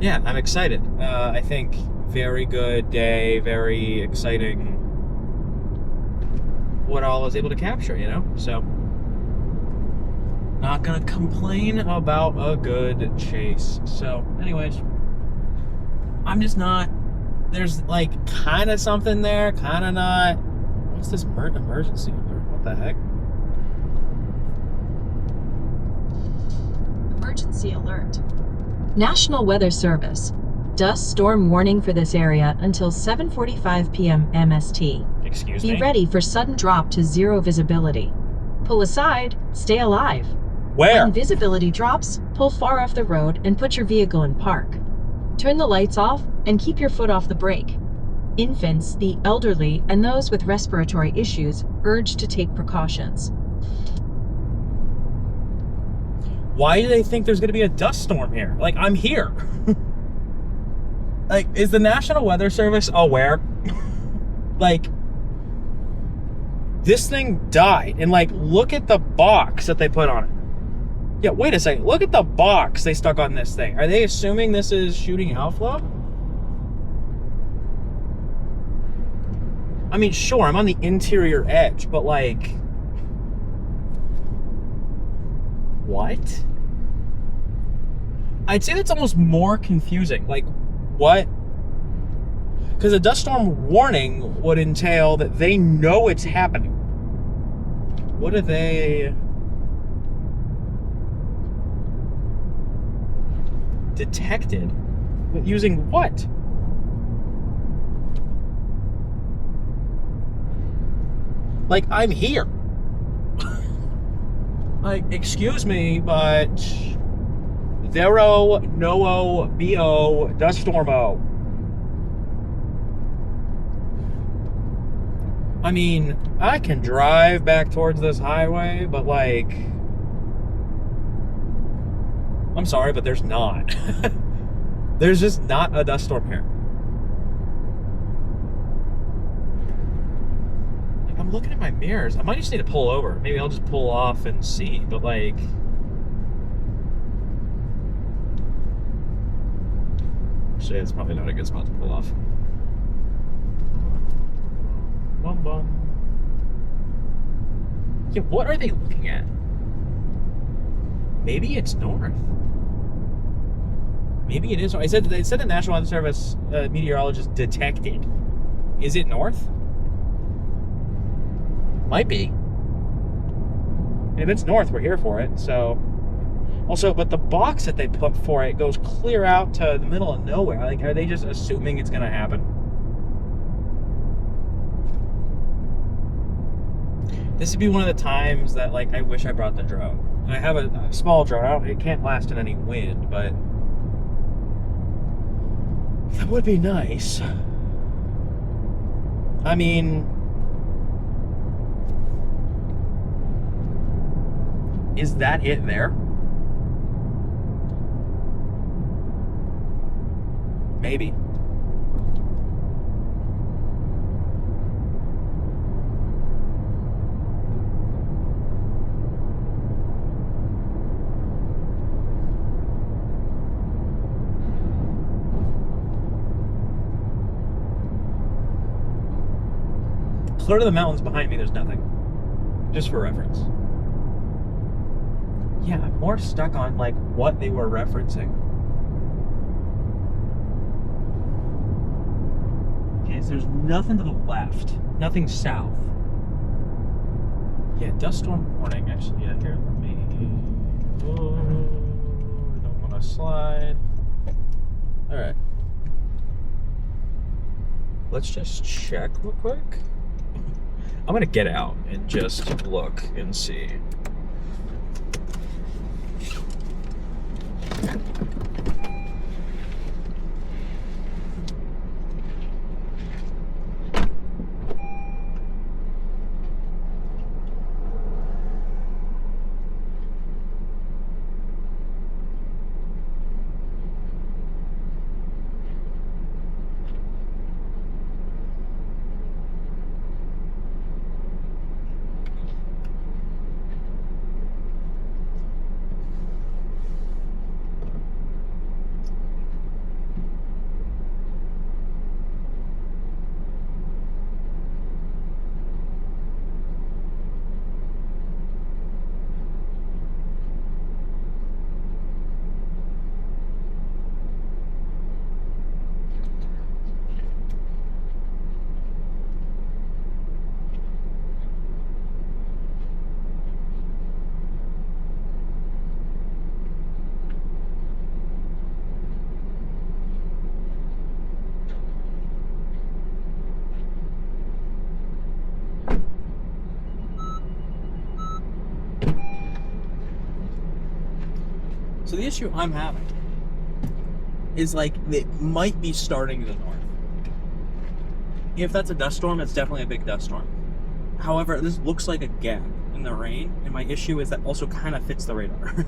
Yeah, I'm excited. I think very good day, very exciting what all I was able to capture, you know? So, not gonna complain about a good chase. So, anyways, I'm just not, there's like kind of something there, kind of not. What's this emergency alert? What the heck? Emergency alert. National Weather Service. Dust storm warning for this area until 7:45 p.m. MST. Excuse Be me? ready for sudden drop to zero visibility. Pull aside, stay alive. Where? When visibility drops, pull far off the road and put your vehicle in park. Turn the lights off and keep your foot off the brake. Infants, the elderly, and those with respiratory issues urged to take precautions. Why do they think there's going to be a dust storm here? Like, I'm here. Like, is the National Weather Service aware? Like, this thing died. And, like, look at the box that they put on it. Yeah, wait a second. Look at the box they stuck on this thing. Are they assuming this is shooting outflow? I mean, sure, I'm on the interior edge, but, like... What? I'd say that's almost more confusing. Like, what? Because a dust storm warning would entail that they know it's happening. What are they... detected? But using what? Like, I'm here. Like, excuse me, but... Vero, Noo, Bo, Dust Stormo. I mean, I can drive back towards this highway, but like... I'm sorry, but there's not. There's just not a dust storm here. Like, I'm looking at my mirrors. I might just need to pull over. Maybe I'll just pull off and see, but like... Actually, it's probably not a good spot to pull off. Bum bum. Yeah, what are they looking at? Maybe it's north. Maybe it is. They said the National Weather Service meteorologist detected. Is it north? Might be. And if it's north, we're here for it. So. Also, but the box that they put for it goes clear out to the middle of nowhere. Like, are they just assuming it's going to happen? This would be one of the times that, like, I wish I brought the drone. I have a small drone. It can't last in any wind, but that would be nice. I mean, is that it there? Maybe. Clear to the mountains behind me, there's nothing. Just for reference. Yeah, I'm more stuck on like what they were referencing. Okay, so there's nothing to the left. Nothing south. Yeah, dust storm warning. Actually, yeah, here, let me... Oh, I don't want to slide. Alright. Let's just check real quick. I'm gonna get out and just look and see. the issue I'm having is like it might be starting to the north. If that's a dust storm, it's definitely a big dust storm. However, this looks like a gap in the rain, and my issue is that also kind of fits the radar.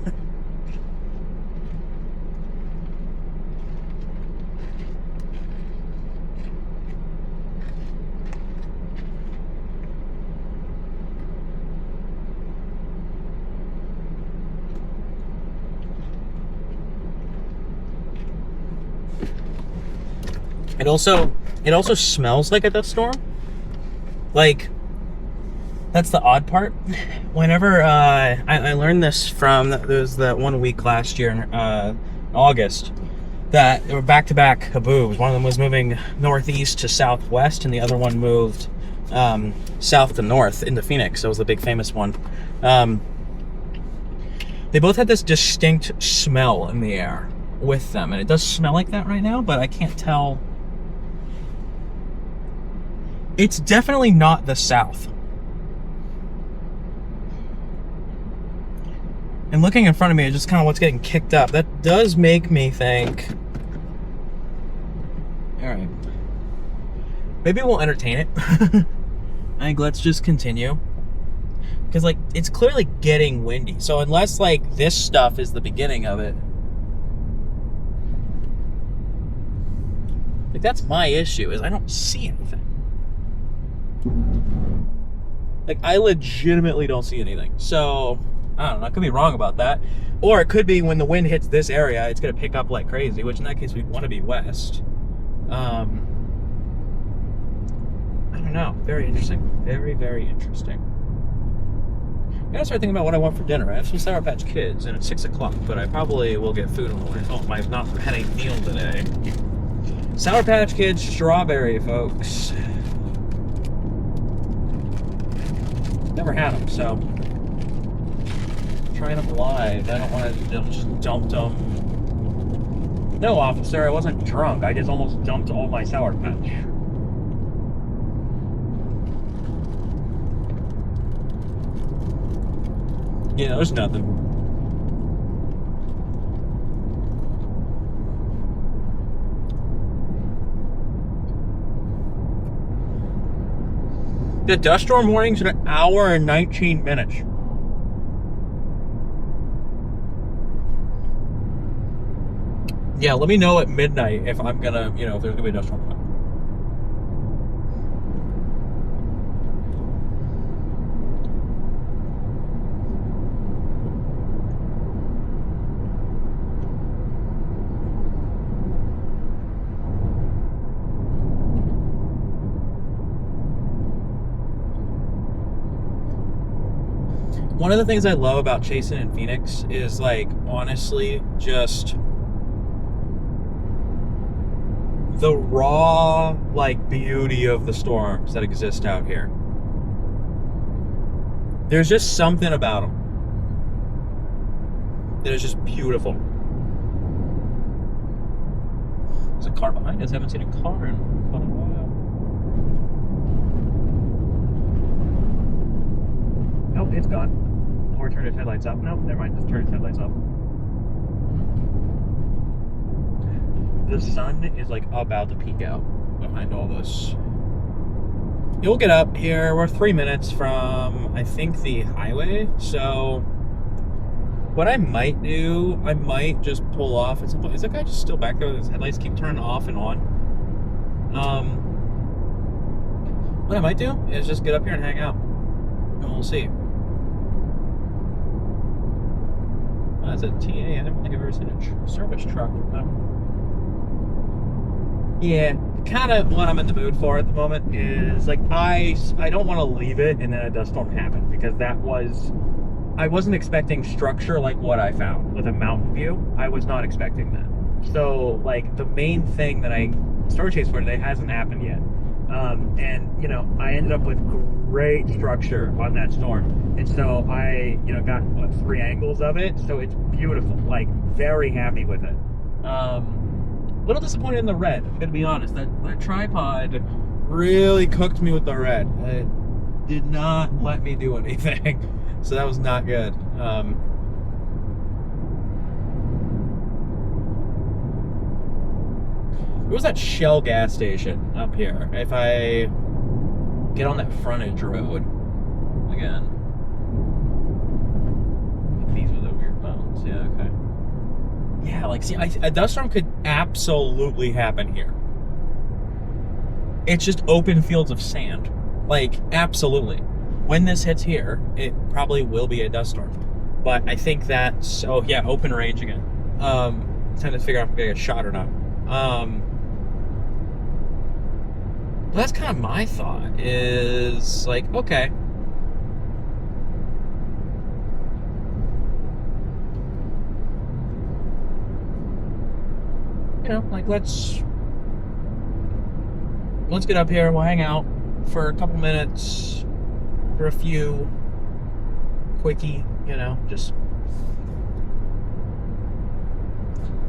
It also smells like a dust storm. Like, that's the odd part. Whenever I learned this from, there was that 1 week last year in August that there were back-to-back haboobs. One of them was moving northeast to southwest, and the other one moved south to north into Phoenix. That was the big famous one. They both had this distinct smell in the air with them, and it does smell like that right now, but I can't tell. It's definitely not the south. And looking in front of me, it's just kind of what's getting kicked up. That does make me think, all right, maybe we'll entertain it. I think let's just continue. Because, like, it's clearly getting windy. So unless, like, this stuff is the beginning of it, like, that's my issue, is I don't see anything. Like, I legitimately don't see anything. So, I don't know, I could be wrong about that. Or it could be when the wind hits this area, it's going to pick up like crazy, which in that case, we'd want to be west. I don't know. Very interesting. Very, very interesting. I gotta start thinking about what I want for dinner. I have some Sour Patch Kids, and it's 6 o'clock, but I probably will get food on the way home. I've not had a meal today. Sour Patch Kids strawberry, folks. Never had them, so trying them live. I don't want to just dump them. No, officer, I wasn't drunk. I just almost dumped all my Sour Patch. Yeah, there's nothing. The dust storm warning's an hour and 19 minutes. Yeah, let me know at midnight if I'm gonna, if there's gonna be a dust storm. One of the things I love about chasing in Phoenix is, like, honestly, just the raw, like, beauty of the storms that exist out here. There's just something about them that is just beautiful. There's a car behind us. I haven't seen a car in quite a while. Nope, it's gone. Or turn its headlights up. Nope, never mind. Just turn its headlights up. The sun is, like, about to peek out behind all this. You'll get up here. We're 3 minutes from, I think, the highway. So what I might do, I might just pull off at some point. Is that guy just still back there with his headlights keep turning off and on? What I might do is just get up here and hang out. And we'll see. That's a TA. I don't think I've ever seen a service truck from them. Yeah, kind of what I'm in the mood for at the moment is, like, I don't want to leave it and then a dust storm happen, because I wasn't expecting structure like what I found with a mountain view. I was not expecting that. So, like, the main thing that I Storm Chase for today hasn't happened yet. And, I ended up with great structure on that storm. And so I, got, 3 angles of it. So it's beautiful, like, very happy with it. A little disappointed in the red, I'm gonna be honest. That tripod really cooked me with the red. It did not let me do anything. So that was not good. was that Shell gas station up here? If I get on that frontage road again. These are the weird mountains. Yeah, okay. Yeah, like, see, a dust storm could absolutely happen here. It's just open fields of sand. Like, absolutely. When this hits here, it probably will be a dust storm. But I think that's, oh yeah, open range again. Trying to figure out if I'm gonna get shot or not. Well, that's kind of my thought, is like, okay. You know, like, let's get up here, we'll hang out for a couple minutes, for a few quickie, you know, just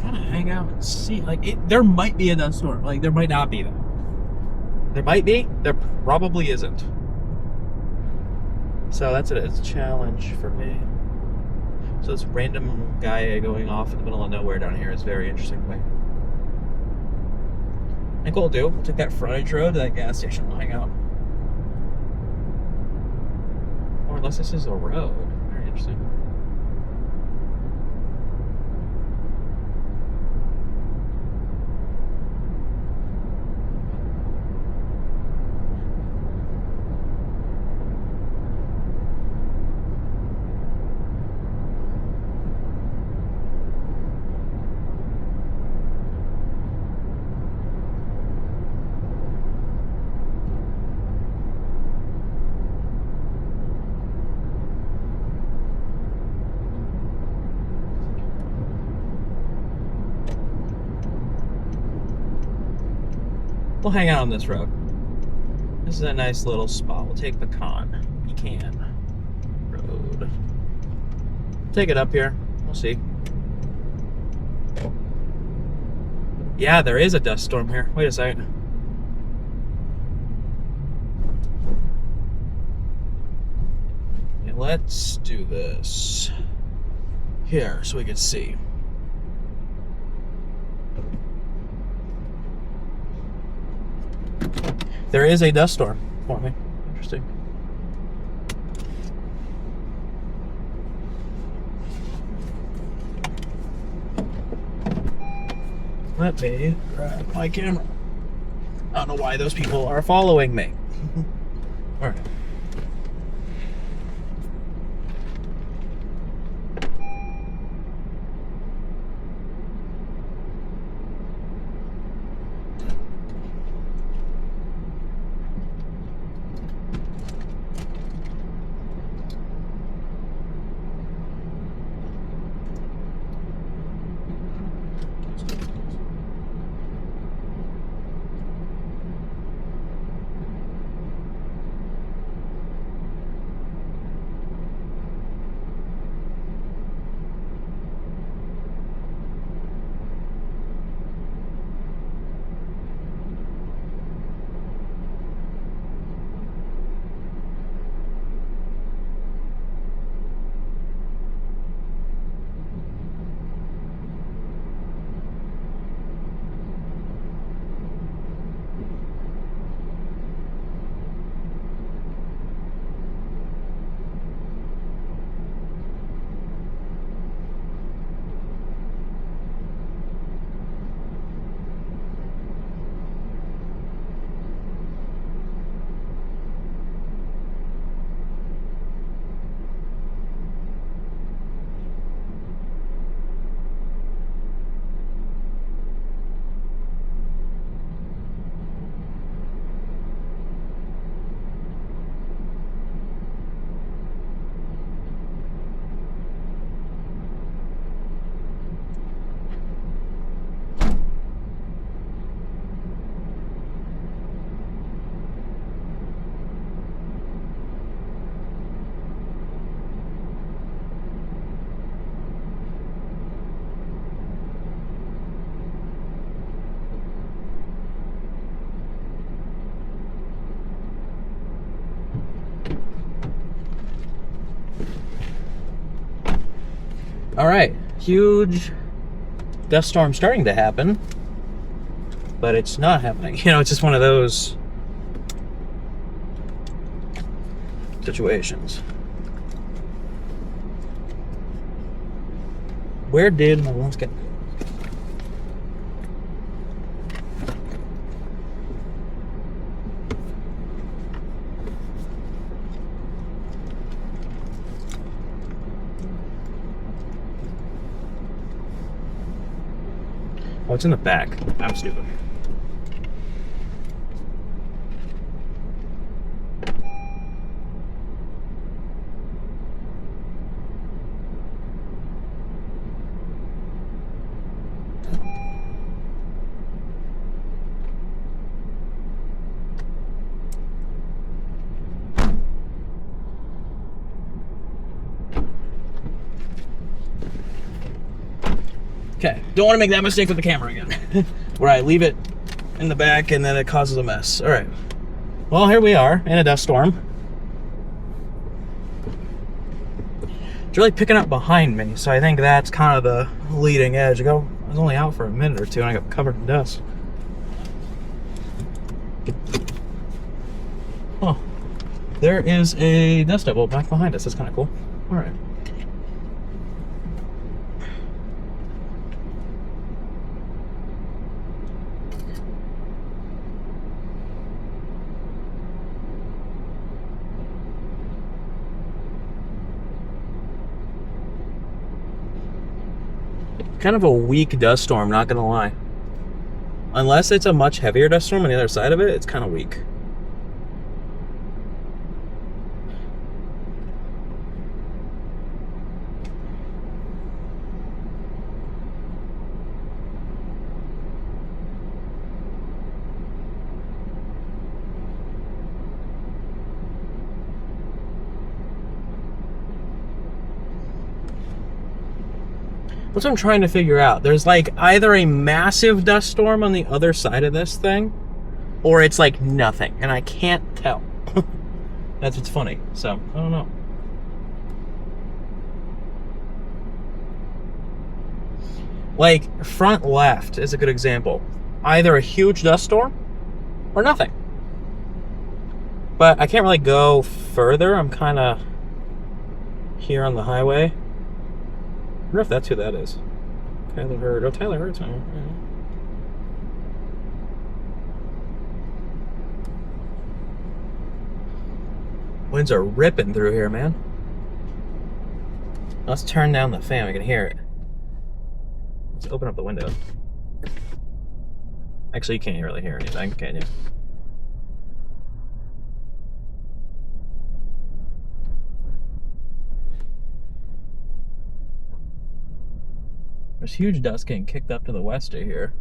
kind of hang out and see. Like, there might be a dust storm. Like, there might not be, though. There might be. There probably isn't. So that's a challenge for me. So this random guy going off in the middle of nowhere down here is very interesting to me. I think what we'll do, we'll take that frontage road to that gas station, we'll hang out. Or unless this is a road. Very interesting. We'll hang out on this road. This is a nice little spot. We'll take the Pecan Road. Take it up here. We'll see. Yeah, there is a dust storm here. Wait a second. Yeah, let's do this here so we can see. There is a dust storm forming. Interesting. Let me grab my camera. I don't know why those people are following me. All right. All right, huge dust storm starting to happen, but it's not happening. You know, it's just one of those situations. Where did my let's get? Oh, it's in the back. I'm stupid. Okay, don't want to make that mistake with the camera again, where I leave it in the back and then it causes a mess. All right, well, here we are in a dust storm. It's really picking up behind me, so I think that's kind of the leading edge. I was only out for a minute or two and I got covered in dust. Oh, there is a dust devil back behind us. That's kind of cool. All right. Kind of a weak dust storm, not gonna lie. Unless it's a much heavier dust storm on the other side of it, it's kind of weak. That's what I'm trying to figure out. There's like either a massive dust storm on the other side of this thing, or it's like nothing, and I can't tell. That's what's funny. So, I don't know. Like, front left is a good example. Either a huge dust storm, or nothing. But I can't really go further. I'm kind of here on the highway. I wonder if that's who that is. Tyler Hurd. Oh, Tyler Hurd's on here. Winds are ripping through here, man. Let's turn down the fan. We can hear it. Let's open up the window. Actually, you can't really hear anything, can you? There's huge dust getting kicked up to the west of here.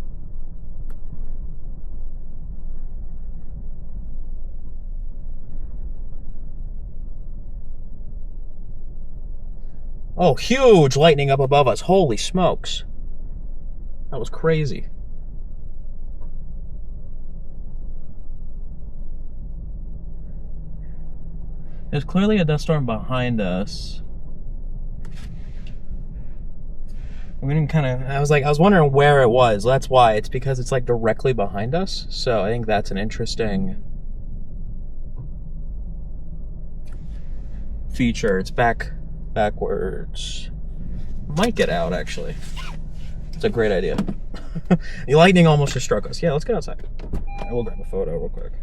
Oh, huge lightning up above us. Holy smokes. That was crazy. There's clearly a dust storm behind us. We didn't I was wondering where it was. That's why. It's because it's like directly behind us. So I think that's an interesting feature. It's backwards. Might get out, actually. It's a great idea. The lightning almost just struck us. Yeah, let's get outside. I will grab a photo real quick.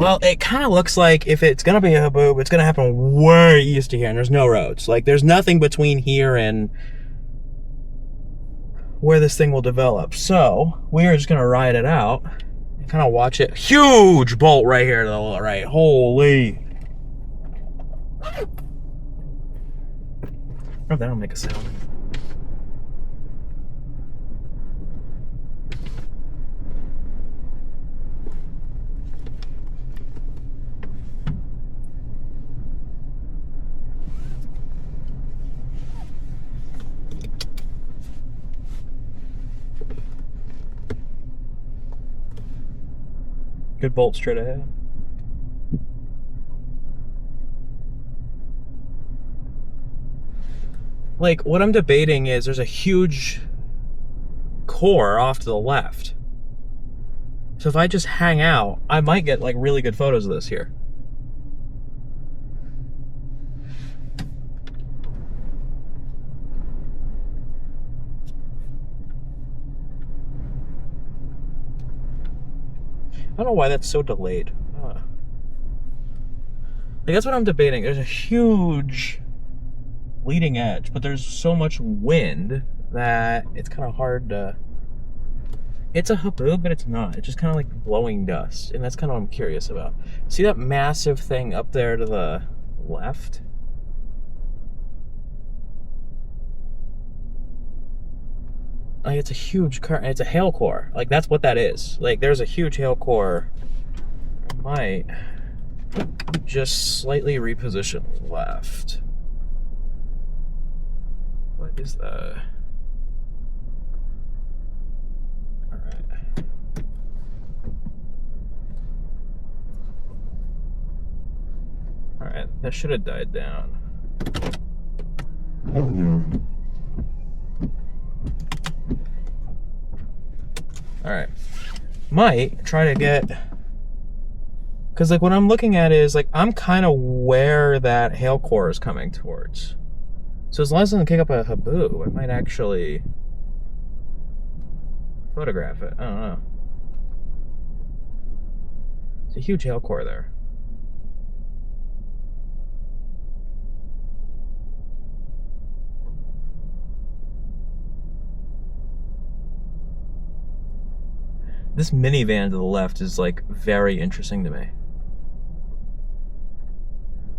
Well, it kind of looks like if it's going to be a haboob, it's going to happen way east of here, and there's no roads. Like, there's nothing between here and where this thing will develop. So, we're just going to ride it out and kind of watch it. Huge bolt right here to the right. Holy. Oh, that'll make a sound. Good bolt straight ahead. Like, what I'm debating is there's a huge core off to the left. So if I just hang out, I might get like really good photos of this here. I don't know why that's so delayed. Like, that's what I'm debating. There's a huge leading edge, but there's so much wind that it's kind of hard to... It's a haboob, but it's not. It's just kind of like blowing dust, and that's kind of what I'm curious about. See that massive thing up there to the left? Like, it's a huge current. It's a hail core. Like, that's what that is. Like, there's a huge hail core. I might just slightly reposition left. What is that? All right. All right. That should have died down. Alright. Might try to get... Because, like, what I'm looking at is, like, I'm kind of where that hail core is coming towards. So as long as it doesn't kick up a haboob, I might actually photograph it. I don't know. It's a huge hail core there. This minivan to the left is, like, very interesting to me.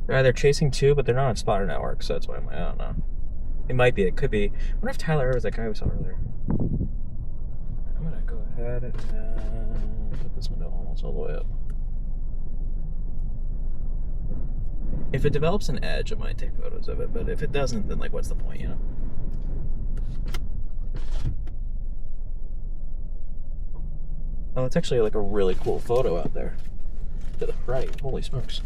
They're either chasing two, but they're not on spotter network, so that's why I don't know. It might be, it could be. I wonder if Tyler was that guy we saw earlier. I'm gonna go ahead and put this window almost all the way up. If it develops an edge, I might take photos of it, but if it doesn't, then, like, what's the point, you know? Oh, it's actually like a really cool photo out there. To the right. Holy smokes.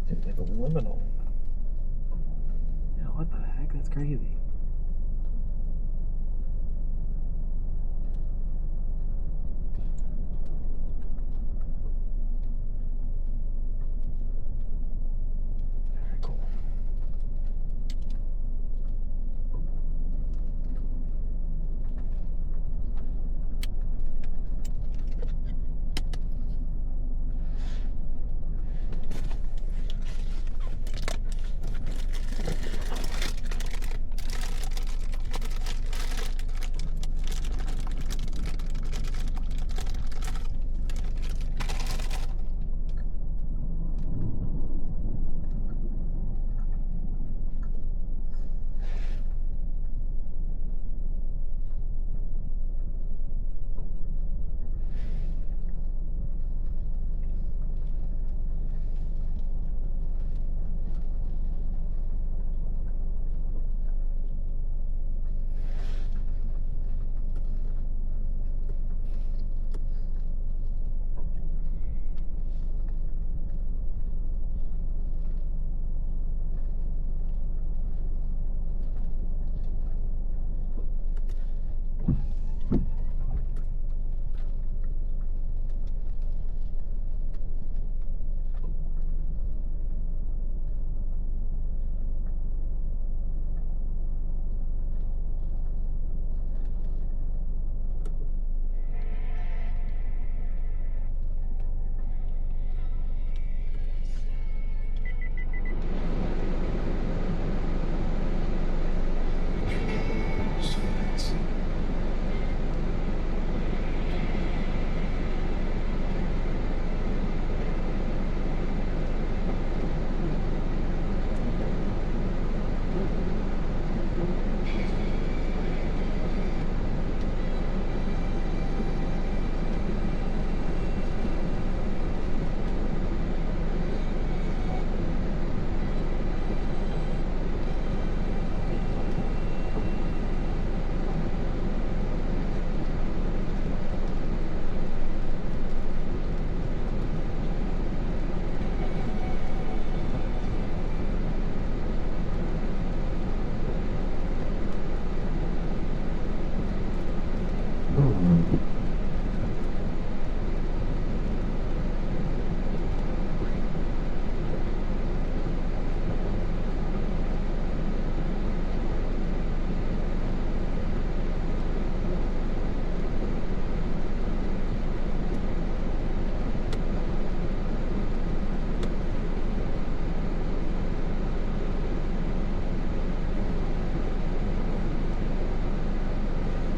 Dude, like a liminal. Yeah, what the heck? That's crazy. Alright, cool.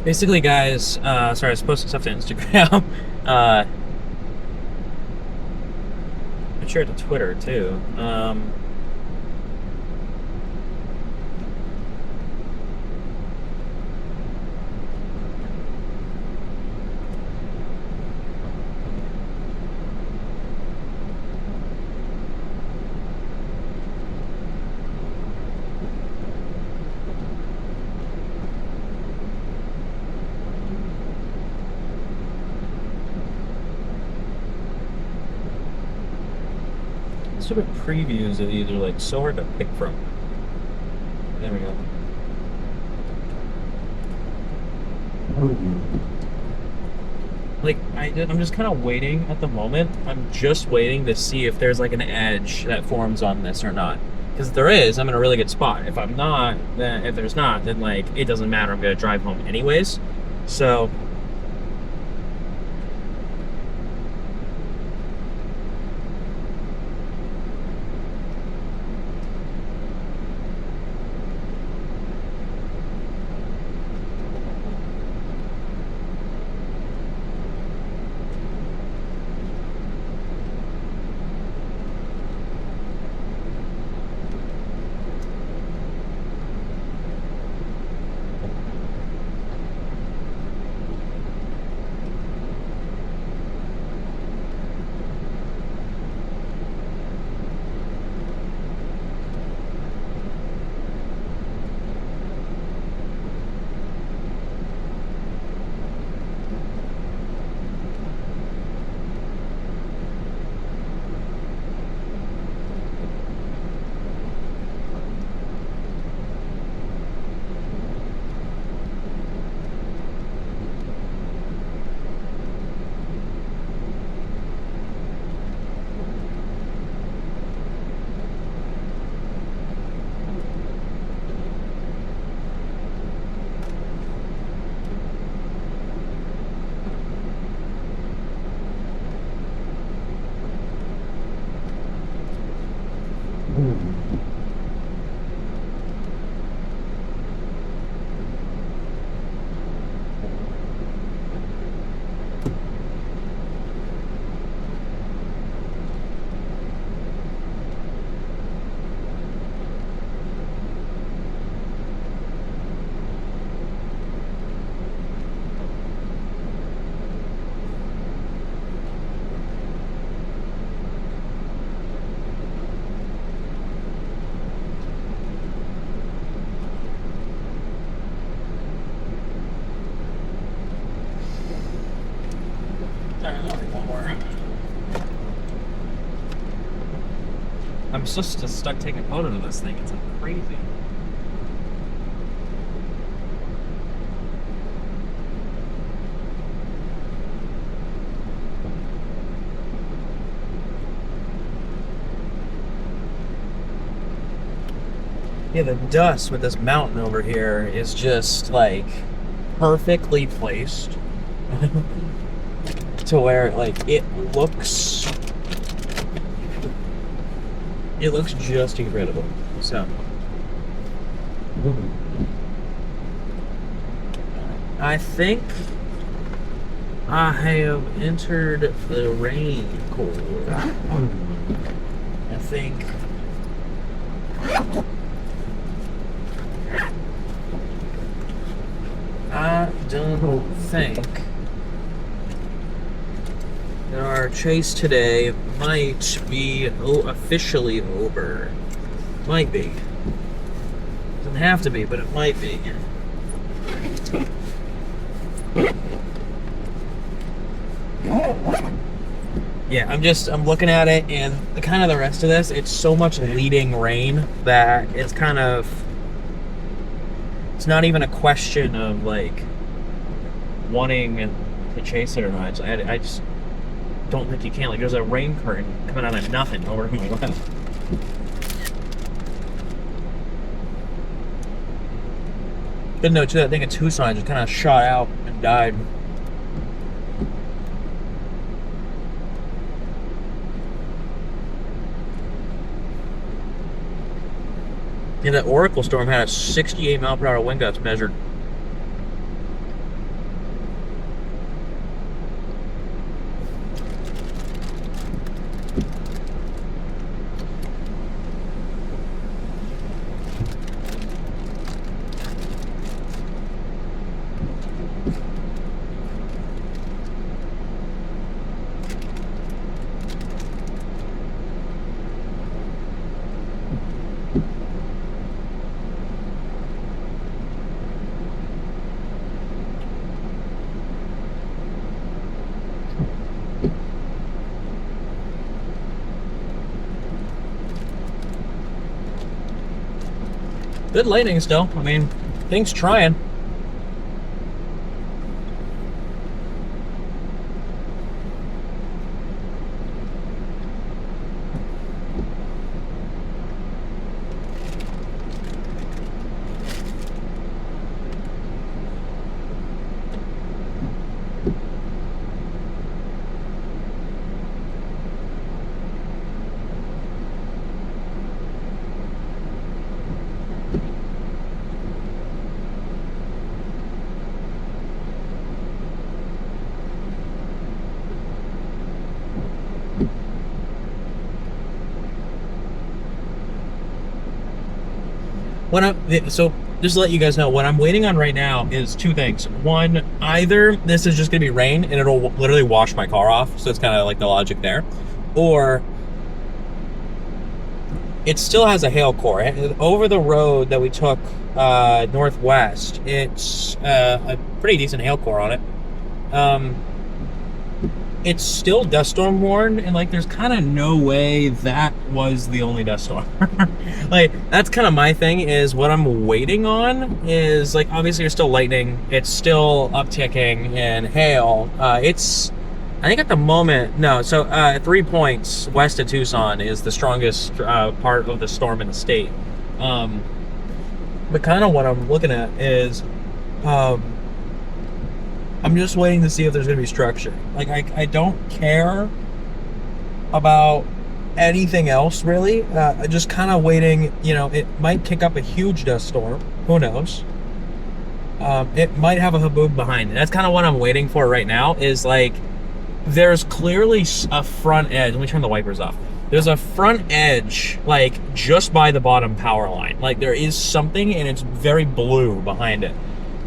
Basically, guys, sorry, I was posting stuff to Instagram. I shared to Twitter, too. Sort of previews of these are like so hard to pick from. There we go. Like I'm just kind of waiting at the moment. I'm just waiting to see if there's like an edge that forms on this or not. Because if there is, I'm in a really good spot. If I'm not, then if there's not, then like it doesn't matter. I'm gonna drive home anyways. So. I'm just stuck taking photos of this thing. It's like crazy. Yeah, the dust with this mountain over here is just like perfectly placed to where like it looks just incredible. So I think I have entered the rain core. I think I don't think that our chase today might be officially over. Might be. Doesn't have to be, but it might be. Yeah, I'm looking at it, and the rest of this, it's so much leading rain that it's not even a question of like wanting to chase it or not. I just don't think you can. Like, there's a rain curtain coming out of nothing over to my left. Good note too, that thing at Tucson just kind of shot out and died. Yeah, that Oracle storm had a 68 mile per hour wind gusts measured. Good lightning still. I mean, things trying. So just to let you guys know, what I'm waiting on right now is two things. One, either this is just gonna be rain and it'll literally wash my car off, so it's kind of like the logic there, or it still has a hail core. Over the road that we took northwest, it's a pretty decent hail core on it. It's still dust storm warned, and like there's kind of no way that was the only dust storm. Like that's kind of my thing, is what I'm waiting on is, like, obviously there's still lightning, it's still upticking, and hail. It's, I think at the moment, no, so 3 points west of Tucson is the strongest part of the storm in the state. But kind of what I'm looking at is I'm just waiting to see if there's going to be structure. Like, I don't care about anything else, really. Just kind of waiting, you know, it might kick up a huge dust storm. Who knows? It might have a haboob behind it. That's kind of what I'm waiting for right now, is, like, there's clearly a front edge. Let me turn the wipers off. There's a front edge, like, just by the bottom power line. Like, there is something, and it's very blue behind it.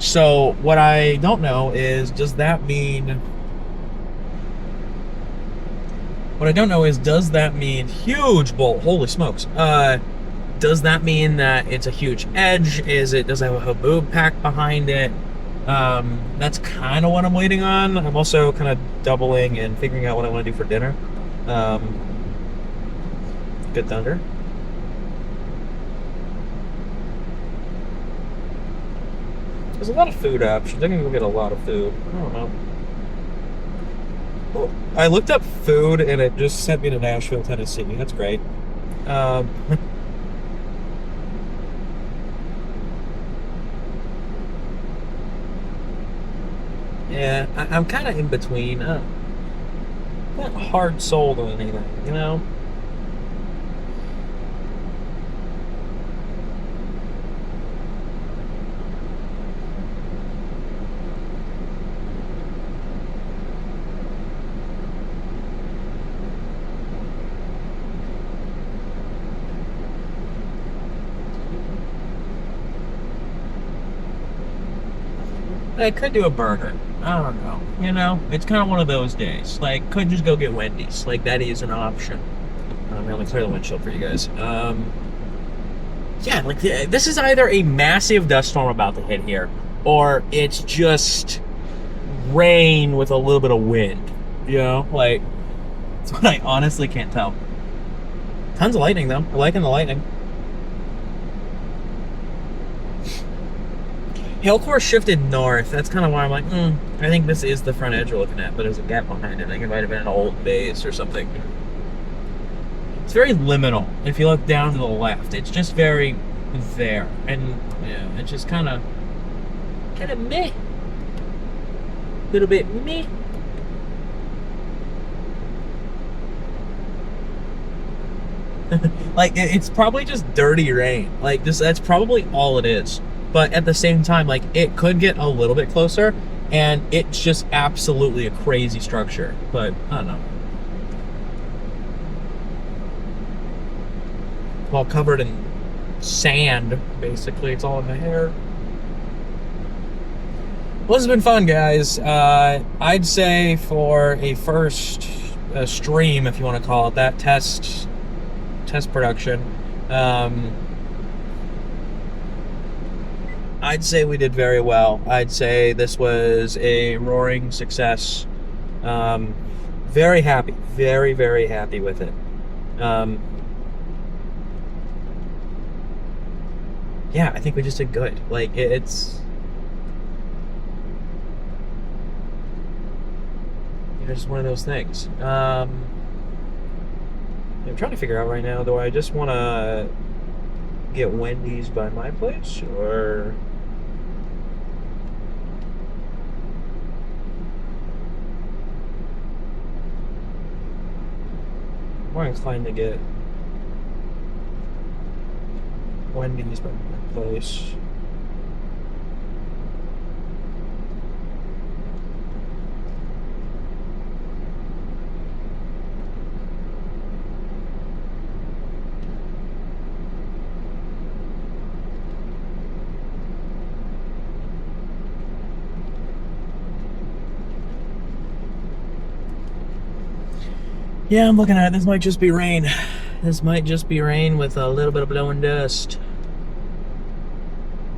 So what I don't know is, does that mean... What I don't know is, does that mean huge bolt? Holy smokes. Does that mean that it's a huge edge? Does it have a haboob pack behind it? That's kind of what I'm waiting on. I'm also kind of doubling and figuring out what I want to do for dinner. Good thunder. There's a lot of food options. I can go get a lot of food. I don't know. Well, I looked up food and it just sent me to Nashville, Tennessee. That's great. Yeah, I'm kind of in between. I'm not hard sold on anything, you know? I could do a burger. I don't know. You know, it's kind of one of those days. Like, could just go get Wendy's. Like, that is an option. Let me clear the windshield for you guys. Yeah, like, this is either a massive dust storm about to hit here, or it's just rain with a little bit of wind. You know? Like, that's what I honestly can't tell. Tons of lightning, though. I'm liking the lightning. Hail core shifted north. That's kind of why I'm like, I think this is the front edge we're looking at, but there's a gap behind it. I think it might have been an old base or something. It's very liminal. If you look down to the left, it's just very there. And yeah, it's just kind of meh. A little bit meh. Like, it's probably just dirty rain. Like, that's probably all it is. But at the same time, like, it could get a little bit closer, and it's just absolutely a crazy structure. But, I don't know. All covered in sand, basically. It's all in my hair. Well, this has been fun, guys. I'd say for a first stream, if you want to call it that, test production, I'd say we did very well. I'd say this was a roaring success. Very happy. Very, very happy with it. yeah, I think we just did good. Like, it's... just one of those things. I'm trying to figure out right now, do I just want to get Wendy's by my place, or... I'm more inclined to get Wendy's by my place. Yeah, I'm looking at it. This might just be rain. This might just be rain with a little bit of blowing dust.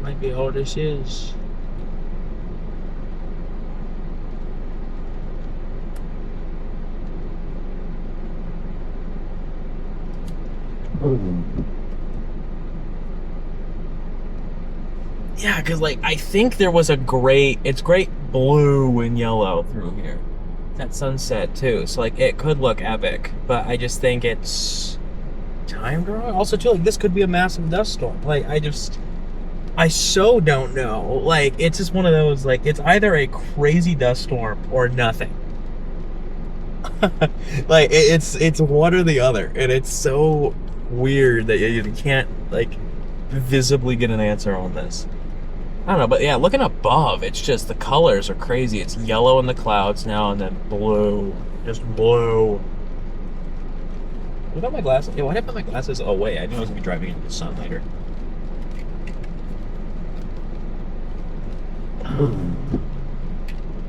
Might be all this is. Yeah, because, like, I think there was a great... It's great blue and yellow through here. That sunset too, so like it could look epic, but I just think it's timed wrong. Also too, like this could be a massive dust storm. Like I so don't know. Like it's just one of those, like it's either a crazy dust storm or nothing. Like it's one or the other, and it's so weird that you can't like visibly get an answer on this. I don't know, but yeah, looking above, it's just the colors are crazy. It's yellow in the clouds now, and then blue, just blue. What about my glasses? Yeah, why did I put my glasses away? I knew I was gonna be driving into the sun later.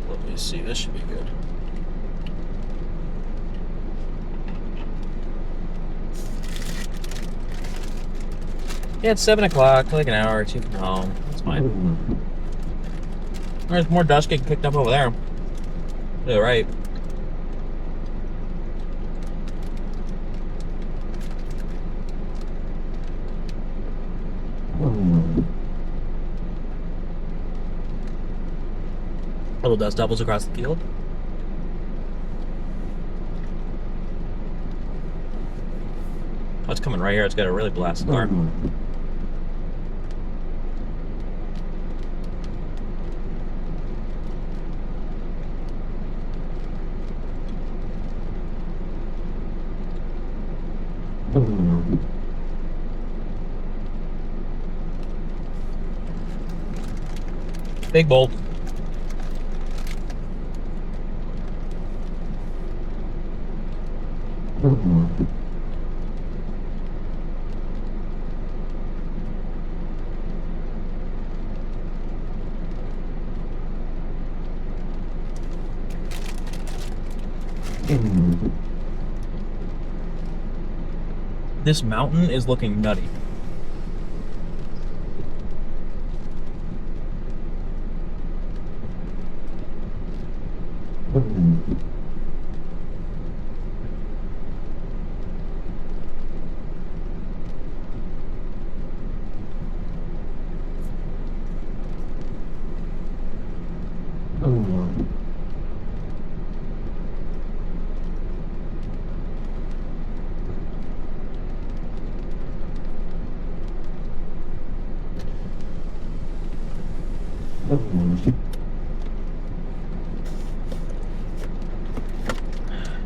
Let me see. This should be good. Yeah, it's 7 o'clock, like an hour or two from home. That's fine. There's more dust getting picked up over there. Yeah, right. Little dust devils across the field. Oh, it's coming right here. It's got a really blasted car. Big bolt. This mountain is looking nutty.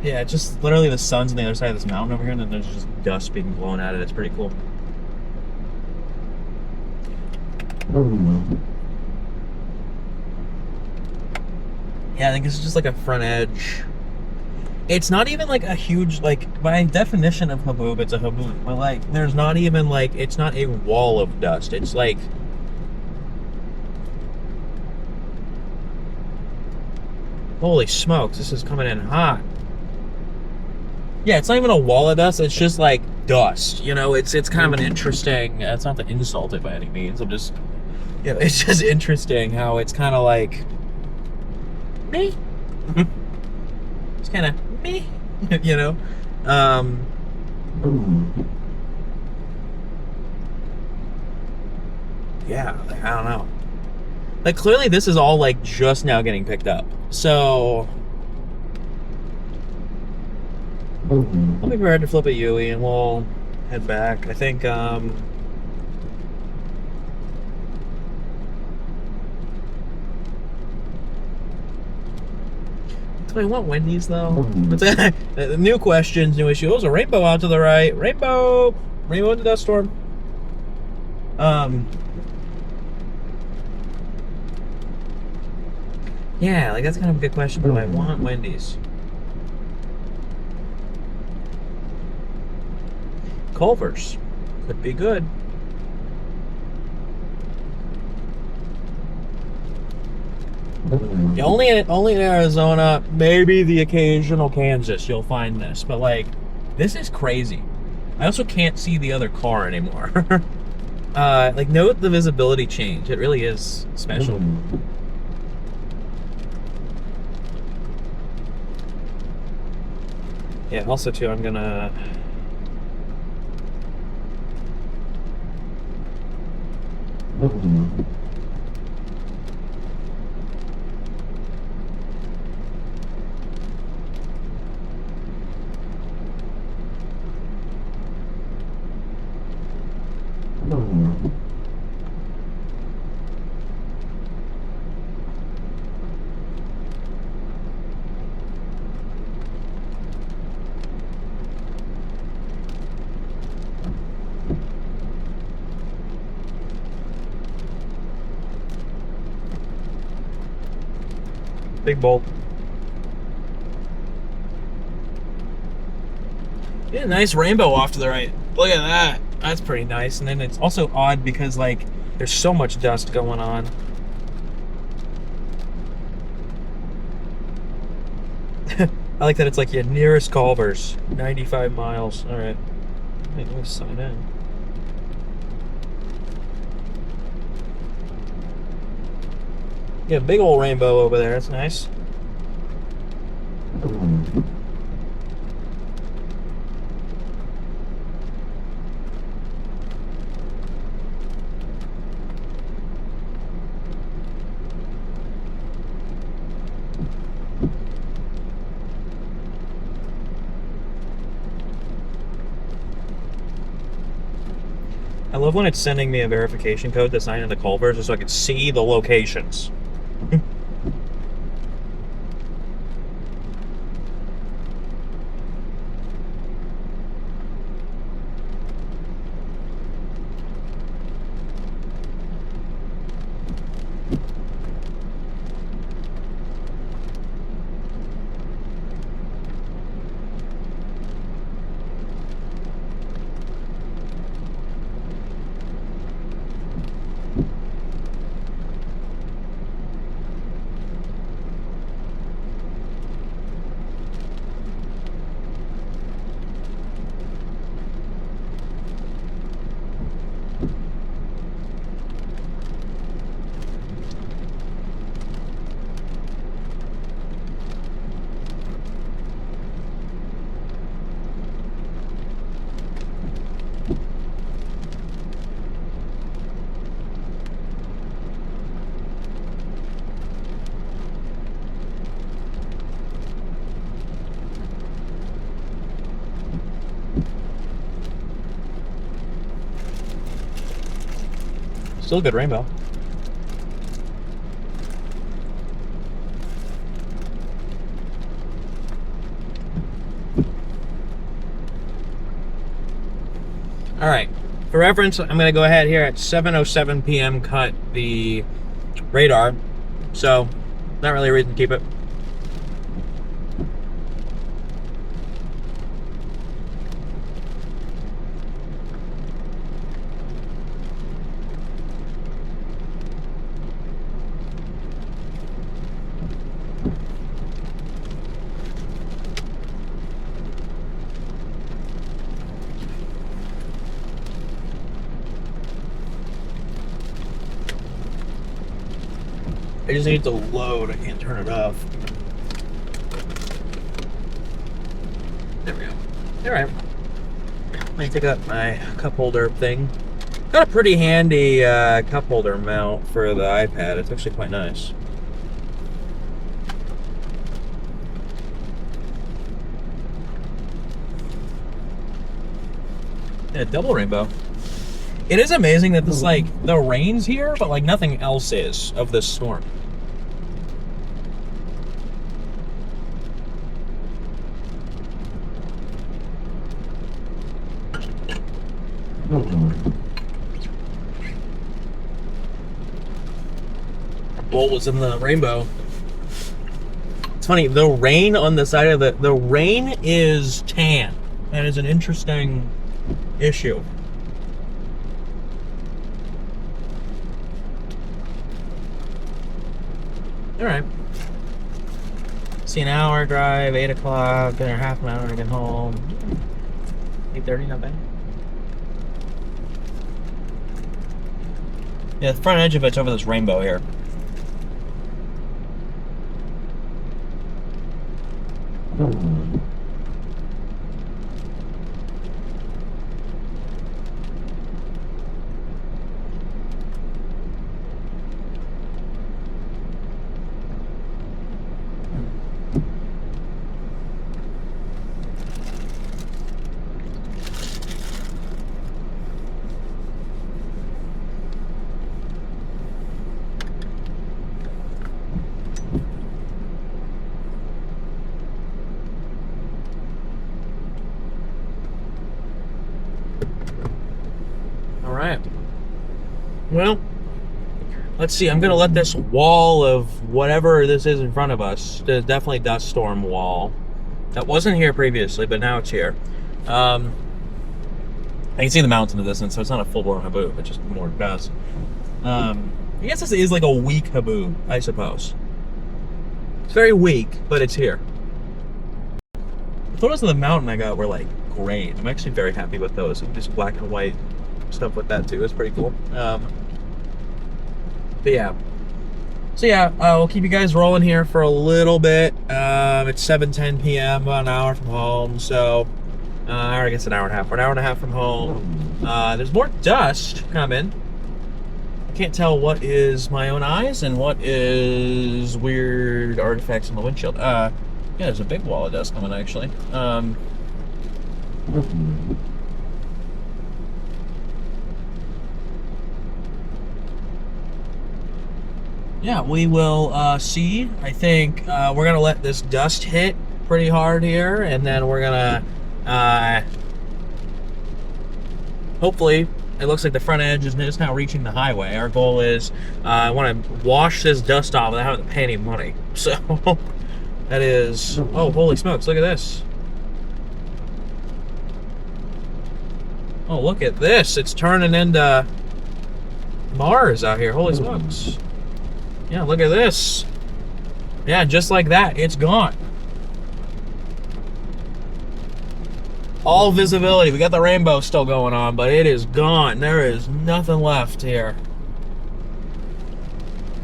Yeah, just literally the sun's on the other side of this mountain over here, and then there's just dust being blown at it. It's pretty cool. Yeah, I think this is just like a front edge. It's not even like a huge, like, by definition of haboob, it's a haboob. But like, there's not even like, it's not a wall of dust. It's like, holy smokes, this is coming in hot. Yeah, it's not even a wall of dust, it's just like dust. You know, it's kind of an interesting, it's not to insult it by any means. I'm just, you know, it's just interesting how it's kind of like, me. It's kind of me, you know. yeah, like, I don't know. Like, clearly this is all, like, just now getting picked up. So, I'll be prepared to flip a Yui, and we'll head back. I think, do I want Wendy's, though? New questions, new issues. A rainbow out to the right. Rainbow! Rainbow in the dust storm. Yeah, like, that's kind of a good question. Do I want Wendy's? Culver's. Could be good. Yeah, only in Arizona, maybe the occasional Kansas, you'll find this. But, like, this is crazy. I also can't see the other car anymore. Like, note the visibility change. It really is special. Yeah, also, too, I'm gonna... Big bolt. Yeah, nice rainbow off to the right. Look at that. That's pretty nice. And then it's also odd because, like, there's so much dust going on. I like that it's like your nearest Culver's. 95 miles. Alright. Wait, let me sign in. Yeah, big old rainbow over there. That's nice. I love when it's sending me a verification code to sign into Culver's just so I can see the locations. Still a good rainbow. All right. For reference, I'm going to go ahead here at 7:07 p.m. cut the radar. So, not really a reason to keep it. I just need to load. I can't turn it off. There we go. All right. Let me take out my cup holder thing. Got a pretty handy cup holder mount for the iPad. It's actually quite nice. Yeah, double rainbow. It is amazing that this, like, the rain's here, but, like, nothing else is of this storm. Bolt was in the rainbow. It's funny, the rain on the side of the rain is tan. That is an interesting issue. All right. See, an hour drive, 8 o'clock, been there half an hour to get home. 8:30, not bad. Yeah, the front edge of it's over this rainbow here. Well, let's see. I'm going to let this wall of whatever this is in front of us, there's definitely dust storm wall. That wasn't here previously, but now it's here. I can see the mountain in the distance, so it's not a full-blown haboob, it's just more dust. I guess this is like a weak haboob, I suppose. It's very weak, but it's here. The photos of the mountain I got were like great. I'm actually very happy with those. Just black and white stuff with that too. It's pretty cool. But yeah. So yeah, we'll keep you guys rolling here for a little bit. It's 7:10 p.m. about an hour from home. So, or I guess an hour and a half. We're an hour and a half from home. There's more dust coming. I can't tell what is my own eyes and what is weird artifacts in the windshield. Yeah, there's a big wall of dust coming actually. Yeah, we will see. I think we're going to let this dust hit pretty hard here, and then we're going to, hopefully, it looks like the front edge is just now reaching the highway. Our goal is, I want to wash this dust off without having to pay any money. So, that is, oh, holy smokes, look at this. Oh, look at this. It's turning into Mars out here. Holy smokes. Yeah, look at this. Yeah, just like that, it's gone. All visibility. We got the rainbow still going on, but it is gone. There is nothing left here.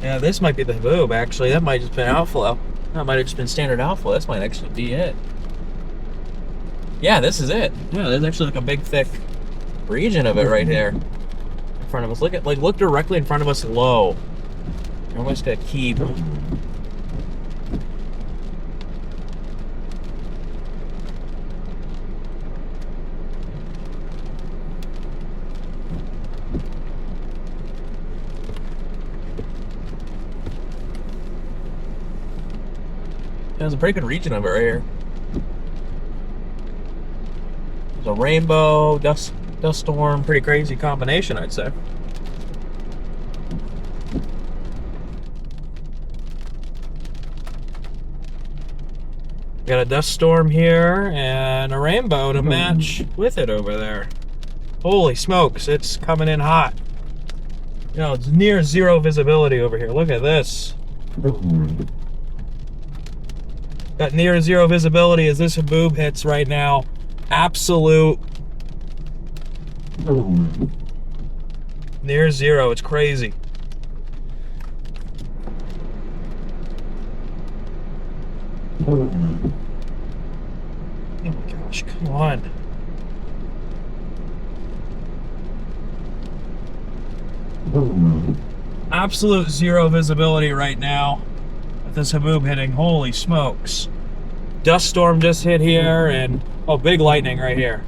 Yeah, this might be the haboob, actually. That might have just been outflow. That might have just been standard outflow. This might actually be it. Yeah, this is it. Yeah, there's actually like a big, thick region of it right there in front of us. Look at, like, look directly in front of us low. I'm almost gonna keep. There's a pretty good region of it right here. There's a rainbow, dust storm, pretty crazy combination, I'd say. Got a dust storm here and a rainbow to match with it over there. Holy smokes, it's coming in hot. You know, it's near zero visibility over here. Look at this. Got near zero visibility as this haboob hits right now. Absolute near zero. It's crazy. Oh my gosh, come on. Absolute zero visibility right now with this haboob hitting. Holy smokes. Dust storm just hit here, and oh, big lightning right here.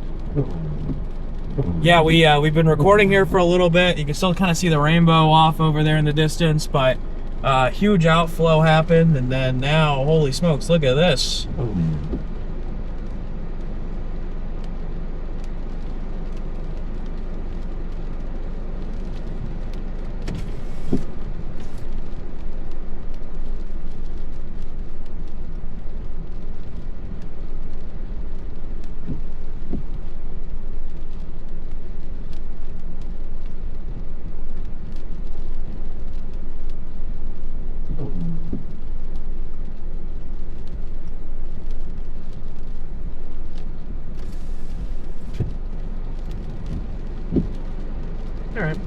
Yeah, we've been recording here for a little bit. You can still kind of see the rainbow off over there in the distance, but huge outflow happened, and then now, holy smokes, look at this. All right.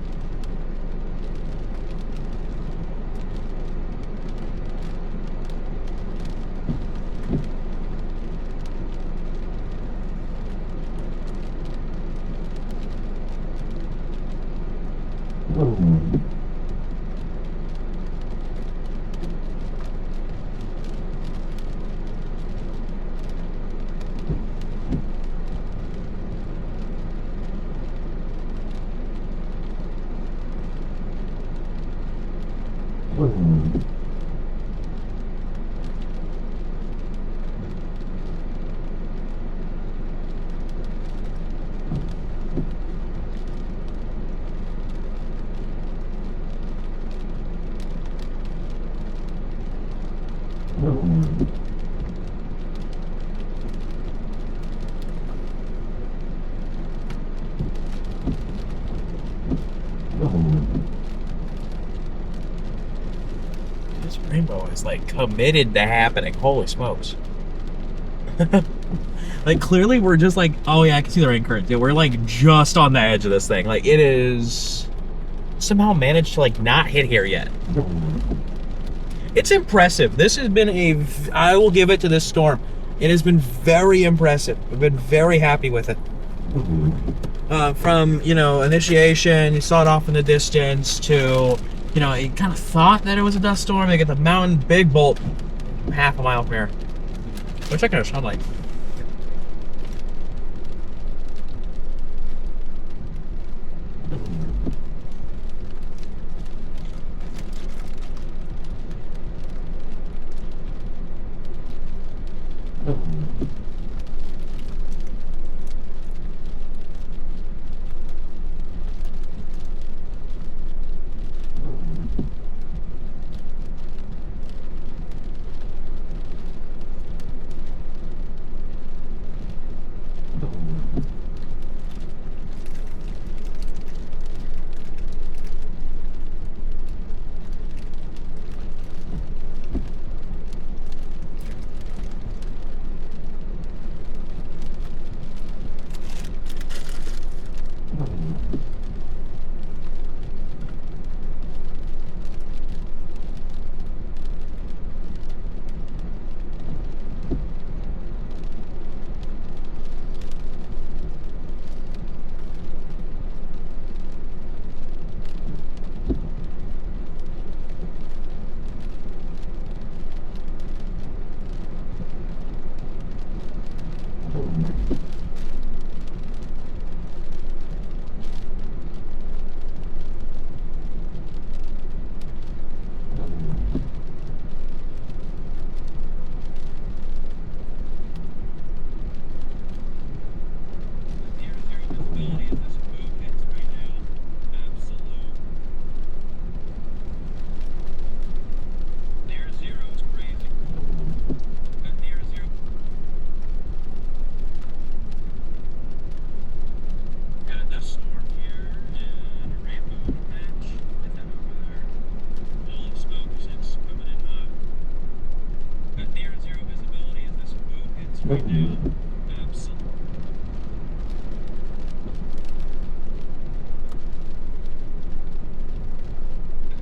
This rainbow is like committed to happening. Holy smokes. Like clearly we're just like, oh yeah, I can see the rain current. Dude, we're like just on the edge of this thing. Like it is somehow managed to like not hit here yet. It's impressive. This has been I will give it to this storm. It has been very impressive. I've been very happy with it. From, you know, initiation, you saw it off in the distance, to, you know, you kind of thought that it was a dust storm. They get the mountain, big bolt, half a mile from here. What's that going to sound like? Right now. Absolutely. Near zero visibility in this boat right now. Near zero is crazy.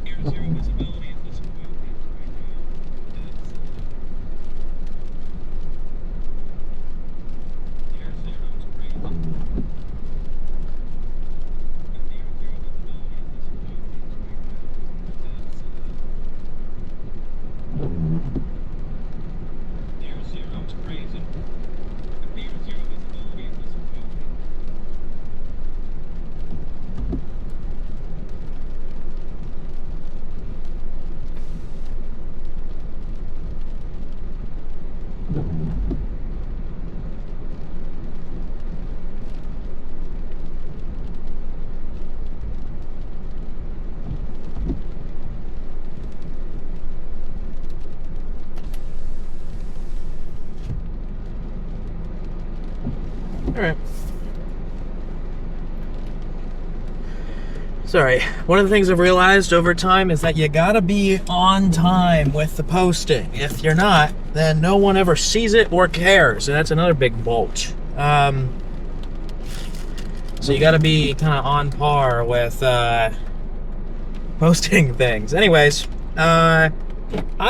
Near zero visibility in this boat. All right. Sorry. One of the things I've realized over time is that you gotta be on time with the posting. If you're not, then no one ever sees it or cares, and that's another big bulge. So you gotta be kind of on par with posting things. Anyways, I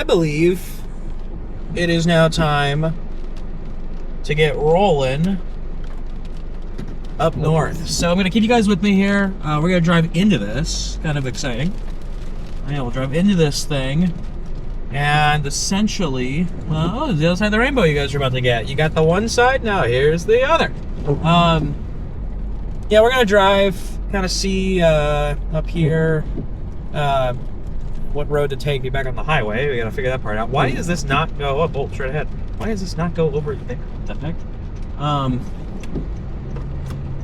believe it is now time to get rolling up north. So I'm gonna keep you guys with me here. We're gonna drive into this. Kind of exciting. Yeah, we'll drive into this thing. And essentially, well, the other side of the rainbow you guys are about to get. You got the one side, now here's the other. Yeah, we're gonna drive, kind of see up here what road to take. Be back on the highway. We gotta figure that part out. Why does this not go up? Oh, straight ahead. Why does this not go over there? What the heck?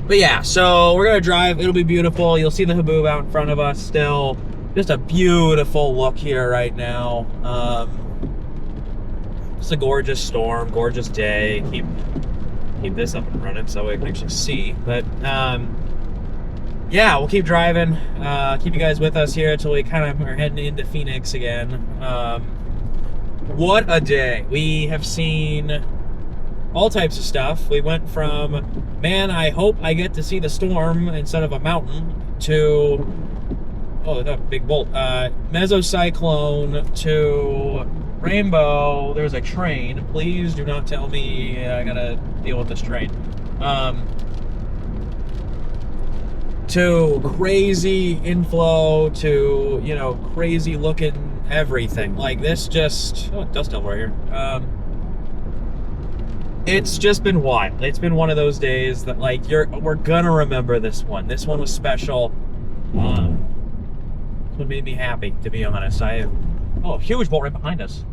But yeah, so we're gonna drive. It'll be beautiful. You'll see the Haboob out in front of us still. Just a beautiful look here right now. It's a gorgeous storm, gorgeous day. Keep this up and running so we can actually see. But yeah, we'll keep driving. Keep you guys with us here until we kind of are heading into Phoenix again. What a day. We have seen all types of stuff. We went from, man, I hope I get to see the storm instead of a mountain, to, oh, that big bolt, mesocyclone, to rainbow. There's a train. Please do not tell me I gotta deal with this train. To crazy inflow, to, you know, crazy looking everything. Like this just, oh, dust devil right here. It's just been wild. It's been one of those days that, like, we're gonna remember this one. This one was special. This one made me happy, to be honest. Oh, huge bolt right behind us.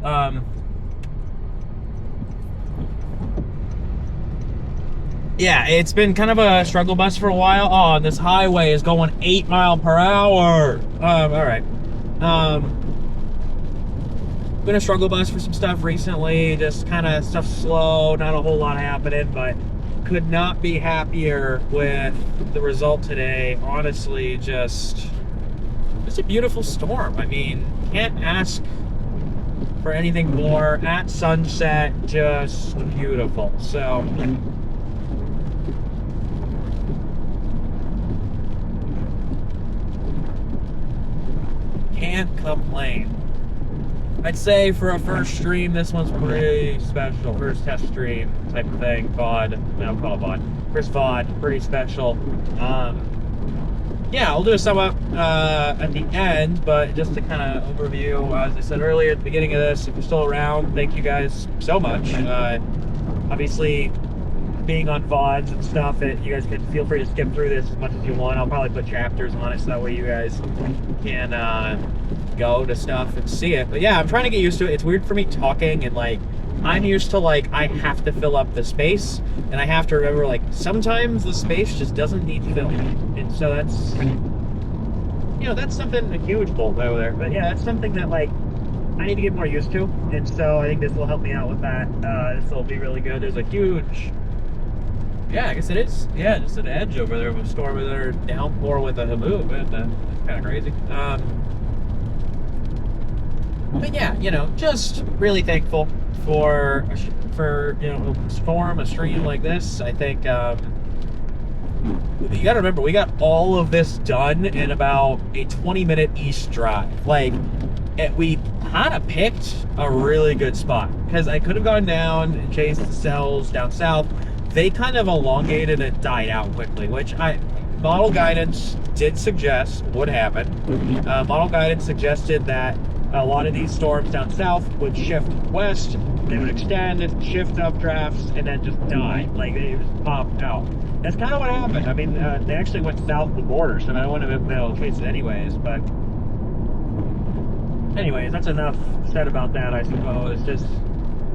Yeah, it's been kind of a struggle bus for a while. Oh, and this highway is going 8 miles per hour. All right. Been a struggle bus for some stuff recently, just kind of stuff slow, not a whole lot happening, but could not be happier with the result today. Honestly, just a beautiful storm. I mean, can't ask for anything more. At sunset, just beautiful. So can't complain. I'd say for a first stream, this one's pretty special. First test stream type of thing. VOD. No, call it VOD. First VOD. Pretty special. Yeah, I'll do a sum up at the end, but just to kind of overview, as I said earlier at the beginning of this, if you're still around, thank you guys so much. Obviously, being on VODs and stuff, you guys can feel free to skip through this as much as you want. I'll probably put chapters on it so that way you guys can go to stuff and see it. But yeah, I'm trying to get used to it. It's weird for me talking, and like I'm used to, like, I have to fill up the space, and I have to remember, like, sometimes the space just doesn't need filling. And so that's, you know, that's something, a huge bolt over there. But yeah, that's something that, like, I need to get more used to. And so I think this will help me out with that. This will be really good. There's a huge, yeah, I guess it is. Yeah, just an edge over there of a storm with their downpour with a Haboob. That's kind of crazy. But yeah, you know, just really thankful for you know, a storm, a stream like this. I think you gotta remember, we got all of this done in about a 20-minute east drive. Like, we kind of picked a really good spot, because I could have gone down and chased the cells down south. They kind of elongated and died out quickly, which model guidance did suggest would happen. Model guidance suggested that a lot of these storms down south would shift west, they would extend, shift updrafts, and then just die. Like, they just popped out. That's kind of what happened. I mean, they actually went south of the border, so I wouldn't have been able to chase it anyways. But anyways, that's enough said about that, I suppose. Just,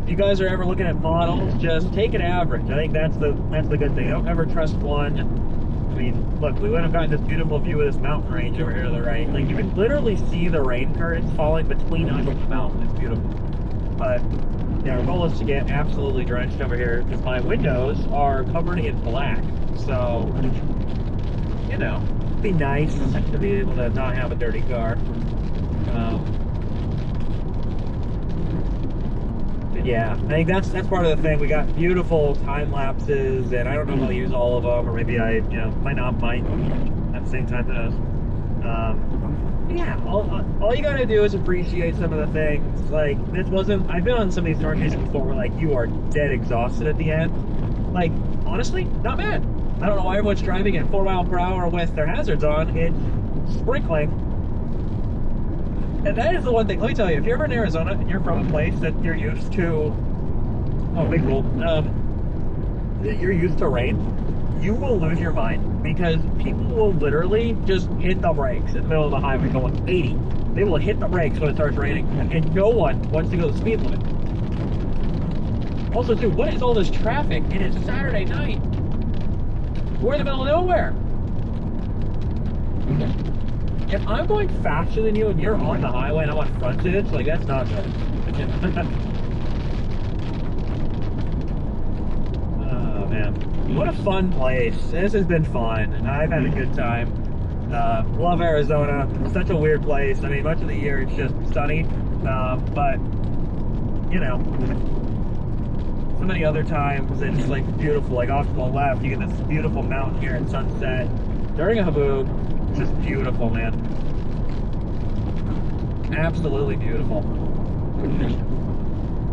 if you guys are ever looking at models, just take an average. I think that's the good thing. Don't ever trust one. I mean, look, we would have gotten this beautiful view of this mountain range over here to the right. Like, you can literally see the rain curtains falling between us and the mountain. It's beautiful. But Yeah, our goal is to get absolutely drenched over here because my windows are covered in black. So, you know, it'd be nice to be able to not have a dirty car. But yeah, I think that's part of the thing. We got beautiful time lapses, and I don't know if I'll use all of them, or maybe I, might at the same time. Who knows? Yeah, all you gotta do is appreciate some of the things. Like, this wasn't, I've been on some of these Storm Chasers before where, like, you are dead exhausted at the end. Like, honestly, not bad. I don't know why everyone's driving at 4 miles per hour with their hazards on. It's sprinkling. And that is the one thing, let me tell you, if you're ever in Arizona and you're from a place that you're used to, big rule, that you're used to rain, you will lose your mind because people will literally just hit the brakes in the middle of the highway going 80. They will hit the brakes when it starts raining, and no one wants to go the speed limit. Also, too, what is all this traffic? And it's Saturday night. We're in the middle of nowhere. If I'm going faster than you and you're on the highway and I'm on frontage, like, that's not good. Oh, man. What a fun place. This has been fun, and I've had a good time. Love Arizona. It's such a weird place. I mean, much of the year it's just sunny, but, so many other times it's, like, beautiful. Like, off to the left, you get this beautiful mountain here at sunset. During a haboob, it's just beautiful, man. Absolutely beautiful.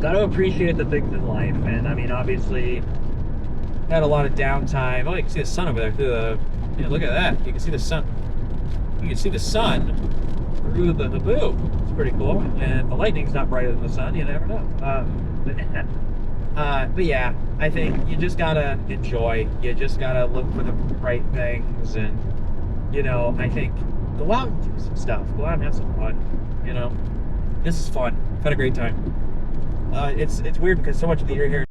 Gotta appreciate the things in life, and I mean, obviously, had a lot of downtime. Oh, you can see the sun over there through the. Yeah, look at that. You can see the sun. You can see the sun through the haboob. It's pretty cool. And the lightning's not brighter than the sun. You never know. But yeah, I think you just gotta enjoy. You just gotta look for the right things, and I think go out and do some stuff. Go out and have some fun. This is fun. I've had a great time. It's weird because so much of the year here.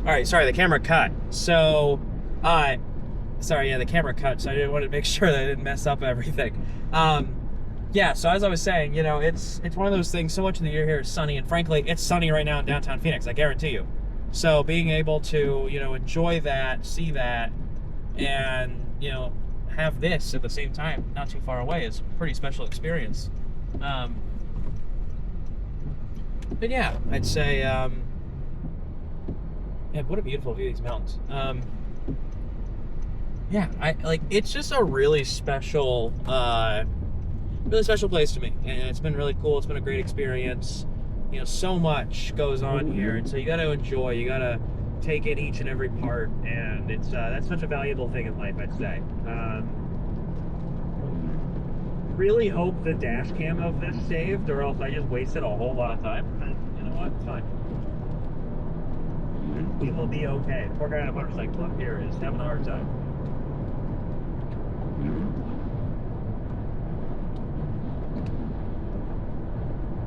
All right, sorry, the camera cut. So, sorry, yeah, the camera cut. So I didn't want to make sure that I didn't mess up everything. Yeah. So as I was saying, it's one of those things. So much of the year here is sunny, and frankly, it's sunny right now in downtown Phoenix. I guarantee you. So being able to, enjoy that, see that, and have this at the same time, not too far away, is a pretty special experience. But yeah, I'd say. Yeah, what a beautiful view of these mountains. Yeah, it's just a really special place to me, and it's been really cool. It's been a great experience. So much goes on here, and so you got to enjoy. You got to take in each and every part, and it's that's such a valuable thing in life, I'd say. Really hope the dash cam of this saved, or else I just wasted a whole lot of time. But you know what? It's fine. We will be okay. Poor guy on a motorcycle up here is having a hard time.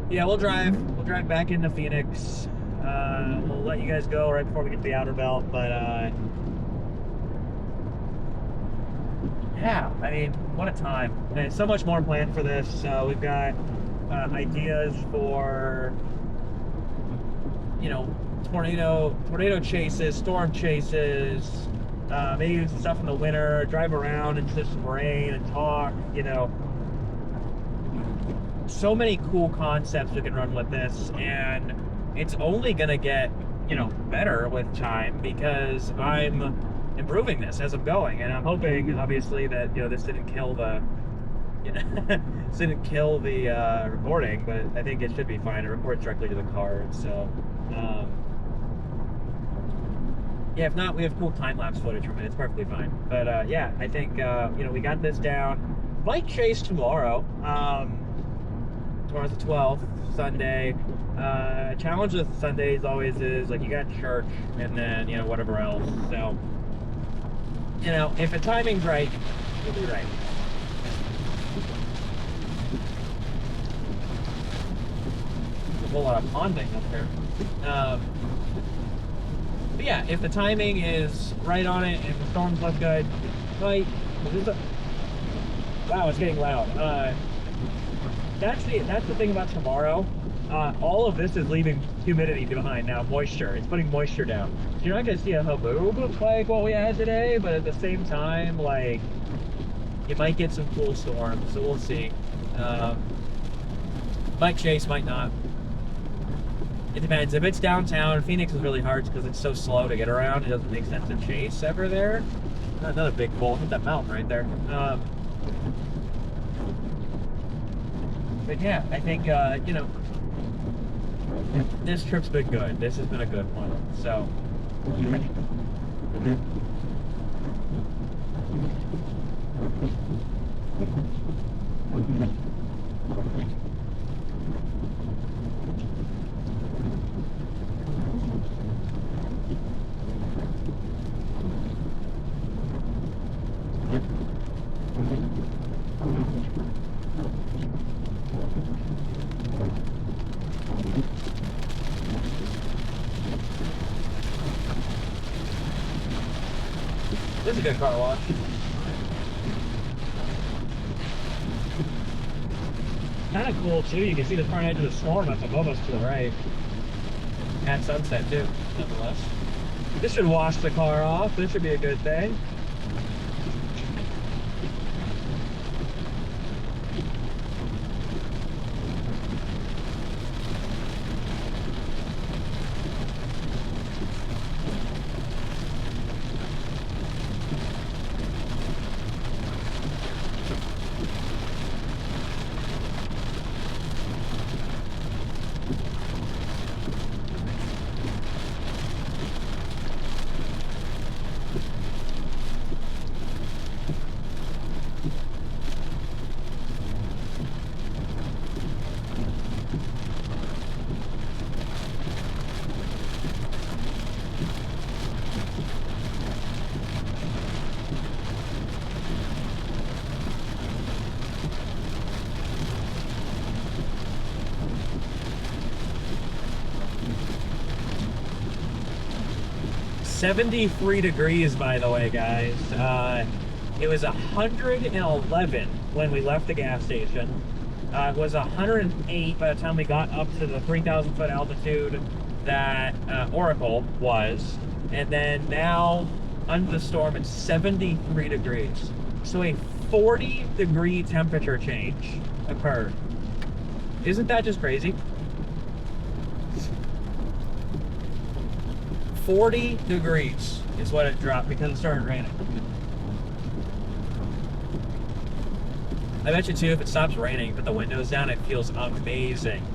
Yeah, we'll drive back into Phoenix. We'll let you guys go right before we get to the outer belt, but Yeah, I mean, what a time. And so much more planned for this. We've got ideas for, you know, tornado chases, storm chases, maybe even some stuff in the winter, drive around and just some rain and talk, you know. So many cool concepts we can run with this, and it's only gonna get, you know, better with time because I'm improving this as I'm going, and I'm hoping, obviously, that, you know, this didn't kill the, you know, this didn't kill the recording, but I think it should be fine. It records directly to the card, so yeah, if not, we have cool time-lapse footage from it. It's perfectly fine. But yeah, I think you know, we got this down. Might chase tomorrow. Tomorrow's the 12th, Sunday. Challenge with Sundays always is like you got church and then, you know, whatever else. So, you know, if the timing's right, we'll be right. There's a whole lot of ponding up here. But yeah, if the timing is right on it and the storms look good, like, wow, it's getting loud. That's the thing about tomorrow. All of this is leaving humidity behind now, moisture. It's putting moisture down. So you're not gonna see a haboob like what we had today, but at the same time, like, you might get some cool storms, so we'll see. Might chase, might not. It depends. If it's downtown, Phoenix is really hard because it's so slow to get around. It doesn't make sense to chase ever there. Another big bolt. Hit that mountain right there. But yeah, I think, you know, this trip's been good. This has been a good one. So, this is a good car wash. Kind of cool too. You can see the front edge of the storm up above us to the right. At sunset too, nonetheless. This should wash the car off. This should be a good thing. $73 degrees, by the way, guys. It was 111 when we left the gas station. It was 108 by the time we got up to the 3,000 foot altitude that Oracle was. And then now, under the storm, it's 73 degrees. So a 40-degree temperature change occurred. Isn't that just crazy? 40 degrees is what it dropped because it started raining. I bet you too, if it stops raining, put the windows down, it feels amazing.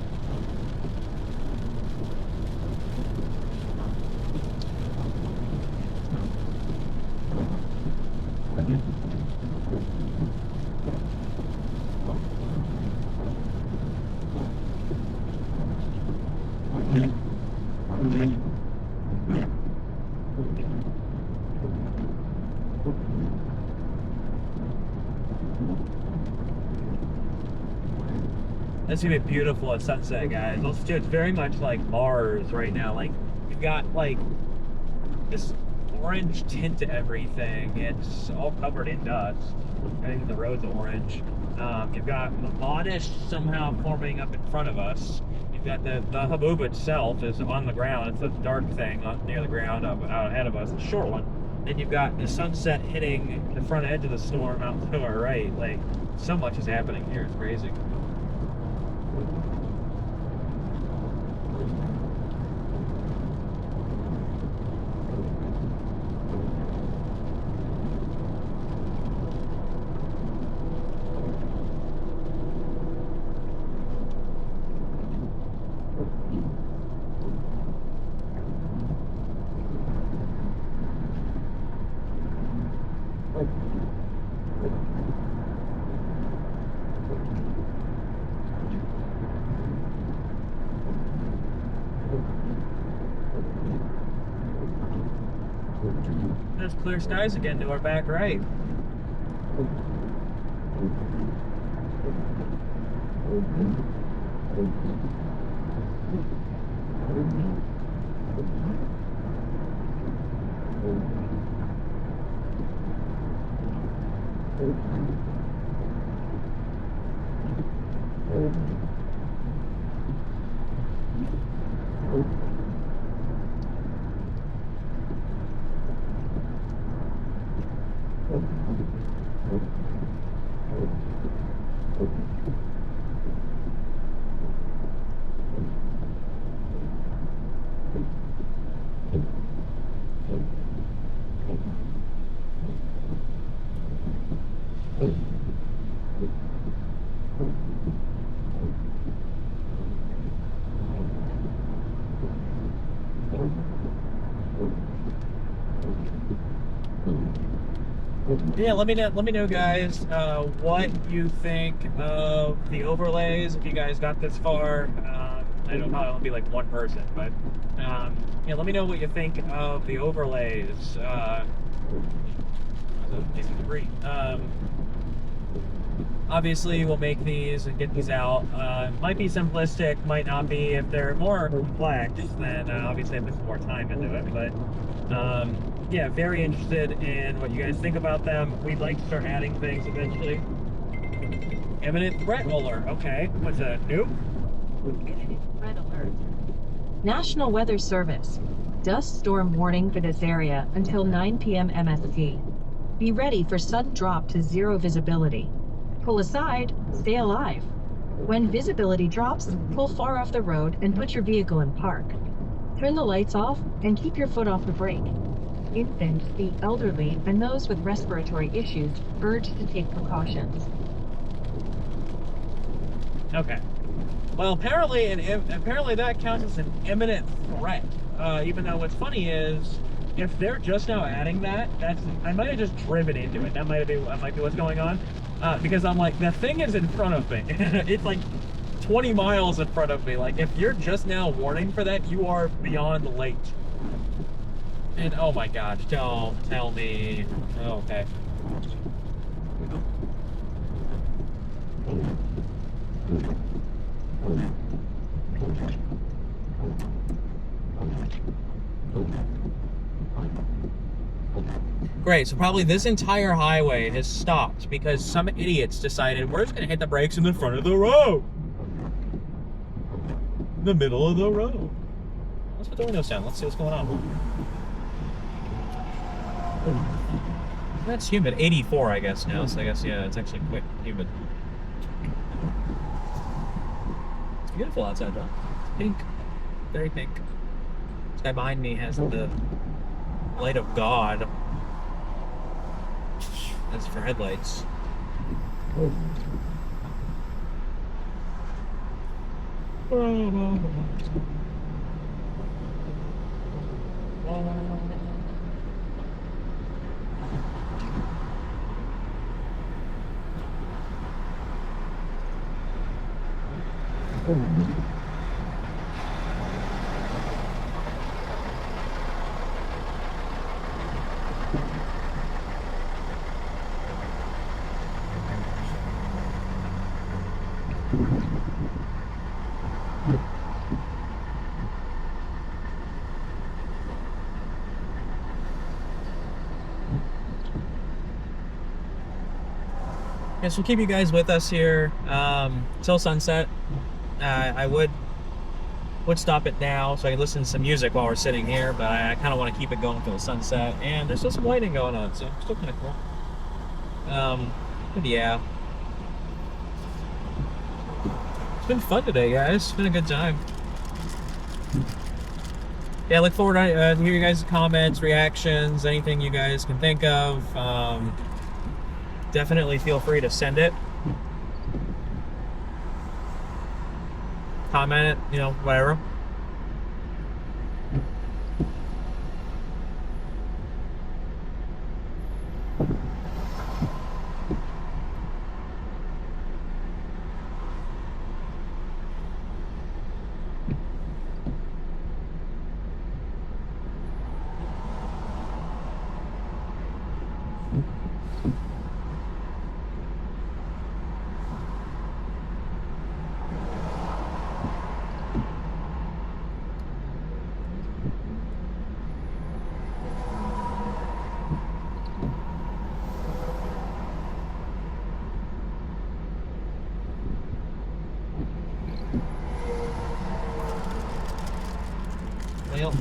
It's gonna be beautiful at sunset, guys. It's very much like Mars right now. Like, you've got like this orange tint to everything. It's all covered in dust. I think the road's orange. You've got Modish somehow forming up in front of us. You've got the Haboob itself is on the ground. It's a dark thing near the ground out ahead of us, a short one. Then you've got the sunset hitting the front edge of the storm out to our right. Like, so much is happening here. It's crazy. There's clear skies again to our back right. Yeah, let me know, guys, what you think of the overlays. If you guys got this far, I know probably only be like one person, but yeah, let me know what you think of the overlays. Obviously, we'll make these and get these out. Might be simplistic, might not be. If they're more complex, then obviously I put some more time into it. But yeah, very interested in what you guys think about them. We'd like to start adding things eventually. Imminent threat alert. Okay, what's that? New? Imminent threat alert. National Weather Service. Dust storm warning for this area until 9 p.m. MST. Be ready for sudden drop to zero visibility. Pull aside, stay alive. When visibility drops, pull far off the road and put your vehicle in park. Turn the lights off and keep your foot off the brake. Infants, the elderly, and those with respiratory issues urged to take precautions. Okay. Well, apparently that counts as an imminent threat. Even though what's funny is, if they're just now adding that, I might have just driven into it. That might be what's going on. Because I'm like, the thing is in front of me. It's like 20 miles in front of me. Like, if you're just now warning for that, you are beyond late. And oh my gosh, don't tell me. Oh, okay. Great, so probably this entire highway has stopped because some idiots decided we're just gonna hit the brakes in the front of the road. In the middle of the road. Let's put the windows down, let's see what's going on. That's humid. 84, I guess, now, so I guess, yeah, it's actually quite humid. It's beautiful outside, though. It's pink. Very pink. This guy behind me has the light of God. That's for headlights. Yes, we'll keep you guys with us here till sunset. I would stop it now so I can listen to some music while we're sitting here, but I kind of want to keep it going till the sunset. And there's still some lighting going on, so it's still kind of cool. But yeah, it's been fun today, guys. It's been a good time. Yeah, look forward to hear you guys' comments, reactions, anything you guys can think of. Definitely feel free to send it. Comment it, whatever. Well,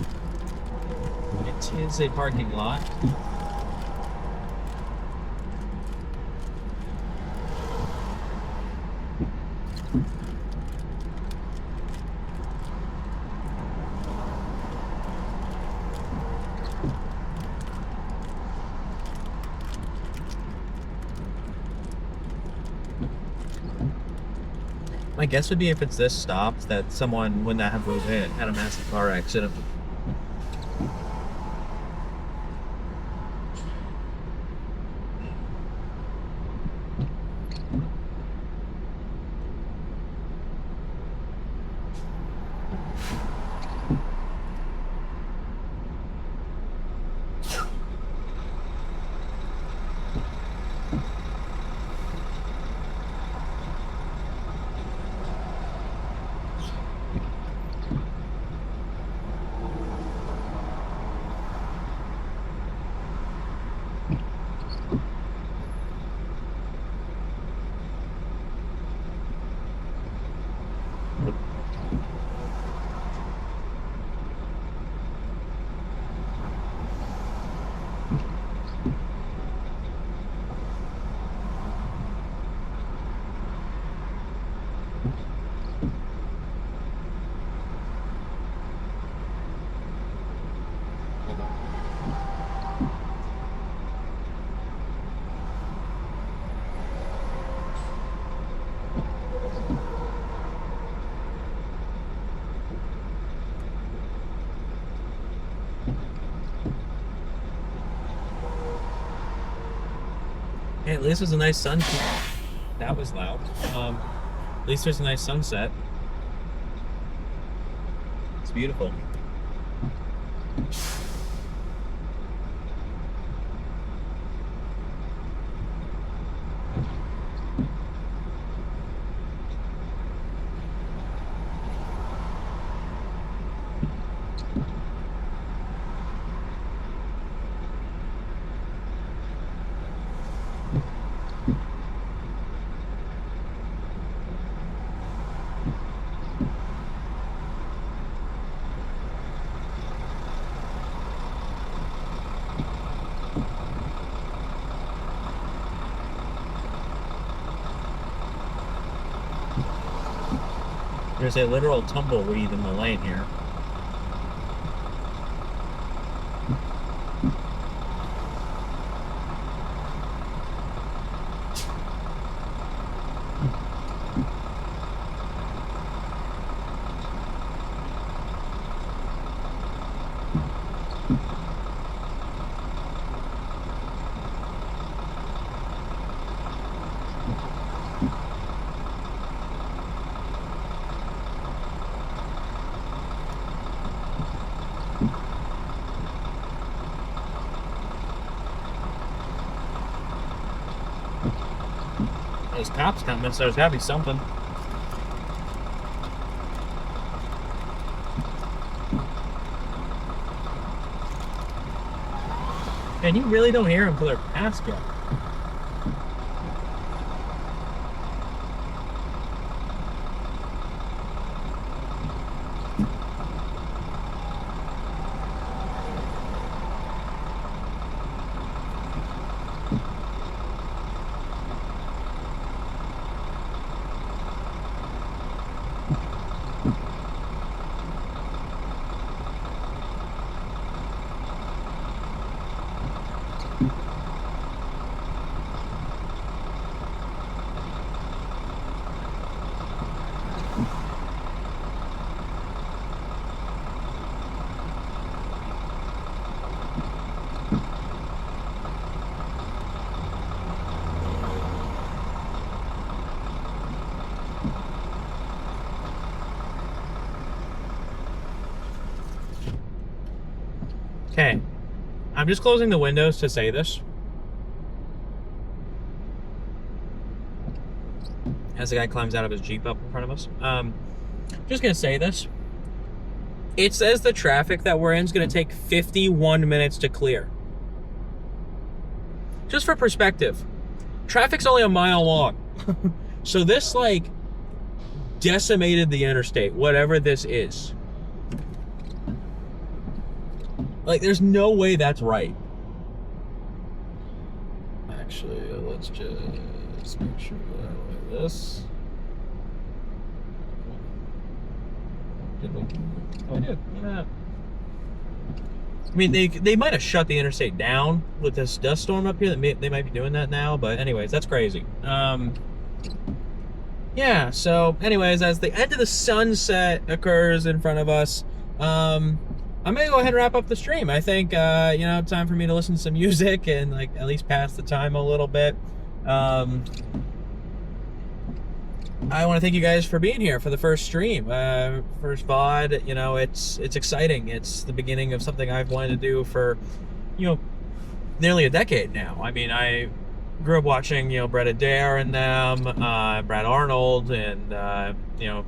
it is a parking lot. My guess would be if it's this stopped, that someone would not have had a massive car accident. Hey, at least there's a nice sun. That was loud. At least there's a nice sunset. It's beautiful. There's a literal tumbleweed in the lane here. There's cops coming, so there's gotta be something. And you really don't hear them until they're past you. Okay, I'm just closing the windows to say this. As the guy climbs out of his Jeep up in front of us. Just gonna say this. It says the traffic that we're in is gonna take 51 minutes to clear. Just for perspective, traffic's only a mile long. So this, like, decimated the interstate, whatever this is. Like, there's no way that's right. Actually, let's just make sure that like this. Did we? Oh, I did. Yeah. I mean, they might have shut the interstate down with this dust storm up here. They might be doing that now, but anyways, that's crazy. Yeah, so anyways, as the end of the sunset occurs in front of us, I'm gonna go ahead and wrap up the stream. I think, time for me to listen to some music and, like, at least pass the time a little bit. I want to thank you guys for being here for the first stream, first VOD. You know, it's exciting. It's the beginning of something I've wanted to do for, nearly a decade now. I mean, I grew up watching, Brett A.J.R. and them, Brad Arnold, and,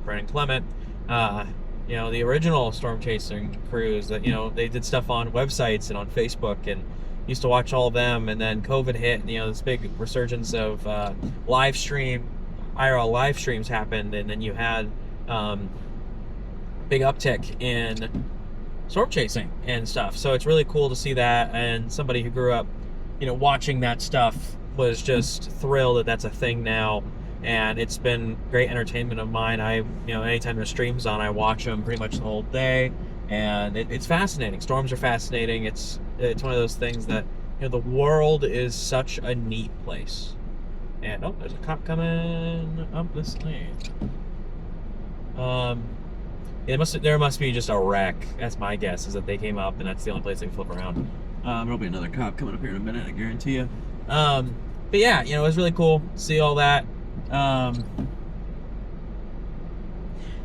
Brennan Clement, the original Storm Chasing crews that, they did stuff on websites and on Facebook, and used to watch all of them. And then COVID hit, and, this big resurgence of live stream, IRL live streams happened, and then you had big uptick in storm chasing and stuff. So it's really cool to see that, and somebody who grew up, watching that stuff was just thrilled that that's a thing now. And it's been great entertainment of mine. Anytime the stream's on, I watch them pretty much the whole day, and it's fascinating. Storms are fascinating. It's one of those things that, the world is such a neat place. And there's a cop coming up this lane. There must be just a wreck. That's my guess, is that they came up and that's the only place they can flip around. There'll be another cop coming up here in a minute, I guarantee you. But yeah, it was really cool to see all that. Now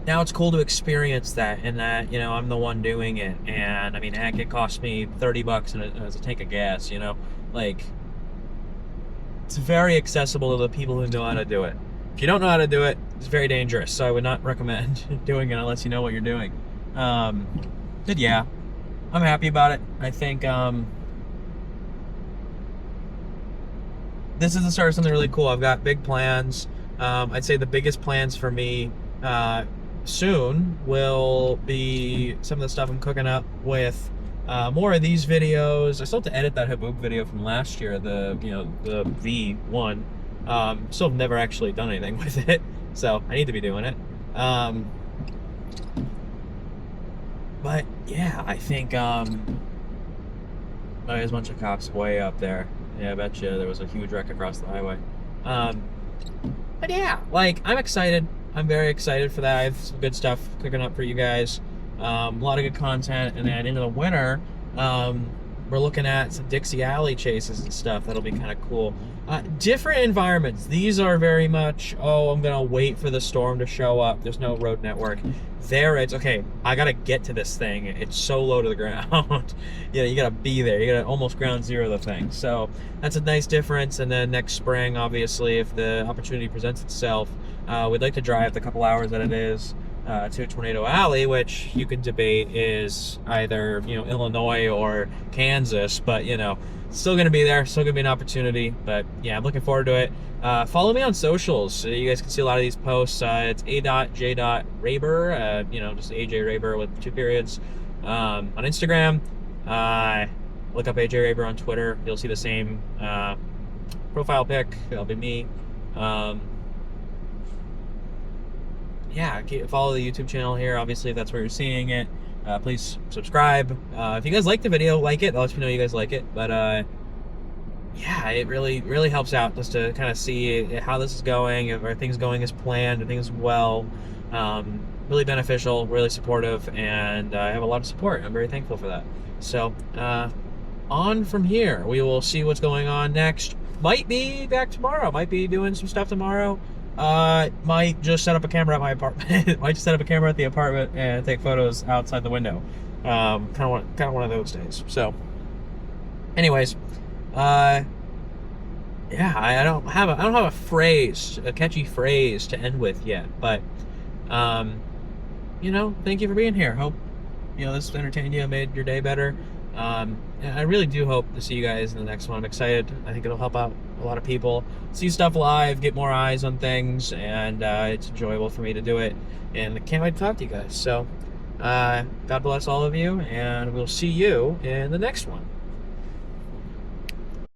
it's cool to experience that, and that, I'm the one doing it. And I mean, heck, it cost me $30 as a tank of gas, like, it's very accessible to the people who know how to do it. If you don't know how to do it, it's very dangerous. So I would not recommend doing it unless you know what you're doing. But yeah, I'm happy about it. I think this is the start of something really cool. I've got big plans. I'd say the biggest plans for me soon will be some of the stuff I'm cooking up with more of these videos. I still have to edit that Haboob video from last year, the V1. Still have never actually done anything with it, so I need to be doing it. But yeah, I think there's a bunch of cops way up there. Yeah, I bet you there was a huge wreck across the highway. But yeah, like, I'm excited. I'm very excited for that. I have some good stuff cooking up for you guys. A lot of good content, and then into the winter, we're looking at some Dixie Alley chases and stuff. That'll be kind of cool. Different environments. These are very much, I'm gonna wait for the storm to show up. There's no road network. There it's, okay, I gotta get to this thing. It's so low to the ground. You gotta be there. You gotta almost ground zero the thing. So that's a nice difference. And then next spring, obviously, if the opportunity presents itself, we'd like to drive the couple hours that it is to Tornado Alley, which you can debate is either, Illinois or Kansas, but, still going to be there, still going to be an opportunity. But yeah, I'm looking forward to it. Follow me on socials. So you guys can see a lot of these posts. It's A.J.Raber, just A.J. Raber with 2 periods. On Instagram, look up A.J. Raber on Twitter. You'll see the same profile pic. That'll be me. Yeah, follow the YouTube channel here. Obviously, if that's where you're seeing it. Please subscribe. If you guys like the video, like it. I'll let you know you guys like it. But yeah, it really helps out just to kind of see how this is going. Are things going as planned? Are things well? Really beneficial, really supportive, and I have a lot of support. I'm very thankful for that. So on from here, we will see what's going on next. Might be back tomorrow. Might be doing some stuff tomorrow. Might just set up a camera at my apartment. Might just set up a camera at the apartment and take photos outside the window. Kind of one of those days. So, anyways, yeah, I don't have a phrase, a catchy phrase to end with yet, but thank you for being here. Hope this entertained you, made your day better. And I really do hope to see you guys in the next one. I'm excited. I think it'll help out a lot of people. See stuff live, get more eyes on things, and it's enjoyable for me to do it. And I can't wait to talk to you guys. So, God bless all of you, and we'll see you in the next one.